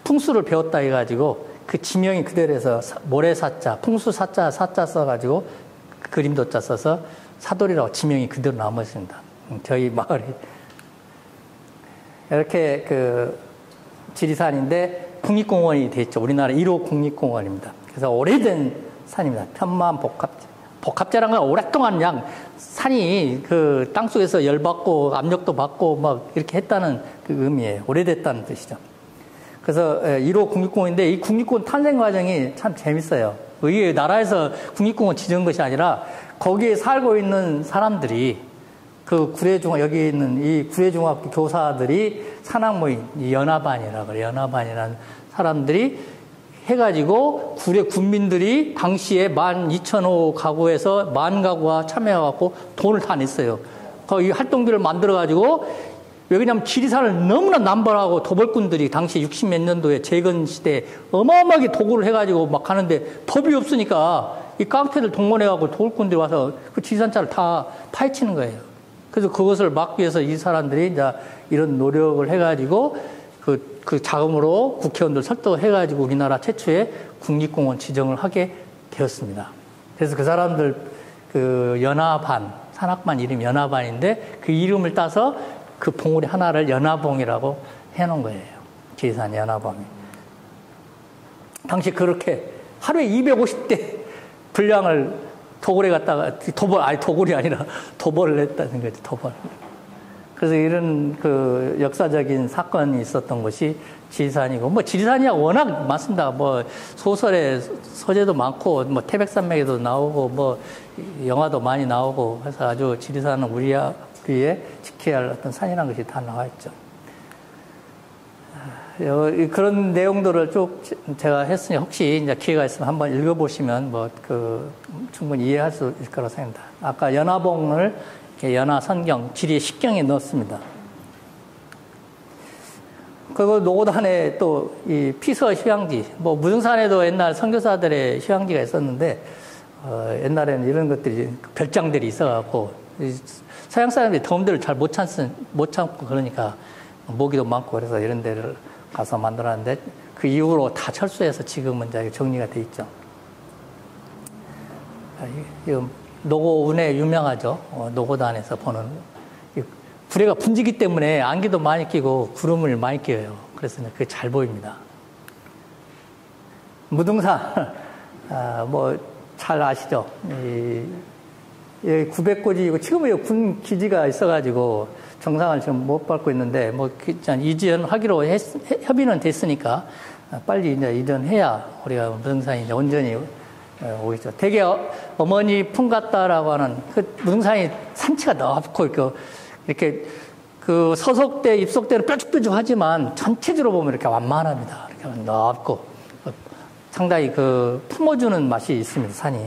S1: 풍수를 배웠다 해가지고 그 지명이 그대로 해서 모래사자, 풍수사자, 사자 써가지고 그림도자 써서 사돌이라고 지명이 그대로 남았습니다. 저희 마을이 이렇게 그 지리산인데 국립공원이 돼 있죠. 우리나라 1호 국립공원입니다. 그래서 오래된 산입니다. 편마암 복합제라는 건 오랫동안 그냥 산이 그 땅속에서 열받고 압력도 받고 막 이렇게 했다는 그 의미예요. 오래됐다는 뜻이죠. 그래서 1호 국립공원인데 이 국립공원 탄생 과정이 참 재밌어요. 이게 나라에서 국립공원 지정한 것이 아니라 거기에 살고 있는 사람들이 그 구례중학 여기 있는 이 구례중학교 교사들이 산악모임 연합반이라고 그래요. 연합반이라는 사람들이 해가지고 구례 군민들이 당시에 12,000호 가구에서 10,000가구가 참여해갖고 돈을 다 냈어요. 거기 활동비를 만들어가지고 왜냐면 지리산을 너무나 남발하고 도벌꾼들이 당시 60몇 년도에 재건 시대에 어마어마하게 도굴을 해가지고 막 하는데 법이 없으니까 이 깡패들 동원해가지고 도굴꾼들이 와서 그 지리산자를 다 파헤치는 거예요. 그래서 그것을 막기 위해서 이 사람들이 이제 이런 노력을 해가지고 그 자금으로 국회의원들 설득해가지고 우리나라 최초의 국립공원 지정을 하게 되었습니다. 그래서 그 사람들 그 연화반, 산악반 이름이 연화반인데 그 이름을 따서 그 봉우리 하나를 연화봉이라고 해놓은 거예요. 지리산 연화봉이. 당시 그렇게 하루에 250대 분량을 도굴에 갔다가 도굴이 아니라 도벌을 했다는 거죠. 도벌. 그래서 이런 그 역사적인 사건이 있었던 것이 지리산이고, 뭐 지리산이야 워낙 많습니다. 뭐 소설에 소재도 많고, 뭐 태백산맥에도 나오고, 뭐 영화도 많이 나오고 해서 아주 지리산은 우리의 지켜야 할 어떤 산이라는 것이 다 나와 있죠. 그런 내용들을 쭉 제가 했으니 혹시 이제 기회가 있으면 한번 읽어보시면 뭐 충분히 이해할 수 있을 거라고 생각합니다. 아까 연화봉을 연화선경, 지리의 식경에 넣었습니다. 그리고 노고단에 또 이 피서 휴양지, 뭐 무등산에도 옛날 선교사들의 휴양지가 있었는데 옛날에는 이런 것들이 별장들이 있어갖고 서양 사람들이 더운 데를 잘 못 참고 그러니까 모기도 많고 그래서 이런 데를 가서 만들었는데 그 이후로 다 철수해서 지금은 이제 정리가 돼 있죠. 이거 노고운에 유명하죠. 노고단에서 보는. 구레가 분지기 때문에 안개도 많이 끼고 구름을 많이 끼어요. 그래서 그게 잘 보입니다. 무등산, 뭐, 잘 아시죠? 여기 900고지이고, 지금은 여기 군 기지가 있어가지고, 정상을 지금 못 밟고 있는데, 뭐, 이전하기로 협의는 됐으니까, 빨리 이제 이전해야 우리가 무등산이 이제 온전히 오겠죠. 되게 어머니 품 같다라고 하는 그 무등산이 산치가 넓고, 이렇게 그 서속대, 입속대는 뾰족뾰족하지만, 전체적으로 보면 이렇게 완만합니다. 이렇게 넓고, 상당히 그 품어주는 맛이 있습니다, 산이.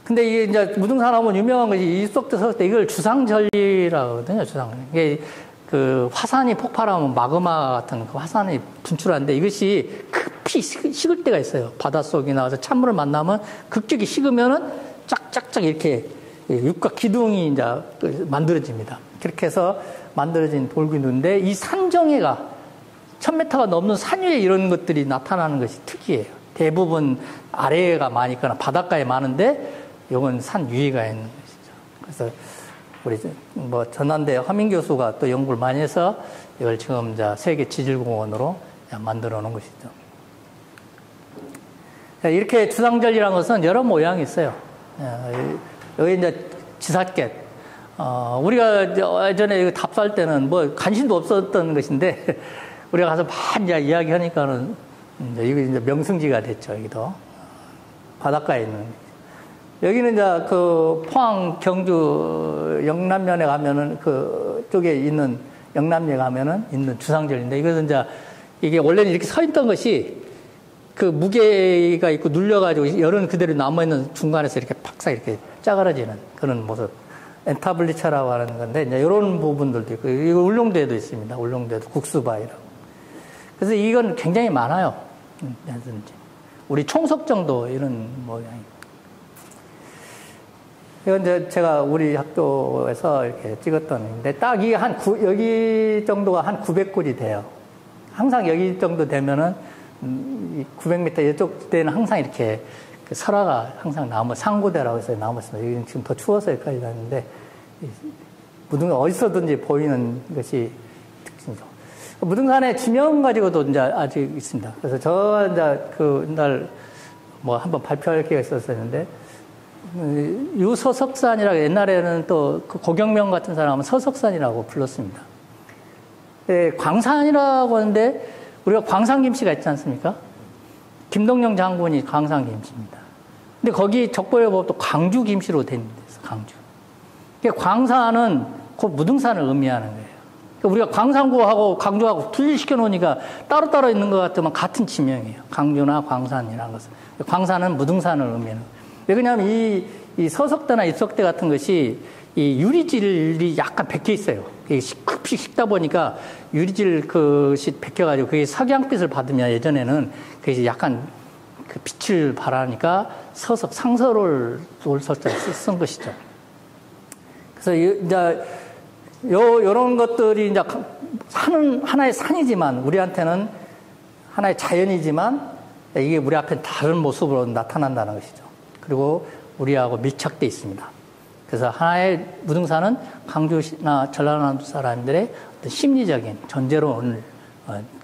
S1: 근데 이게 이제 무등산 하면 유명한 것이 입속대, 서속대, 이걸 주상절리라고 하거든요, 주상절리. 이게 그 화산이 폭발하면 마그마 같은 그 화산이 분출하는데 이것이 급히 식을 때가 있어요. 바닷속에 나와서 찬물을 만나면 급격히 식으면은 쫙쫙쫙 이렇게 육각 기둥이 이제 만들어집니다. 그렇게 해서 만들어진 돌기둥인데 이 산정해가 1000m가 넘는 산 위에 이런 것들이 나타나는 것이 특이해요. 대부분 아래가 많이 있거나 바닷가에 많은데 이건 산 위에가 있는 것이죠. 그래서 우리 뭐 전남대 허민 교수가 또 연구를 많이 해서 이걸 지금 이제 세계 지질공원으로 만들어 놓은 것이죠. 이렇게 주상절리라는 것은 여러 모양이 있어요. 여기 이제 지삿개. 우리가 예전에 답사할 때는 뭐 관심도 없었던 것인데 우리가 가서 막 이제 이야기하니까는 이게 이제 명승지가 됐죠. 여기도 바닷가에 있는. 여기는 이제 그 포항, 경주, 영남면에 가면은 그 쪽에 있는 영남리에 가면은 있는 주상절리인데 이것은 이제 이게 원래는 이렇게 서 있던 것이 그 무게가 있고 눌려가지고 열은 그대로 남아있는 중간에서 이렇게 팍싹 이렇게 짜그라지는 그런 모습. 엔타블리차라고 하는 건데 이제 이런 부분들도 있고 이거 울릉도에도 있습니다. 울릉도에도 국수바위라고. 그래서 이건 굉장히 많아요. 우리 총석 정도 이런 모양이. 이건 이제 제가 우리 학교에서 이렇게 찍었던데 딱 이게 여기 정도가 한 900골이 돼요. 항상 여기 정도 되면은 900m 이쪽 때는 항상 이렇게 그 설화가 항상 상고대라고 해서 남았습니다. 여기는 지금 더 추워서 여기까지 갔는데 무등산 어디서든지 보이는 것이 특징이죠. 무등산의 지명 가지고도 이제 아직 있습니다. 그래서 저 이제 그날 뭐 한번 발표할 기회가 있었었는데 유서석산이라고 옛날에는 또 그 고경명 같은 사람은 서석산이라고 불렀습니다. 네, 광산이라고 하는데 우리가 광산김씨가 있지 않습니까? 김동영 장군이 광산김씨입니다. 근데 거기 적보에 보면 또 광주김씨로 된 데서 광주. 그러니까 광산은 곧 무등산을 의미하는 거예요. 그러니까 우리가 광산구하고 광주하고 분리시켜 놓으니까 따로따로 있는 것 같지만 같은 지명이에요. 광주나 광산이라는 것은. 광산은 무등산을 의미하는 거예요. 왜냐하면 이 서석대나 입석대 같은 것이 이 유리질이 약간 백혀 있어요. 급히 식다 보니까 유리질 그것이 백혀가지고 그게 석양빛을 받으면 예전에는 그게 약간 그 빛을 발하니까 서석, 상서를 올석자를 쓴 것이죠. 그래서 이제 요런 것들이 이제 산은 하나의 산이지만 우리한테는 하나의 자연이지만 이게 우리 앞에 다른 모습으로 나타난다는 것이죠. 그리고 우리하고 밀착되어 있습니다. 그래서 하나의 무등산은 광주나 전라남도 사람들의 어떤 심리적인 존재로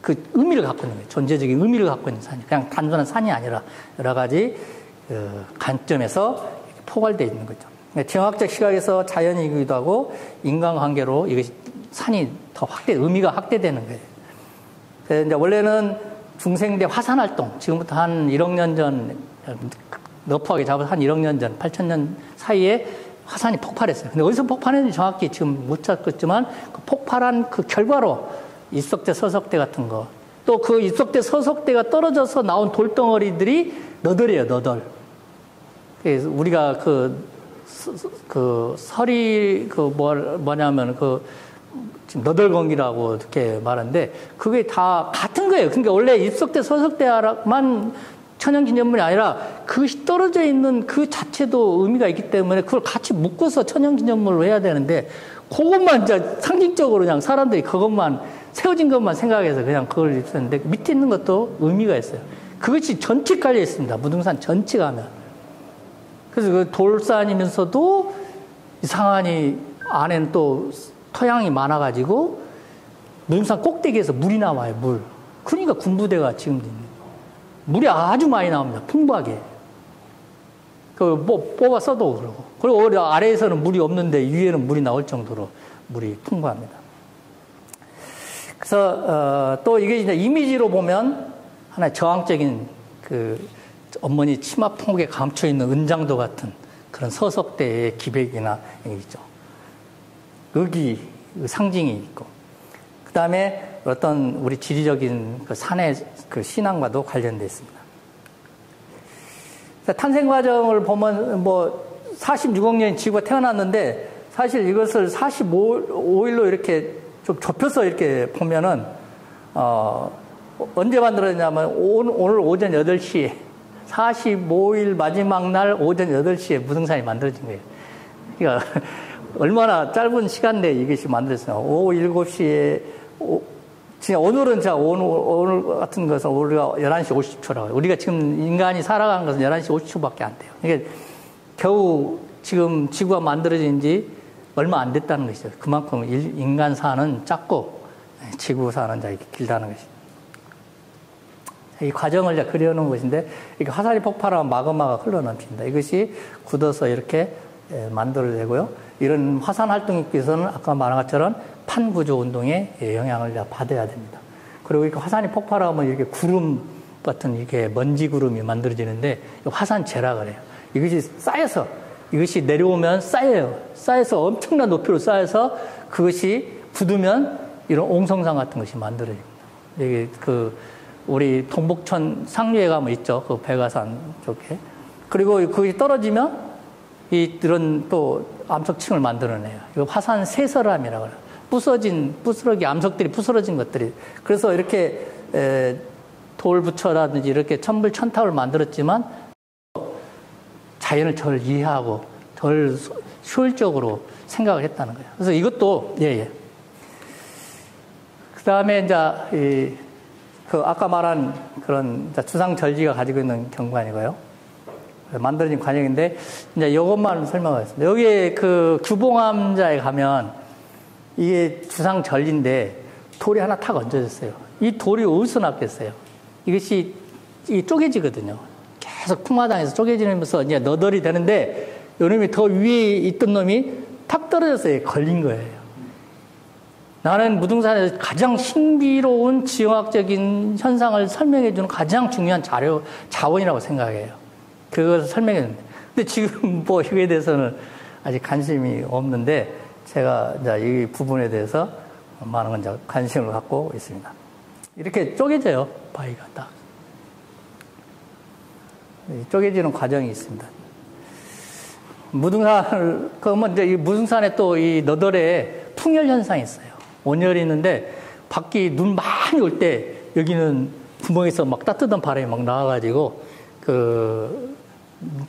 S1: 그 의미를 갖고 있는 거예요. 존재적인 의미를 갖고 있는 산이 그냥 단순한 산이 아니라 여러 가지 관점에서 포괄되어 있는 거죠. 지형학적 시각에서 자연이기도 하고 인간관계로 이것이 산이 더 의미가 확대되는 거예요. 그래서 이제 원래는 중생대 화산활동, 지금부터 한 1억 년 전, 너프하게 잡아서 한 1억 년 전, 8,000년 사이에 화산이 폭발했어요. 근데 어디서 폭발했는지 정확히 지금 못 찾겠지만 그 폭발한 그 결과로 입석대, 서석대 같은 거, 또 그 입석대, 서석대가 떨어져서 나온 돌덩어리들이 너덜이에요, 너덜. 그래서 우리가 설이 뭐냐면 지금 너덜건기라고 이렇게 말하는데 그게 다 같은 거예요. 그러니까 원래 입석대, 서석대만 천연기념물이 아니라 그것이 떨어져 있는 그 자체도 의미가 있기 때문에 그걸 같이 묶어서 천연기념물로 해야 되는데 그것만 이제 상징적으로 그냥 사람들이 그것만 세워진 것만 생각해서 그냥 그걸 입었는데 밑에 있는 것도 의미가 있어요. 그것이 전체 깔려 있습니다. 무등산 전체가 하면.
S2: 그래서 그 돌산이면서도 이상하니 안에는 또 토양이 많아가지고 무등산 꼭대기에서 물이 나와요, 물. 그러니까 군부대가 지금 물이 아주 많이 나옵니다, 풍부하게. 뽑아 써도 그러고. 그리고 아래에서는 물이 없는데 위에는 물이 나올 정도로 물이 풍부합니다. 그래서, 또 이게 이제 이미지로 보면 하나의 저항적인 어머니 치마폭에 감춰있는 은장도 같은 그런 서석대의 기백이나 있죠. 의기, 상징이 있고. 그 다음에 어떤 우리 지리적인 산의 신앙과도 관련되어 있습니다. 탄생 과정을 보면 46억 년 지구가 태어났는데 사실 이것을 45일로 이렇게 좀 좁혀서 이렇게 보면은, 언제 만들어졌냐면 오늘 오전 8시에 45일 마지막 날 오전 8시에 무등산이 만들어진 거예요. 그러니까 얼마나 짧은 시간 내에 이것이 만들어졌어요. 오후 7시에, 진짜 오늘은 오늘 같은 것은 우리가 11시 50초라고. 우리가 지금 인간이 살아가는 것은 11시 50초밖에 안 돼요. 그러니까 겨우 지금 지구가 만들어진 지 얼마 안 됐다는 것이죠. 그만큼 인간 사는 작고 지구 사는 자 길다는 것이죠. 이 과정을 그려놓은 것인데, 이렇게 화산이 폭발하면 마그마가 흘러넘칩니다. 이것이 굳어서 이렇게 만들어내고요. 이런 화산 활동에 있어서는 아까 말한 것처럼 판구조 운동에 영향을 받아야 됩니다. 그리고 이렇게 화산이 폭발하면 이렇게 구름 같은 이렇게 먼지 구름이 만들어지는데, 화산재라 그래요. 이것이 쌓여서, 이것이 내려오면 쌓여요. 쌓여서 엄청난 높이로 쌓여서 그것이 굳으면 이런 옹성산 같은 것이 만들어집니다. 이게 우리 동북천 상류에 가면 있죠. 백아산 쪽에. 그리고 그것이 떨어지면 이런 또 암석층을 만들어내요. 이거 화산 세설암이라고 해요. 부스러기 암석들이 부스러진 것들이. 그래서 이렇게 돌부처라든지 이렇게 천불천탑을 만들었지만 자연을 덜 이해하고 덜 효율적으로 생각을 했다는 거예요. 그래서 이것도 그 다음에 이제 아까 말한 그런 주상절지가 가지고 있는 경관이고요. 만들어진 관역인데, 이제 이것만 설명하겠습니다. 여기에 규봉암자에 가면 이게 주상절지인데 돌이 하나 탁 얹어졌어요. 이 돌이 어디서 났겠어요? 이것이 쪼개지거든요. 계속 풍마당에서 쪼개지면서 이제 너덜이 되는데, 요놈이 더 위에 있던 놈이 탁 떨어져서 걸린 거예요. 나는 무등산에서 가장 신비로운 지형학적인 현상을 설명해주는 가장 중요한 자원이라고 생각해요. 그것을 설명했는데. 근데 지금 이거에 대해서는 아직 관심이 없는데, 제가 이제 이 부분에 대해서 많은 건 관심을 갖고 있습니다. 이렇게 쪼개져요, 바위가 딱. 쪼개지는 과정이 있습니다. 그러면 이제 이 무등산에 또 이 너덜에 풍열 현상이 있어요. 온열이 있는데, 밖이 눈 많이 올 때, 여기는 구멍에서 막 따뜻한 바람이 막 나와가지고,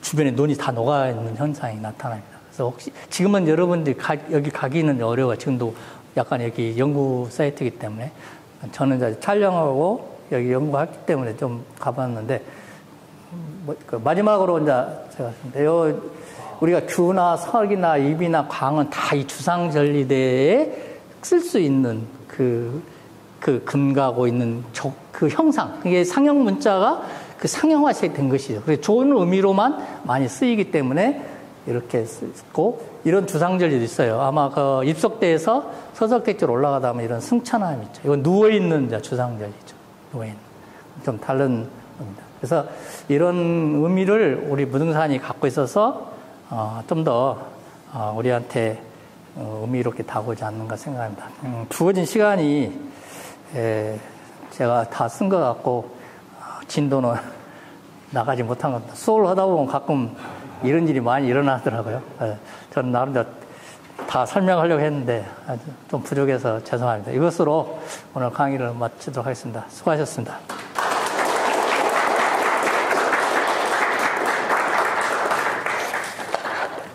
S2: 주변에 눈이 다 녹아있는 현상이 나타납니다. 그래서 혹시, 지금은 여러분들이 여기 가기는 어려워요. 지금도 약간 여기 연구 사이트이기 때문에. 저는 이제 촬영하고 여기 연구했기 때문에 좀 가봤는데, 마지막으로 이제 제가, 우리가 귤이나 설이나 잎이나 광은 다 이 주상절리대에 쓸 수 있는 근거하고 있는 그 형상, 이게 상형 문자가 상형화된 것이죠. 그래서 좋은 의미로만 많이 쓰이기 때문에 이렇게 쓰고, 이런 주상절리도 있어요. 아마 입석대에서 서석대 쪽으로 올라가다 보면 이런 승천암이 있죠. 이건 누워있는 주상절리죠. 누워있는. 좀 다른 겁니다. 그래서 이런 의미를 우리 무등산이 갖고 있어서, 좀 더, 우리한테 의미롭게 다가오지 않는가 생각합니다. 주어진 시간이 제가 다 쓴 것 같고 진도는 나가지 못한 겁니다. 수업을 하다 보면 가끔 이런 일이 많이 일어나더라고요. 저는 나름대로 다 설명하려고 했는데 좀 부족해서 죄송합니다. 이것으로 오늘 강의를 마치도록 하겠습니다. 수고하셨습니다.